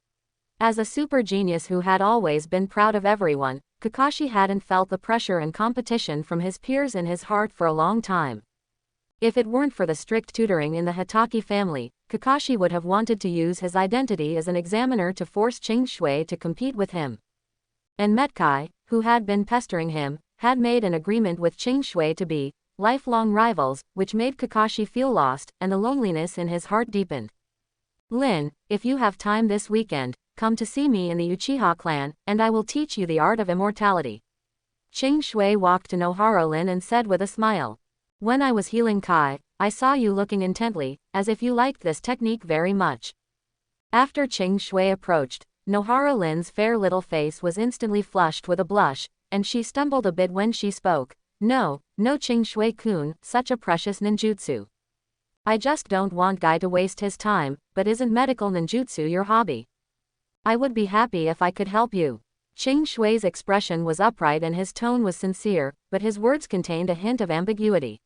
As a super genius who had always been proud of everyone, Kakashi hadn't felt the pressure and competition from his peers in his heart for a long time. If it weren't for the strict tutoring in the Hitaki family, Kakashi would have wanted to use his identity as an examiner to force Qing Shui to compete with him. And Metkai, who had been pestering him, had made an agreement with Qing Shui to be lifelong rivals, which made Kakashi feel lost, and the loneliness in his heart deepened. Lin, if you have time this weekend, come to see me in the Uchiha clan, and I will teach you the art of immortality. Ching Shui walked to Nohara Lin and said with a smile. When I was healing Kai, I saw you looking intently, as if you liked this technique very much. After Ching Shui approached, Nohara Lin's fair little face was instantly flushed with a blush, and she stumbled a bit when she spoke. No Ching Shui-kun, such a precious ninjutsu. I just don't want Guy to waste his time, but isn't medical ninjutsu your hobby? I would be happy if I could help you. Ching Shui's expression was upright and his tone was sincere, but his words contained a hint of ambiguity.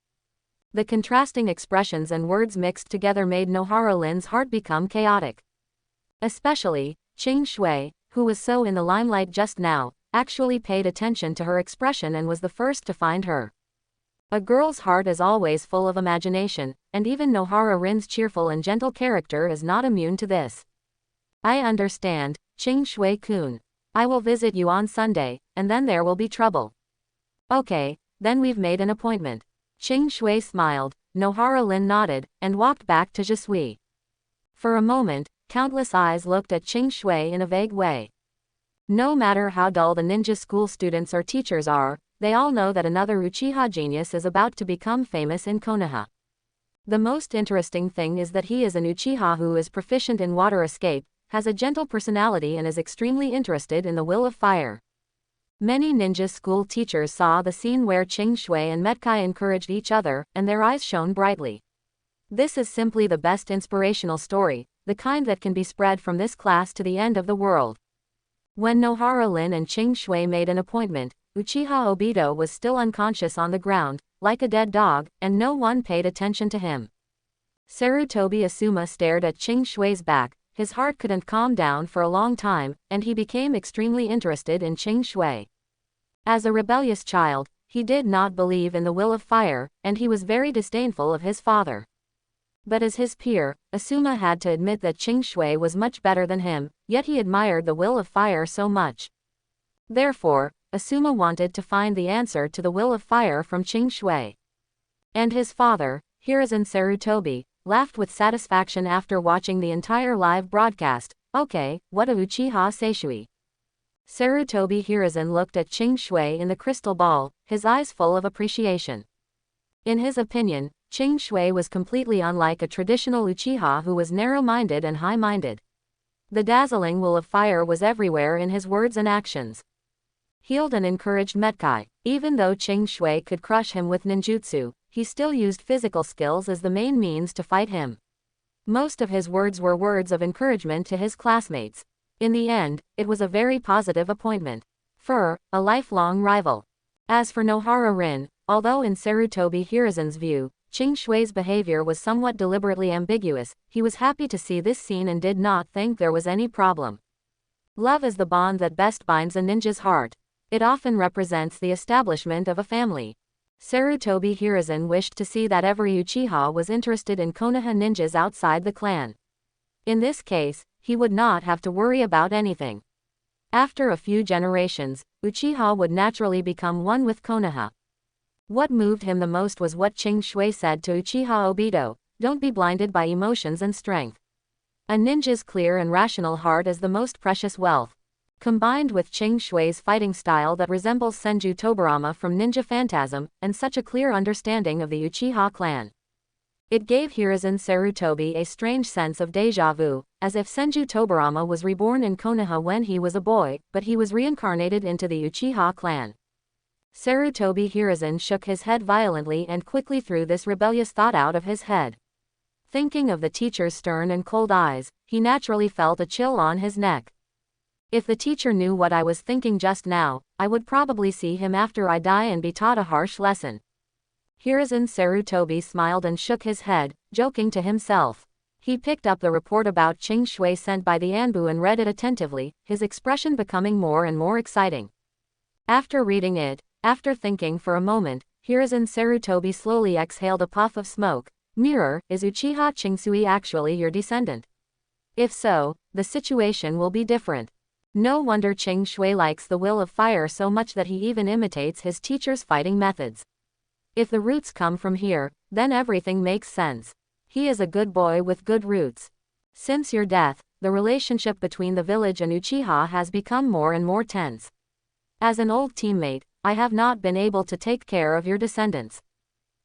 The contrasting expressions and words mixed together made Nohara Lin's heart become chaotic. Especially, Ching Shui, who was so in the limelight just now, actually paid attention to her expression and was the first to find her. A girl's heart is always full of imagination, and even Nohara Rin's cheerful and gentle character is not immune to this. I understand, Ching Shui-kun. I will visit you on Sunday, and then there will be trouble. Okay, then we've made an appointment. Ching Shui smiled, Nohara Lin nodded, and walked back to Jisui. For a moment, countless eyes looked at Ching Shui in a vague way. No matter how dull the ninja school students or teachers are, they all know that another Uchiha genius is about to become famous in Konoha. The most interesting thing is that he is an Uchiha who is proficient in water escape, has a gentle personality and is extremely interested in the will of fire. Many ninja school teachers saw the scene where Ching Shui and Metkai encouraged each other, and their eyes shone brightly. This is simply the best inspirational story, the kind that can be spread from this class to the end of the world. When Nohara Lin and Ching Shui made an appointment, Uchiha Obito was still unconscious on the ground, like a dead dog, and no one paid attention to him. Sarutobi Asuma stared at Ching Shui's back, his heart couldn't calm down for a long time, and he became extremely interested in Ching Shui. As a rebellious child, he did not believe in the will of fire, and he was very disdainful of his father. But as his peer, Asuma had to admit that Ching Shui was much better than him, yet he admired the will of fire so much. Therefore, Asuma wanted to find the answer to the will of fire from Ching Shui. And his father, Hiruzen Sarutobi, laughed with satisfaction after watching the entire live broadcast. Okay, what a Uchiha Seishui. Sarutobi Hiruzen looked at Ching Shui in the crystal ball, his eyes full of appreciation. In his opinion, Ching Shui was completely unlike a traditional Uchiha who was narrow-minded and high-minded. The dazzling will of fire was everywhere in his words and actions. Healed and encouraged Metkai. Even though Ching Shui could crush him with ninjutsu, he still used physical skills as the main means to fight him. Most of his words were words of encouragement to his classmates. In the end, it was a very positive appointment. A lifelong rival. As for Nohara Rin, although in Sarutobi Hiruzen's view, Ching Shui's behavior was somewhat deliberately ambiguous, he was happy to see this scene and did not think there was any problem. Love is the bond that best binds a ninja's heart. It often represents the establishment of a family. Sarutobi Hiruzen wished to see that every Uchiha was interested in Konoha ninjas outside the clan. In this case, he would not have to worry about anything. After a few generations, Uchiha would naturally become one with Konoha. What moved him the most was what Ching Shui said to Uchiha Obito, "Don't be blinded by emotions and strength. A ninja's clear and rational heart is the most precious wealth." Combined with Ching Shui's fighting style that resembles Senju Tobirama from Ninja Phantasm, and such a clear understanding of the Uchiha clan. It gave Hiruzen Sarutobi a strange sense of déjà vu, as if Senju Tobirama was reborn in Konoha when he was a boy, but he was reincarnated into the Uchiha clan. Sarutobi Hiruzen shook his head violently and quickly threw this rebellious thought out of his head. Thinking of the teacher's stern and cold eyes, he naturally felt a chill on his neck. If the teacher knew what I was thinking just now, I would probably see him after I die and be taught a harsh lesson. Hiruzen Sarutobi smiled and shook his head, joking to himself. He picked up the report about Ching Shui sent by the Anbu and read it attentively, his expression becoming more and more exciting. After reading it, after thinking for a moment, Hiruzen Sarutobi slowly exhaled a puff of smoke. Mirror, is Uchiha Chingsui actually your descendant? If so, the situation will be different. No wonder Ching Shui likes the will of fire so much that he even imitates his teacher's fighting methods. If the roots come from here, then everything makes sense. He is a good boy with good roots. Since your death, the relationship between the village and Uchiha has become more and more tense. As an old teammate, I have not been able to take care of your descendants.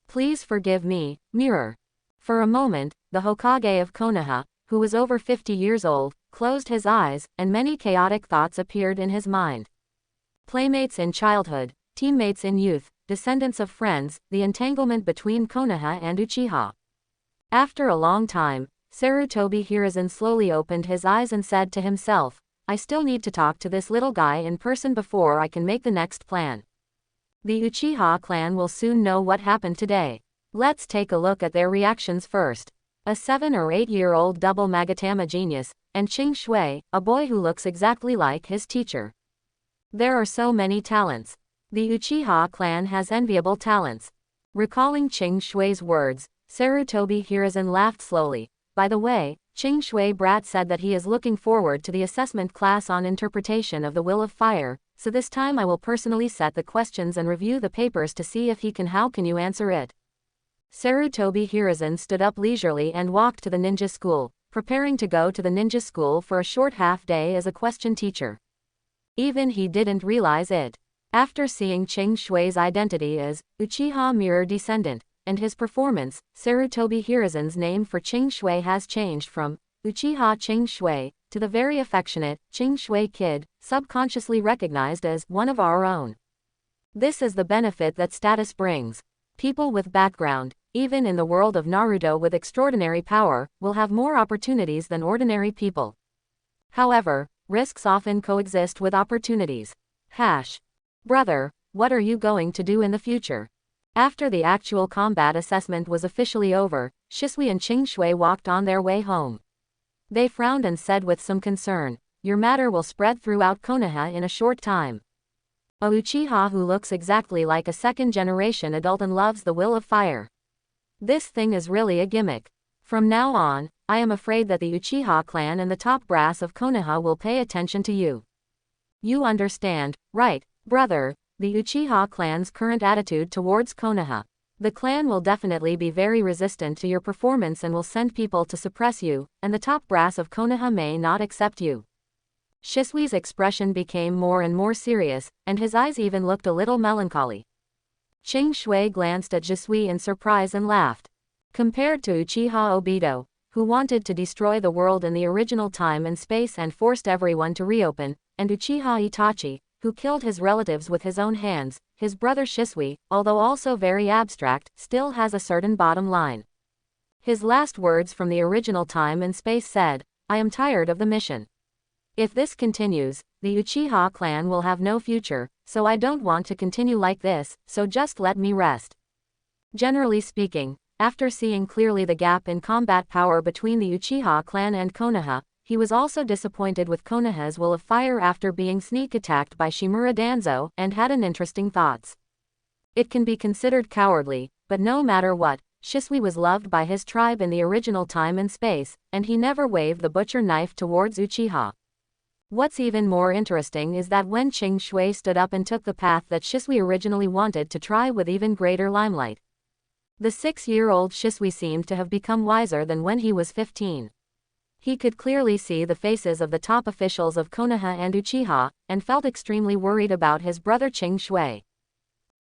Please forgive me, mirror. For a moment, the Hokage of Konoha, who was over 50 years old, closed his eyes, and many chaotic thoughts appeared in his mind. Playmates in childhood, teammates in youth, descendants of friends, the entanglement between Konoha and Uchiha. After a long time, Sarutobi Hiruzen slowly opened his eyes and said to himself, I still need to talk to this little guy in person before I can make the next plan. The Uchiha clan will soon know what happened today. Let's take a look at their reactions first. A 7 or 8-year-old double Magatama genius, and Qing Shui, a boy who looks exactly like his teacher. There are so many talents. The Uchiha clan has enviable talents. Recalling Qing Shui's words, Sarutobi Hiruzen laughed slowly. By the way, Qing Shui Brat said that he is looking forward to the assessment class on interpretation of the Will of Fire, so this time I will personally set the questions and review the papers to see if how can you answer it. Sarutobi Hiruzen stood up leisurely and walked to the ninja school, preparing to go to the ninja school for a short half-day as a question teacher. Even he didn't realize it. After seeing Qing Shui's identity as Uchiha mirror descendant, and his performance, Sarutobi Hiruzen's name for Qing Shui has changed from Uchiha Qing Shui to the very affectionate Qing Shui kid, subconsciously recognized as one of our own. This is the benefit that status brings. People with background, even in the world of Naruto with extraordinary power, will have more opportunities than ordinary people. However, risks often coexist with opportunities. Brother, what are you going to do in the future? After the actual combat assessment was officially over, Shisui and Qing Shui walked on their way home. They frowned and said with some concern, your matter will spread throughout Konoha in a short time. A Uchiha who looks exactly like a second-generation adult and loves the Will of Fire. This thing is really a gimmick. From now on, I am afraid that the Uchiha clan and the top brass of Konoha will pay attention to you. You understand, right, brother, the Uchiha clan's current attitude towards Konoha. The clan will definitely be very resistant to your performance and will send people to suppress you, and the top brass of Konoha may not accept you. Shisui's expression became more and more serious, and his eyes even looked a little melancholy. Qing Shui glanced at Shisui in surprise and laughed. Compared to Uchiha Obito, who wanted to destroy the world in the original time and space and forced everyone to reopen, and Uchiha Itachi, who killed his relatives with his own hands, his brother Shisui, although also very abstract, still has a certain bottom line. His last words from the original time and space said, I am tired of the mission. If this continues, the Uchiha clan will have no future, so I don't want to continue like this, so just let me rest. Generally speaking, after seeing clearly the gap in combat power between the Uchiha clan and Konoha, he was also disappointed with Konoha's Will of Fire after being sneak attacked by Shimura Danzo, and had an interesting thoughts. It can be considered cowardly, but no matter what, Shisui was loved by his tribe in the original time and space, and he never waved the butcher knife towards Uchiha. What's even more interesting is that when Qing Shui stood up and took the path that Shisui originally wanted to try with even greater limelight. The 6-year-old Shisui seemed to have become wiser than when he was 15. He could clearly see the faces of the top officials of Konoha and Uchiha, and felt extremely worried about his brother Qing Shui.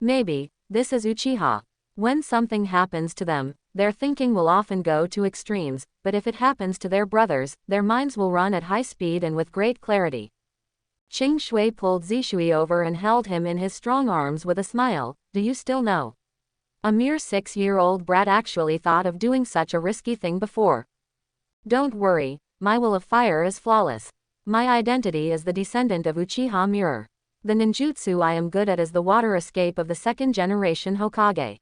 Maybe, this is Uchiha. When something happens to them, their thinking will often go to extremes, but if it happens to their brothers, their minds will run at high speed and with great clarity. Qing Shui pulled Zishui over and held him in his strong arms with a smile. Do you still know? A mere 6-year-old brat actually thought of doing such a risky thing before. Don't worry, my Will of Fire is flawless. My identity is the descendant of Uchiha Mirror. The ninjutsu I am good at is the water escape of the second-generation Hokage.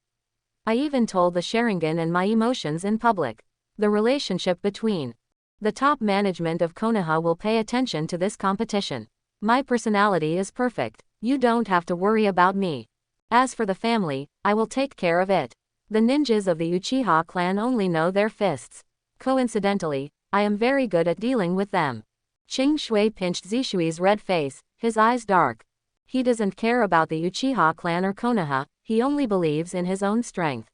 I even told the Sharingan and my emotions in public. The relationship between the top management of Konoha will pay attention to this competition. My personality is perfect. You don't have to worry about me. As for the family, I will take care of it. The ninjas of the Uchiha clan only know their fists. Coincidentally, I am very good at dealing with them. Qing Shui pinched Zishui's red face, his eyes dark. He doesn't care about the Uchiha clan or Konoha, he only believes in his own strength.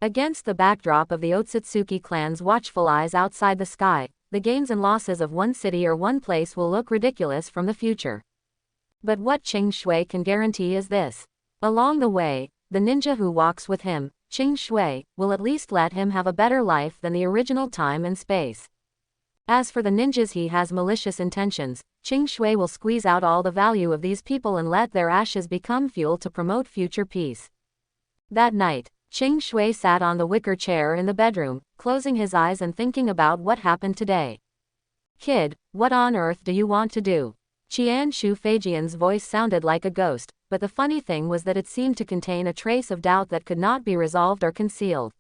Against the backdrop of the Otsutsuki clan's watchful eyes outside the sky, the gains and losses of one city or one place will look ridiculous from the future. But what Qing Shui can guarantee is this. Along the way, the ninja who walks with him, Qing Shui, will at least let him have a better life than the original time and space. As for the ninjas he has malicious intentions, Qing Shui will squeeze out all the value of these people and let their ashes become fuel to promote future peace. That night, Qing Shui sat on the wicker chair in the bedroom, closing his eyes and thinking about what happened today. Kid, what on earth do you want to do? Qian Shu Feijian's voice sounded like a ghost, but the funny thing was that it seemed to contain a trace of doubt that could not be resolved or concealed.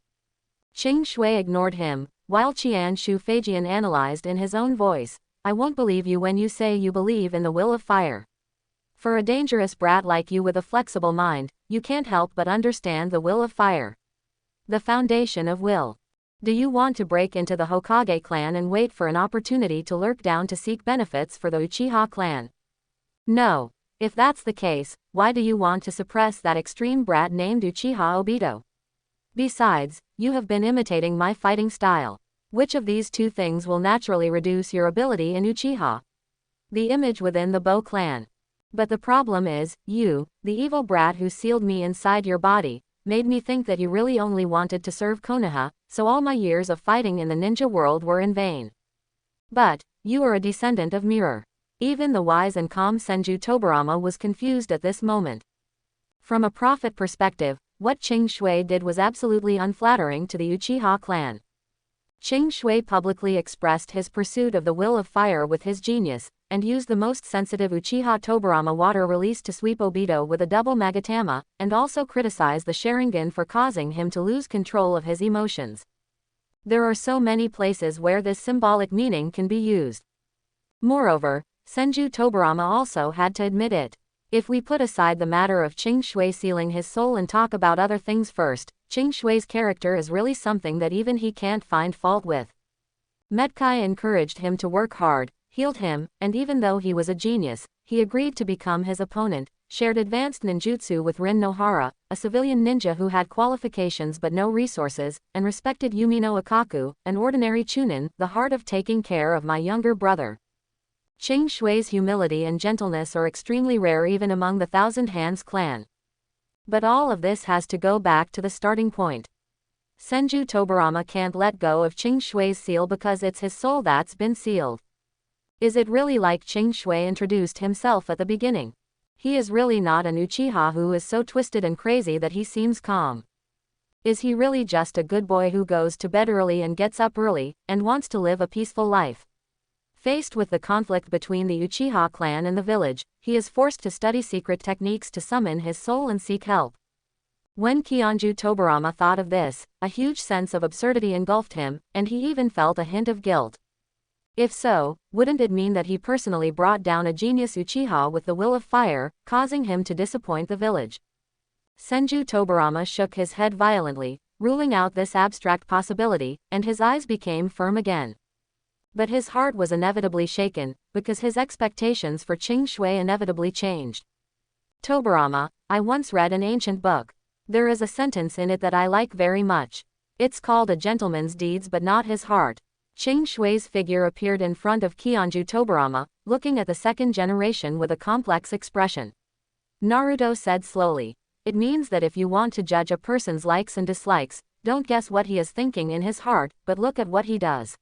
Qing Shui ignored him, while Qian Shu Feijian analyzed in his own voice, I won't believe you when you say you believe in the will of fire. For a dangerous brat like you with a flexible mind, you can't help but understand the will of fire. The foundation of will. Do you want to break into the Hokage clan and wait for an opportunity to lurk down to seek benefits for the Uchiha clan? No. If that's the case, why do you want to suppress that extreme brat named Uchiha Obito? Besides, you have been imitating my fighting style. Which of these two things will naturally reduce your ability in Uchiha? The image within the Bo clan. But the problem is, you, the evil brat who sealed me inside your body, made me think that you really only wanted to serve Konoha, so all my years of fighting in the ninja world were in vain. But, you are a descendant of Mirror. Even the wise and calm Senju Tobirama was confused at this moment. From a profit perspective, what Qing Shui did was absolutely unflattering to the Uchiha clan. Qing Shui publicly expressed his pursuit of the will of fire with his genius, and used the most sensitive Uchiha Tobirama water release to sweep Obito with a double Magatama, and also criticized the Sharingan for causing him to lose control of his emotions. There are so many places where this symbolic meaning can be used. Moreover, Senju Tobirama also had to admit it. If we put aside the matter of Qing Shui sealing his soul and talk about other things first, Qing Shui's character is really something that even he can't find fault with. Metkai encouraged him to work hard, healed him, and even though he was a genius, he agreed to become his opponent, shared advanced ninjutsu with Rin Nohara, a civilian ninja who had qualifications but no resources, and respected Yumino Akaku, an ordinary chunin, the heart of taking care of my younger brother. Qing Shui's humility and gentleness are extremely rare even among the Thousand Hands clan. But all of this has to go back to the starting point. Senju Tobirama can't let go of Qing Shui's seal because it's his soul that's been sealed. Is it really like Qing Shui introduced himself at the beginning? He is really not an Uchiha who is so twisted and crazy that he seems calm. Is he really just a good boy who goes to bed early and gets up early, and wants to live a peaceful life? Faced with the conflict between the Uchiha clan and the village, he is forced to study secret techniques to summon his soul and seek help. When Kionju Tobirama thought of this, a huge sense of absurdity engulfed him, and he even felt a hint of guilt. If so, wouldn't it mean that he personally brought down a genius Uchiha with the will of fire, causing him to disappoint the village? Senju Tobirama shook his head violently, ruling out this abstract possibility, and his eyes became firm again. But his heart was inevitably shaken, because his expectations for Qing Shui inevitably changed. Tobirama, I once read an ancient book. There is a sentence in it that I like very much. It's called A Gentleman's Deeds but Not His Heart. Qing Shui's figure appeared in front of Kionju Tobirama, looking at the second generation with a complex expression. Naruto said slowly, it means that if you want to judge a person's likes and dislikes, don't guess what he is thinking in his heart, but look at what he does.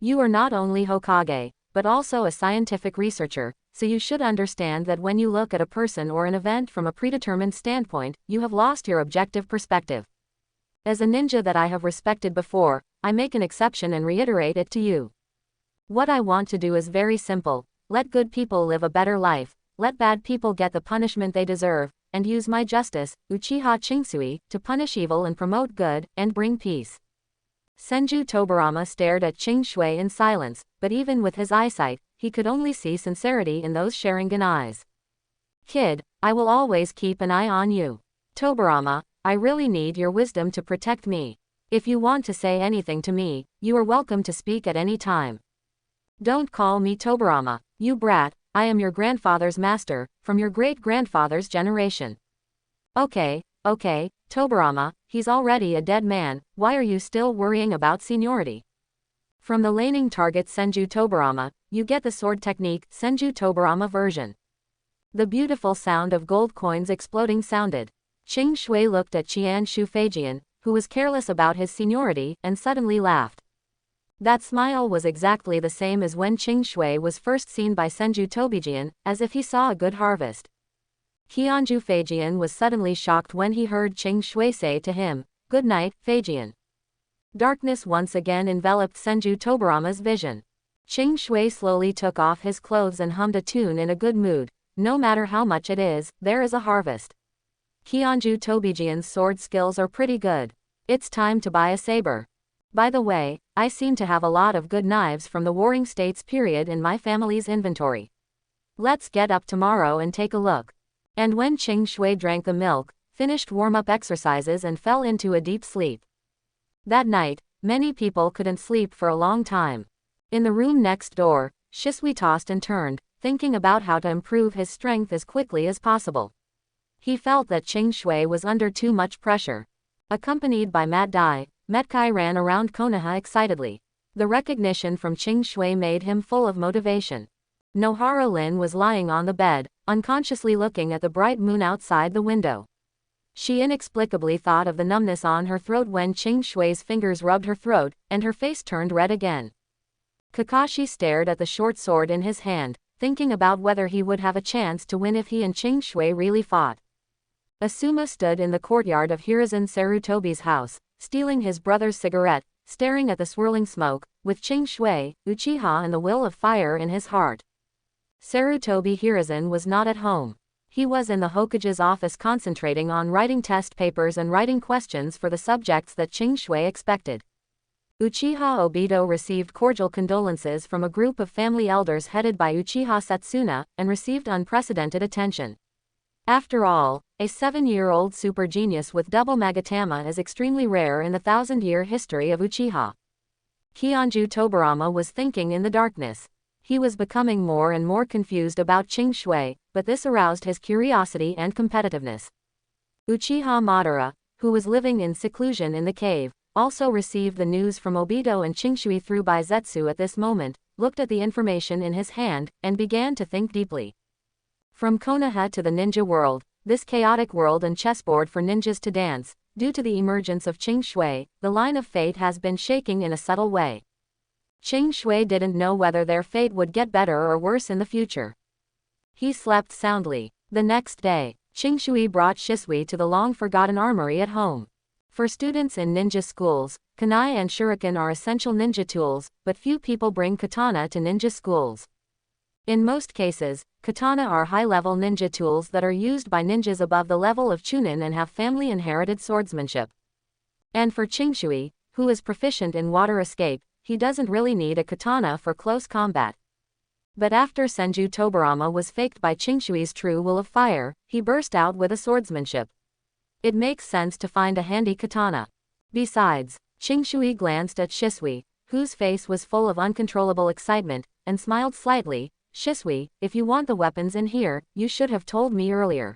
You are not only Hokage, but also a scientific researcher, so you should understand that when you look at a person or an event from a predetermined standpoint, you have lost your objective perspective. As a ninja that I have respected before, I make an exception and reiterate it to you. What I want to do is very simple: let good people live a better life, let bad people get the punishment they deserve, and use my justice, Uchiha Chingsui, to punish evil and promote good, and bring peace. Senju Tobirama stared at Qing Shui in silence, but even with his eyesight, he could only see sincerity in those Sharingan eyes. Kid, I will always keep an eye on you. Tobirama, I really need your wisdom to protect me. If you want to say anything to me, you are welcome to speak at any time. Don't call me Tobirama, you brat, I am your grandfather's master, from your great-grandfather's generation. Okay, Tobirama, he's already a dead man, why are you still worrying about seniority? From the laning target Senju Tobirama, you get the sword technique Senju Tobirama version. The beautiful sound of gold coins exploding sounded. Qing Shui looked at Qian Shufajian, who was careless about his seniority, and suddenly laughed. That smile was exactly the same as when Qing Shui was first seen by Senju Tobijian, as if he saw a good harvest. Qianju Fajian was suddenly shocked when he heard Qing Shui say to him, "Good night, Fajian." Darkness once again enveloped Senju Tobirama's vision. Qing Shui slowly took off his clothes and hummed a tune in a good mood. No matter how much it is, there is a harvest. Qianju Tobijian's sword skills are pretty good. It's time to buy a saber. By the way, I seem to have a lot of good knives from the Warring States period in my family's inventory. Let's get up tomorrow and take a look. And when Qing Shui drank the milk, finished warm-up exercises and fell into a deep sleep. That night, many people couldn't sleep for a long time. In the room next door, Shisui tossed and turned, thinking about how to improve his strength as quickly as possible. He felt that Qing Shui was under too much pressure. Accompanied by Mat Dai, Metkai ran around Konoha excitedly. The recognition from Qing Shui made him full of motivation. Nohara Lin was lying on the bed, unconsciously looking at the bright moon outside the window. She inexplicably thought of the numbness on her throat when Qing Shui's fingers rubbed her throat, and her face turned red again. Kakashi stared at the short sword in his hand, thinking about whether he would have a chance to win if he and Qing Shui really fought. Asuma stood in the courtyard of Hiruzen Sarutobi's house, stealing his brother's cigarette, staring at the swirling smoke, with Qing Shui, Uchiha and the will of fire in his heart. Sarutobi Hiruzen was not at home. He was in the Hokage's office concentrating on writing test papers and writing questions for the subjects that Qing Shui expected. Uchiha Obito received cordial condolences from a group of family elders headed by Uchiha Setsuna, and received unprecedented attention. After all, a 7-year-old super genius with double Magatama is extremely rare in the 1,000-year history of Uchiha. Qianju Tobirama was thinking in the darkness. He was becoming more and more confused about Qing Shui, but this aroused his curiosity and competitiveness. Uchiha Madara, who was living in seclusion in the cave, also received the news from Obito and Qing Shui through Baizetsu at this moment, looked at the information in his hand, and began to think deeply. From Konoha to the ninja world, this chaotic world and chessboard for ninjas to dance, due to the emergence of Qing Shui, the line of fate has been shaking in a subtle way. Qing Shui didn't know whether their fate would get better or worse in the future. He slept soundly. The next day, Qing Shui brought Shisui to the long-forgotten armory at home. For students in ninja schools, kunai and shuriken are essential ninja tools, but few people bring katana to ninja schools. In most cases, katana are high-level ninja tools that are used by ninjas above the level of chunin and have family-inherited swordsmanship. And for Qing Shui, who is proficient in water escape, he doesn't really need a katana for close combat. But after Senju Tobirama was faked by Qing Shui's true will of fire, he burst out with a swordsmanship. It makes sense to find a handy katana. Besides, Qing Shui glanced at Shisui, whose face was full of uncontrollable excitement, and smiled slightly. "Shisui, if you want the weapons in here, you should have told me earlier.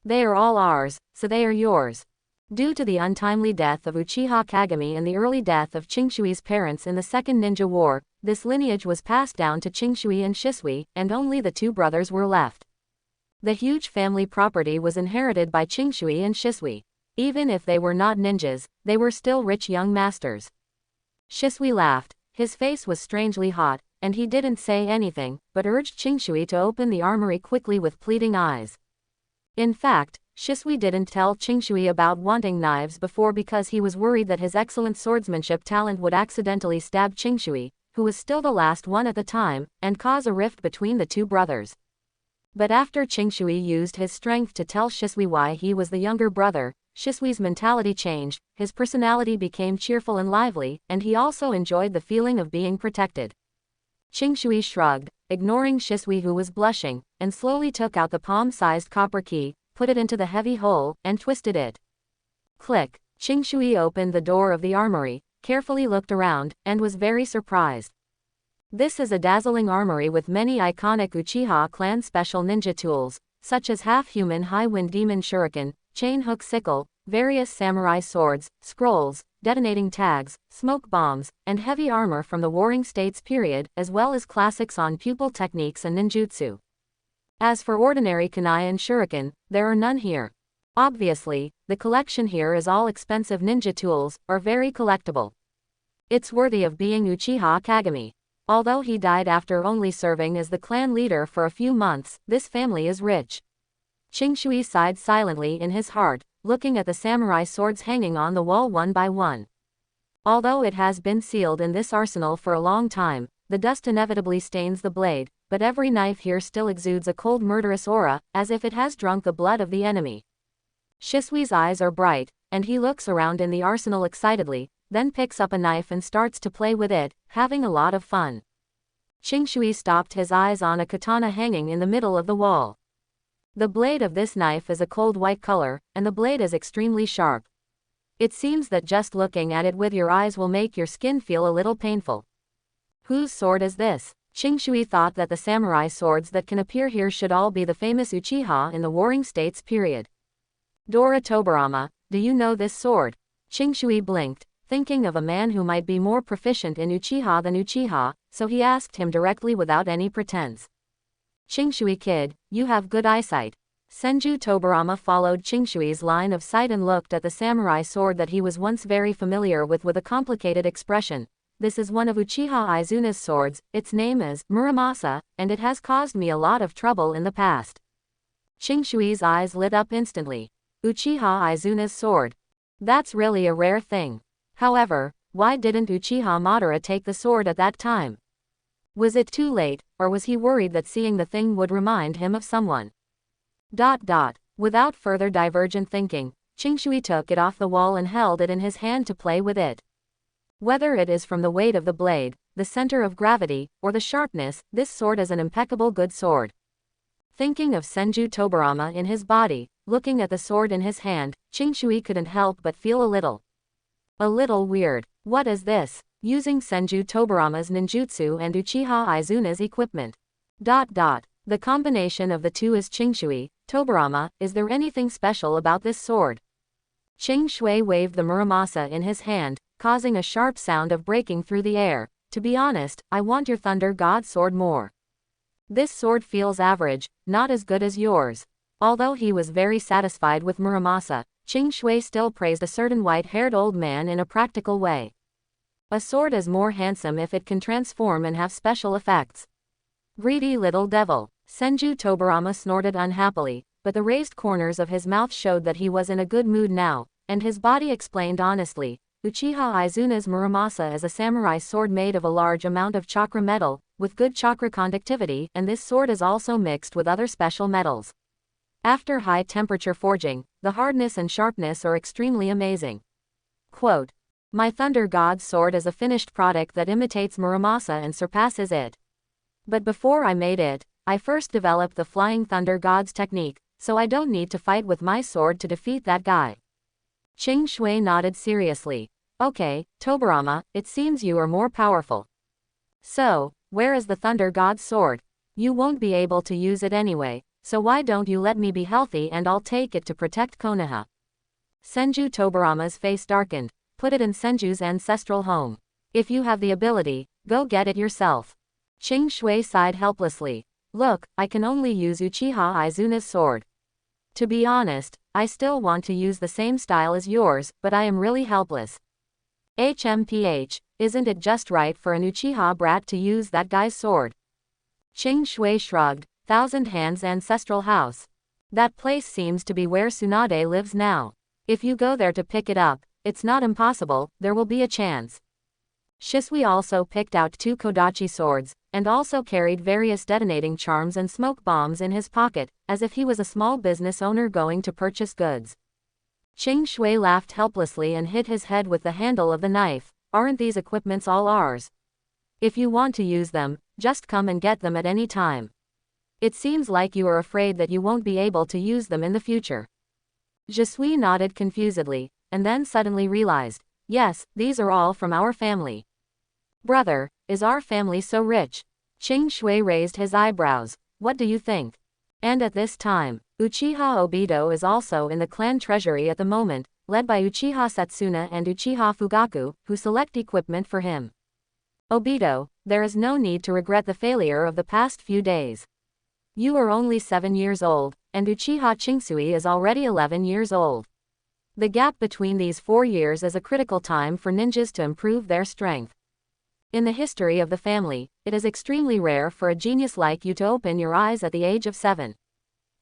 They are all ours, so they are yours." Due to the untimely death of Uchiha Kagami and the early death of Qing Shui's parents in the Second Ninja War, this lineage was passed down to Qing Shui and Shisui, and only the two brothers were left. The huge family property was inherited by Qing Shui and Shisui. Even if they were not ninjas, they were still rich young masters. Shisui laughed. His face was strangely hot, and he didn't say anything, but urged Qing Shui to open the armory quickly with pleading eyes. In fact, Shisui didn't tell Qing Shui about wanting knives before because he was worried that his excellent swordsmanship talent would accidentally stab Qing Shui, who was still the last one at the time, and cause a rift between the two brothers. But after Qing Shui used his strength to tell Shisui why he was the younger brother, Shisui's mentality changed, his personality became cheerful and lively, and he also enjoyed the feeling of being protected. Qing Shui shrugged, ignoring Shisui who was blushing, and slowly took out the palm-sized copper key, put it into the heavy hole, and twisted it. Click. Qing Shui opened the door of the armory, carefully looked around, and was very surprised. This is a dazzling armory with many iconic Uchiha clan special ninja tools, such as half-human high-wind demon shuriken, chain hook sickle, various samurai swords, scrolls, detonating tags, smoke bombs, and heavy armor from the Warring States period, as well as classics on pupil techniques and ninjutsu. As for ordinary kunai and shuriken, there are none here. Obviously, the collection here is all expensive ninja tools, or very collectible. It's worthy of being Uchiha Kagami. Although he died after only serving as the clan leader for a few months, this family is rich. Qingshui sighed silently in his heart, looking at the samurai swords hanging on the wall one by one. Although it has been sealed in this arsenal for a long time, the dust inevitably stains the blade, but every knife here still exudes a cold murderous aura, as if it has drunk the blood of the enemy. Shisui's eyes are bright, and he looks around in the arsenal excitedly, then picks up a knife and starts to play with it, having a lot of fun. Qingshui stopped his eyes on a katana hanging in the middle of the wall. The blade of this knife is a cold white color, and the blade is extremely sharp. It seems that just looking at it with your eyes will make your skin feel a little painful. Whose sword is this? Qingshui thought that the samurai swords that can appear here should all be the famous Uchiha in the Warring States period. Dora Tobirama, do you know this sword? Qingshui blinked, thinking of a man who might be more proficient in Uchiha than Uchiha, so he asked him directly without any pretense. Qingshui kid, you have good eyesight. Senju Tobirama followed Qingshui's line of sight and looked at the samurai sword that he was once very familiar with a complicated expression. This is one of Uchiha Aizuna's swords, its name is Muramasa, and it has caused me a lot of trouble in the past. Qingshui's eyes lit up instantly. Uchiha Aizuna's sword. That's really a rare thing. However, why didn't Uchiha Madara take the sword at that time? Was it too late, or was he worried that seeing the thing would remind him of someone? Without further divergent thinking, Qingshui took it off the wall and held it in his hand to play with it. Whether it is from the weight of the blade, the center of gravity, or the sharpness, this sword is an impeccable good sword. Thinking of Senju Tobirama in his body, looking at the sword in his hand, Qingshui couldn't help but feel a little weird. What is this? Using Senju Tobirama's ninjutsu and Uchiha Aizuna's equipment. The combination of the two is Qingshui. Tobirama, is there anything special about this sword? Qingshui waved the Muramasa in his hand, causing a sharp sound of breaking through the air. To be honest, I want your Thunder God sword more. This sword feels average, not as good as yours. Although he was very satisfied with Muramasa, Qingshui still praised a certain white-haired old man in a practical way. A sword is more handsome if it can transform and have special effects. Greedy little devil. Senju Tobirama snorted unhappily, but the raised corners of his mouth showed that he was in a good mood now, and his body explained honestly. Uchiha Aizuna's Muramasa is a samurai sword made of a large amount of chakra metal, with good chakra conductivity, and this sword is also mixed with other special metals. After high-temperature forging, the hardness and sharpness are extremely amazing. Quote, my Thunder God sword is a finished product that imitates Muramasa and surpasses it. But before I made it, I first developed the Flying Thunder God's technique, so I don't need to fight with my sword to defeat that guy. Qingshui nodded seriously. Okay, Tobirama, it seems you are more powerful. So, where is the Thunder God's sword? You won't be able to use it anyway, so why don't you let me be healthy and I'll take it to protect Konoha. Senju Tobirama's face darkened. Put it in Senju's ancestral home. If you have the ability, go get it yourself. Qingshui sighed helplessly. Look, I can only use Uchiha Aizuna's sword. To be honest, I still want to use the same style as yours, but I am really helpless. HMPH, isn't it just right for an Uchiha brat to use that guy's sword? Qingshui shrugged. Thousand Hands ancestral house. That place seems to be where Tsunade lives now. If you go there to pick it up, it's not impossible, there will be a chance. Shisui also picked out 2 Kodachi swords, and also carried various detonating charms and smoke bombs in his pocket, as if he was a small business owner going to purchase goods. Qingshui laughed helplessly and hit his head with the handle of the knife. Aren't these equipments all ours? If you want to use them, just come and get them at any time. It seems like you are afraid that you won't be able to use them in the future. Shisui nodded confusedly, and then suddenly realized, yes, these are all from our family. Brother, is our family so rich? Qingshui raised his eyebrows. What do you think? And at this time, Uchiha Obito is also in the clan treasury at the moment, led by Uchiha Satsuna and Uchiha Fugaku, who select equipment for him. Obito, there is no need to regret the failure of the past few days. You are only 7 years old, and Uchiha Chingsui is already 11 years old. The gap between these 4 years is a critical time for ninjas to improve their strength. In the history of the family, it is extremely rare for a genius like you to open your eyes at the age of 7.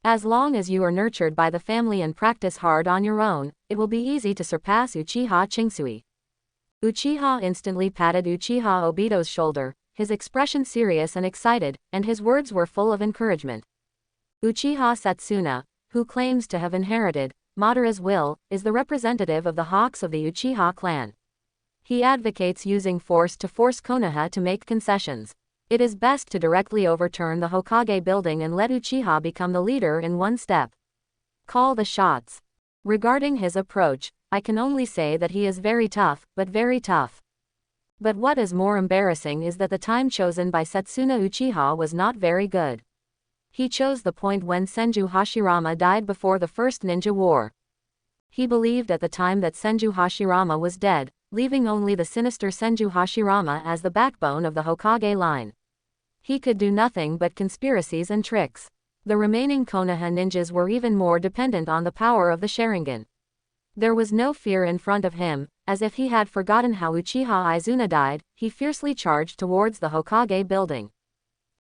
As long as you are nurtured by the family and practice hard on your own, it will be easy to surpass Uchiha Chingsui. Uchiha instantly patted Uchiha Obito's shoulder, his expression serious and excited, and his words were full of encouragement. Uchiha Satsuna, who claims to have inherited Madara's will, is the representative of the Hawks of the Uchiha clan. He advocates using force to force Konoha to make concessions. It is best to directly overturn the Hokage building and let Uchiha become the leader in one step. Call the shots. Regarding his approach, I can only say that he is very tough, but very tough. But what is more embarrassing is that the time chosen by Satsuna Uchiha was not very good. He chose the point when Senju Hashirama died before the First Ninja War. He believed at the time that Senju Hashirama was dead, leaving only the sinister Senju Hashirama as the backbone of the Hokage line. He could do nothing but conspiracies and tricks. The remaining Konoha ninjas were even more dependent on the power of the Sharingan. There was no fear in front of him, as if he had forgotten how Uchiha Izuna died. He fiercely charged towards the Hokage building.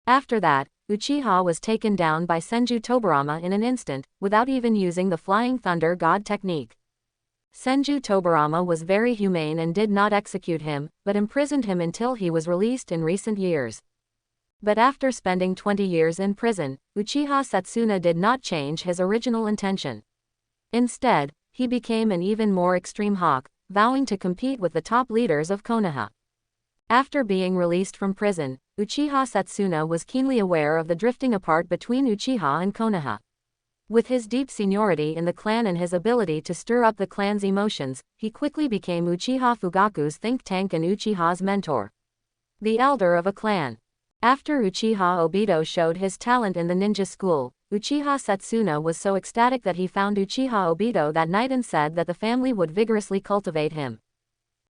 After that, Uchiha was taken down by Senju Tobirama in an instant, without even using the Flying Thunder God technique. Senju Tobirama was very humane and did not execute him, but imprisoned him until he was released in recent years. But after spending 20 years in prison, Uchiha Satsuna did not change his original intention. Instead, he became an even more extreme hawk, vowing to compete with the top leaders of Konoha. After being released from prison, Uchiha Satsuna was keenly aware of the drifting apart between Uchiha and Konoha. With his deep seniority in the clan and his ability to stir up the clan's emotions, he quickly became Uchiha Fugaku's think tank and Uchiha's mentor. The elder of a clan. After Uchiha Obito showed his talent in the ninja school, Uchiha Satsuna was so ecstatic that he found Uchiha Obito that night and said that the family would vigorously cultivate him.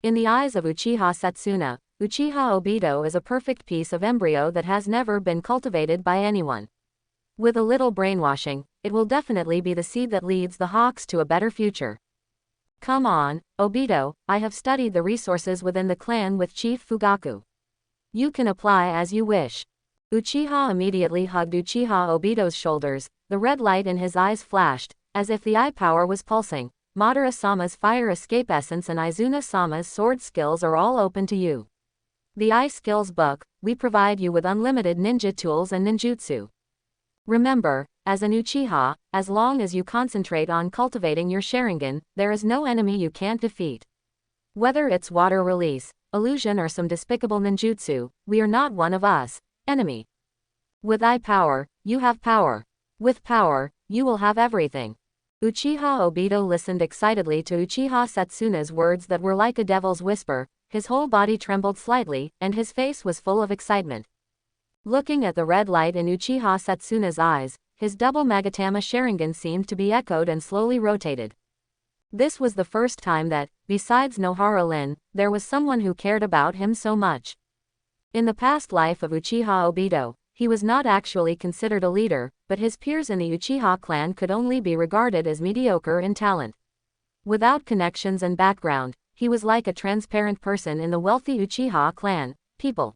In the eyes of Uchiha Satsuna, Uchiha Obito is a perfect piece of embryo that has never been cultivated by anyone. With a little brainwashing, it will definitely be the seed that leads the Hawks to a better future. Come on, Obito, I have studied the resources within the clan with Chief Fugaku. You can apply as you wish. Uchiha immediately hugged Uchiha Obito's shoulders, the red light in his eyes flashed, as if the eye power was pulsing. Madara-sama's fire escape essence and Izuna-sama's sword skills are all open to you. The Eye Skills book, we provide you with unlimited ninja tools and ninjutsu. Remember, as an Uchiha, as long as you concentrate on cultivating your Sharingan, there is no enemy you can't defeat. Whether it's water release, illusion or some despicable ninjutsu, we are not one of us, enemy. With eye power, you have power. With power, you will have everything. Uchiha Obito listened excitedly to Uchiha Satsuna's words that were like a devil's whisper. His whole body trembled slightly, and his face was full of excitement. Looking at the red light in Uchiha Satsuna's eyes, his double Magatama Sharingan seemed to be echoed and slowly rotated. This was the first time that, besides Nohara Lin, there was someone who cared about him so much. In the past life of Uchiha Obito, he was not actually considered a leader, but his peers in the Uchiha clan could only be regarded as mediocre in talent. Without connections and background, he was like a transparent person in the wealthy Uchiha clan people.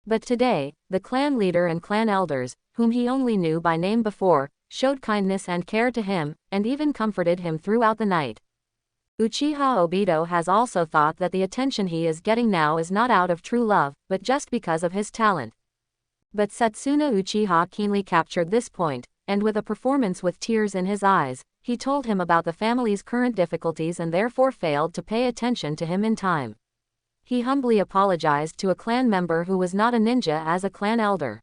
But today, the clan leader and clan elders, whom he only knew by name before, showed kindness and care to him, and even comforted him throughout the night. Uchiha Obito has also thought that the attention he is getting now is not out of true love, but just because of his talent. But Satsuna Uchiha keenly captured this point, and with a performance with tears in his eyes, he told him about the family's current difficulties and therefore failed to pay attention to him in time. He humbly apologized to a clan member who was not a ninja as a clan elder.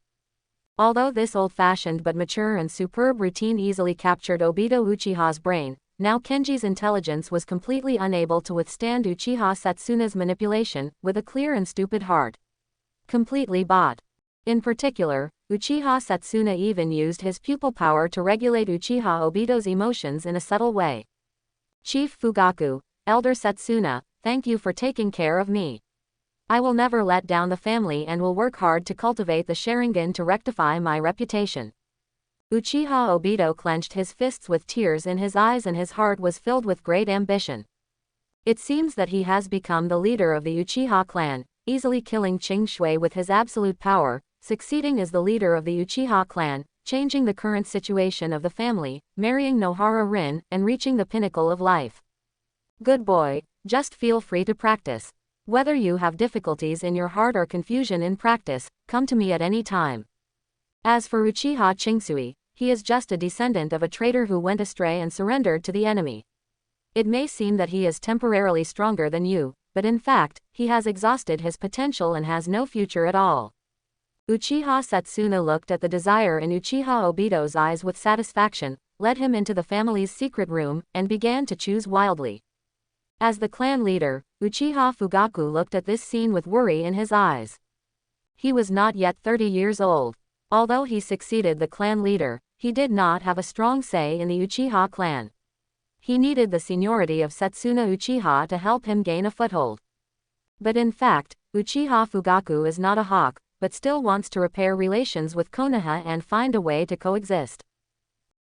Although this old-fashioned but mature and superb routine easily captured Obito Uchiha's brain, now Kenji's intelligence was completely unable to withstand Uchiha Satsuna's manipulation, with a clear and stupid heart. Completely bought. In particular, Uchiha Satsuna even used his pupil power to regulate Uchiha Obito's emotions in a subtle way. Chief Fugaku, Elder Setsuna, thank you for taking care of me. I will never let down the family and will work hard to cultivate the Sharingan to rectify my reputation. Uchiha Obito clenched his fists with tears in his eyes and his heart was filled with great ambition. It seems that he has become the leader of the Uchiha clan, easily killing Qing Shui with his absolute power, succeeding as the leader of the Uchiha clan, changing the current situation of the family, marrying Nohara Rin, and reaching the pinnacle of life. Good boy, just feel free to practice. Whether you have difficulties in your heart or confusion in practice, come to me at any time. As for Uchiha Chingsui, he is just a descendant of a traitor who went astray and surrendered to the enemy. It may seem that he is temporarily stronger than you, but in fact, he has exhausted his potential and has no future at all. Uchiha Setsuna looked at the desire in Uchiha Obito's eyes with satisfaction, led him into the family's secret room, and began to choose wildly. As the clan leader, Uchiha Fugaku looked at this scene with worry in his eyes. He was not yet 30 years old. Although he succeeded the clan leader, he did not have a strong say in the Uchiha clan. He needed the seniority of Setsuna Uchiha to help him gain a foothold. But in fact, Uchiha Fugaku is not a hawk, but still wants to repair relations with Konoha and find a way to coexist.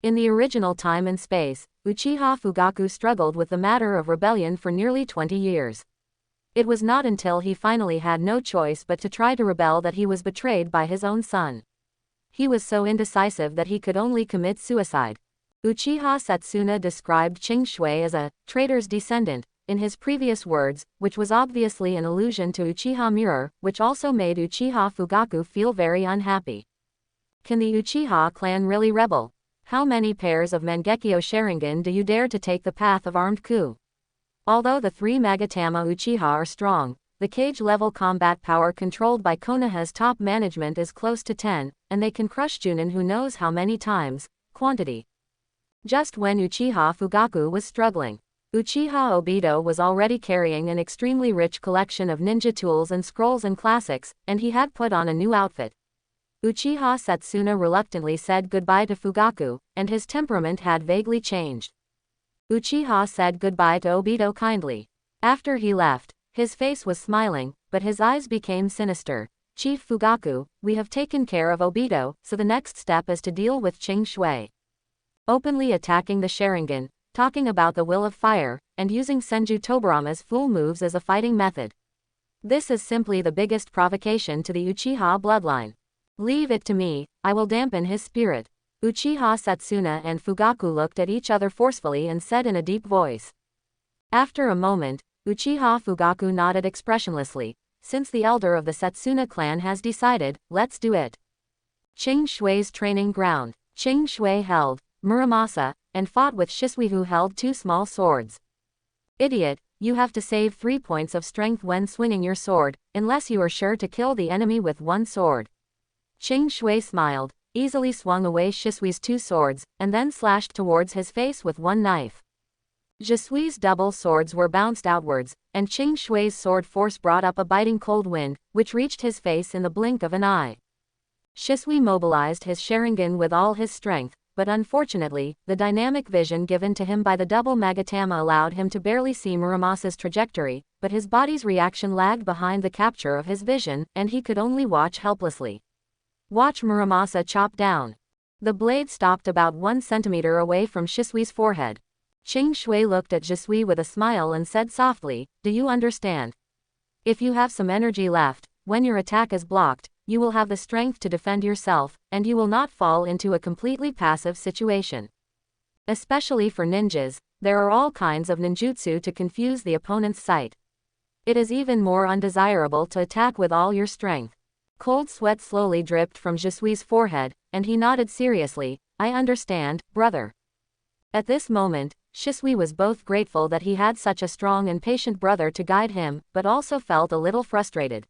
In the original time and space, Uchiha Fugaku struggled with the matter of rebellion for nearly 20 years. It was not until he finally had no choice but to try to rebel that he was betrayed by his own son. He was so indecisive that he could only commit suicide. Uchiha Setsuna described Qing Shui as a traitor's descendant, in his previous words, which was obviously an allusion to Uchiha Mirror, which also made Uchiha Fugaku feel very unhappy. Can the Uchiha clan really rebel? How many pairs of Mangekyo Sharingan do you dare to take the path of armed coup? Although the three Magatama Uchiha are strong, the cage-level combat power controlled by Konoha's top management is close to 10, and they can crush Junin who knows how many times. Quantity. Just when Uchiha Fugaku was struggling, Uchiha Obito was already carrying an extremely rich collection of ninja tools and scrolls and classics, and he had put on a new outfit. Uchiha Setsuna reluctantly said goodbye to Fugaku, and his temperament had vaguely changed. Uchiha said goodbye to Obito kindly. After he left, his face was smiling, but his eyes became sinister. Chief Fugaku, we have taken care of Obito, so the next step is to deal with Qing Shui. Openly attacking the Sharingan, talking about the will of fire, and using Senju Tobirama's full moves as a fighting method. This is simply the biggest provocation to the Uchiha bloodline. Leave it to me, I will dampen his spirit. Uchiha Setsuna and Fugaku looked at each other forcefully and said in a deep voice. After a moment, Uchiha Fugaku nodded expressionlessly. Since the elder of the Setsuna clan has decided, let's do it. Qing Shui's training ground. Qing Shui held Muramasa, and fought with Shisui who held 2 small swords. Idiot, you have to save 3 points of strength when swinging your sword, unless you are sure to kill the enemy with 1 sword. Qing Shui smiled, easily swung away Shisui's 2 swords, and then slashed towards his face with 1 knife. Jisui's double swords were bounced outwards, and Qing Shui's sword force brought up a biting cold wind, which reached his face in the blink of an eye. Shisui mobilized his Sharingan with all his strength, but unfortunately, the dynamic vision given to him by the double Magatama allowed him to barely see Muramasa's trajectory, but his body's reaction lagged behind the capture of his vision, and he could only watch helplessly. Watch Muramasa chop down. The blade stopped about 1 centimeter away from Shisui's forehead. Qing Shui looked at Jisui with a smile and said softly, do you understand? If you have some energy left, when your attack is blocked, you will have the strength to defend yourself, and you will not fall into a completely passive situation. Especially for ninjas, there are all kinds of ninjutsu to confuse the opponent's sight. It is even more undesirable to attack with all your strength. Cold sweat slowly dripped from Jisui's forehead, and he nodded seriously, I understand, brother. At this moment, Shisui was both grateful that he had such a strong and patient brother to guide him, but also felt a little frustrated.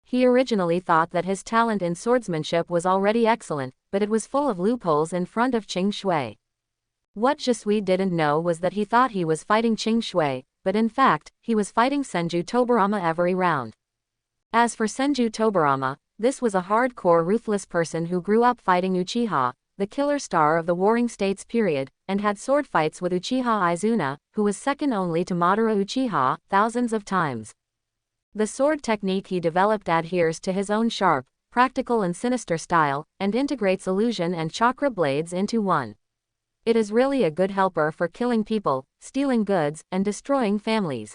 He originally thought that his talent in swordsmanship was already excellent, but it was full of loopholes in front of Qing Shui. What Jisui didn't know was that he thought he was fighting Qing Shui, but in fact, he was fighting Senju Tobirama every round. As for Senju Tobirama, this was a hardcore ruthless person who grew up fighting Uchiha, the killer star of the Warring States period, and had sword fights with Uchiha Izuna, who was second only to Madara Uchiha, thousands of times. The sword technique he developed adheres to his own sharp, practical and sinister style, and integrates illusion and chakra blades into one. It is really a good helper for killing people, stealing goods, and destroying families.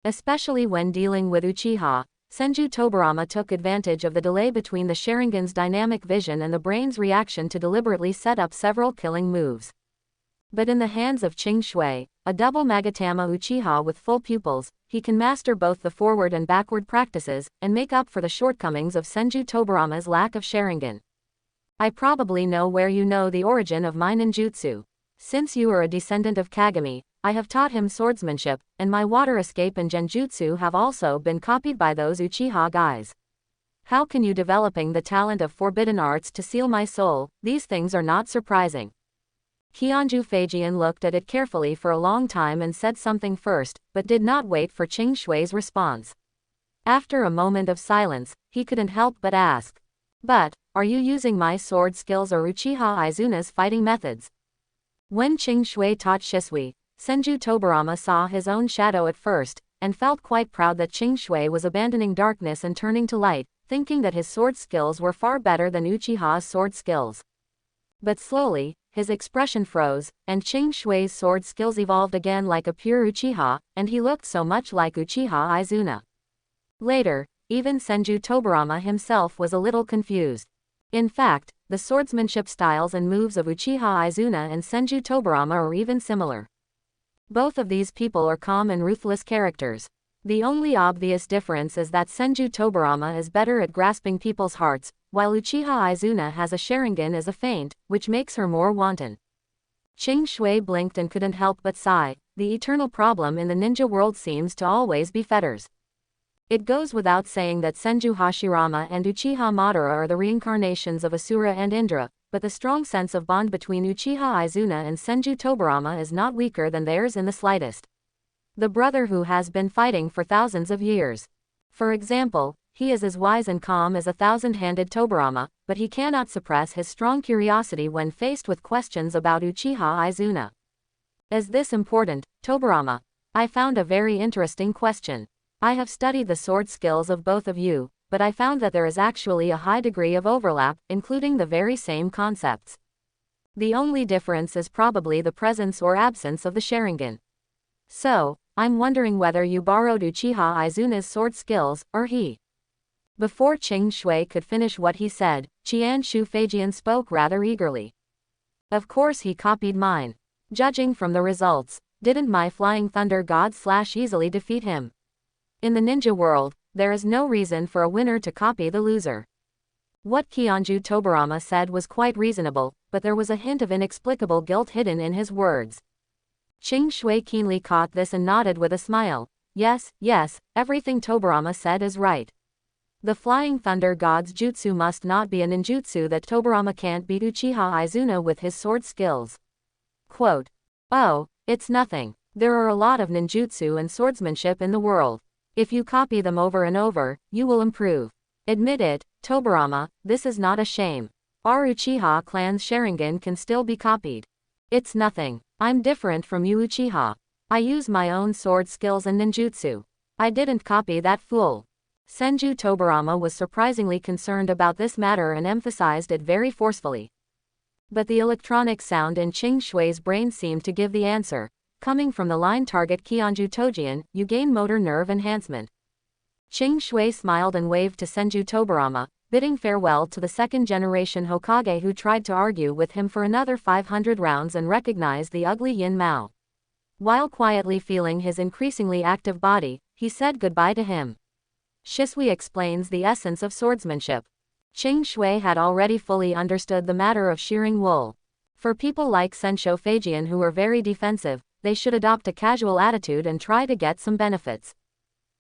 Especially when dealing with Uchiha, Senju Tobirama took advantage of the delay between the Sharingan's dynamic vision and the brain's reaction to deliberately set up several killing moves. But in the hands of Ching Shui, a double Magatama Uchiha with full pupils, he can master both the forward and backward practices, and make up for the shortcomings of Senju Tobirama's lack of Sharingan. I probably know where you know the origin of my ninjutsu. Since you are a descendant of Kagami, I have taught him swordsmanship, and my water escape and genjutsu have also been copied by those Uchiha guys. How can you developing the talent of forbidden arts to seal my soul? These things are not surprising. Kionju Feijian looked at it carefully for a long time and said something first, but did not wait for Ching Shui's response. After a moment of silence, he couldn't help but ask, "But, are you using my sword skills or Uchiha Izuna's fighting methods?" When Ching Shui taught Shisui, Senju Tobirama saw his own shadow at first, and felt quite proud that Ching Shui was abandoning darkness and turning to light, thinking that his sword skills were far better than Uchiha's sword skills. But slowly, his expression froze, and Ching Shui's sword skills evolved again like a pure Uchiha, and he looked so much like Uchiha Izuna. Later, even Senju Tobirama himself was a little confused. In fact, the swordsmanship styles and moves of Uchiha Izuna and Senju Tobirama are even similar. Both of these people are calm and ruthless characters. The only obvious difference is that Senju Tobirama is better at grasping people's hearts, while Uchiha Izuna has a Sharingan as a feint, which makes her more wanton. Ching Shui blinked and couldn't help but sigh. The eternal problem in the ninja world seems to always be fetters. It goes without saying that Senju Hashirama and Uchiha Madara are the reincarnations of Asura and Indra, but the strong sense of bond between Uchiha Izuna and Senju Tobirama is not weaker than theirs in the slightest. The brother who has been fighting for thousands of years. For example, he is as wise and calm as a thousand-handed Tobirama, but he cannot suppress his strong curiosity when faced with questions about Uchiha Izuna. Is this important, Tobirama? I found a very interesting question. I have studied the sword skills of both of you, but I found that there is actually a high degree of overlap, including the very same concepts. The only difference is probably the presence or absence of the Sharingan. So, I'm wondering whether you borrowed Uchiha Izuna's sword skills, or he. Before Ching Shui could finish what he said, Qianshu Feijian spoke rather eagerly. Of course he copied mine. Judging from the results, didn't my flying thunder god easily defeat him? In the ninja world, there is no reason for a winner to copy the loser. What Kionju Tobirama said was quite reasonable, but there was a hint of inexplicable guilt hidden in his words. Ching Shui keenly caught this and nodded with a smile. Yes, everything Tobirama said is right. The Flying Thunder God's jutsu must not be a ninjutsu that Tobirama can't beat Uchiha Izuna with his sword skills. Quote, "Oh, it's nothing. There are a lot of ninjutsu and swordsmanship in the world. If you copy them over and over, you will improve. Admit it, Tobirama, this is not a shame. Our Uchiha clan's Sharingan can still be copied. It's nothing. I'm different from you Uchiha. I use my own sword skills and ninjutsu. I didn't copy that fool." Senju Tobirama was surprisingly concerned about this matter and emphasized it very forcefully. But the electronic sound in Ching Shui's brain seemed to give the answer. Coming from the line target Kionju Tojian, you gain motor nerve enhancement. Ching Shui smiled and waved to Senju Tobirama, bidding farewell to the second-generation Hokage who tried to argue with him for another 500 rounds and recognized the ugly Yin Mao. While quietly feeling his increasingly active body, he said goodbye to him. Shisui explains the essence of swordsmanship. Ching Shui had already fully understood the matter of shearing wool. For people like Sensho Feijian who are very defensive, they should adopt a casual attitude and try to get some benefits.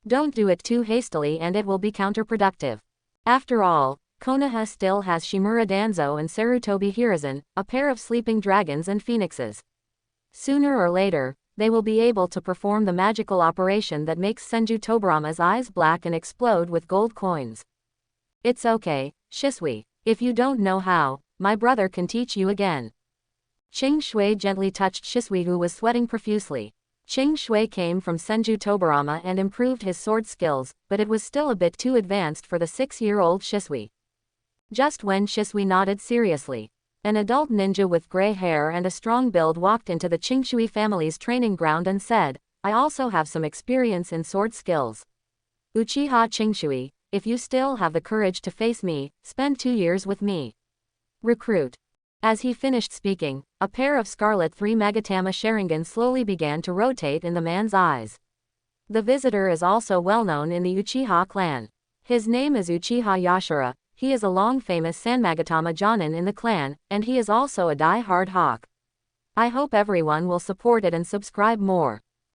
Don't do it too hastily and it will be counterproductive. After all, Konoha still has Shimura Danzo and Sarutobi Hiruzen, a pair of sleeping dragons and phoenixes. Sooner or later, they will be able to perform the magical operation that makes Senju Tobirama's eyes black and explode with gold coins. It's okay, Shisui. If you don't know how, my brother can teach you again. Ching Shui gently touched Shisui, who was sweating profusely. Ching Shui came from Senju Tobirama and improved his sword skills, but it was still a bit too advanced for the 6-year-old Shisui. Just when Shisui nodded seriously, an adult ninja with gray hair and a strong build walked into the Qingshui family's training ground and said, I also have some experience in sword skills. Uchiha Qingshui, if you still have the courage to face me, spend 2 years with me. Recruit. As he finished speaking, a pair of scarlet 3 Magatama Sharingan slowly began to rotate in the man's eyes. The visitor is also well known in the Uchiha clan. His name is Uchiha Yashira. He is a long-famous Sanmagatama Jonin in the clan, and he is also a die-hard hawk. I hope everyone will support it and subscribe more.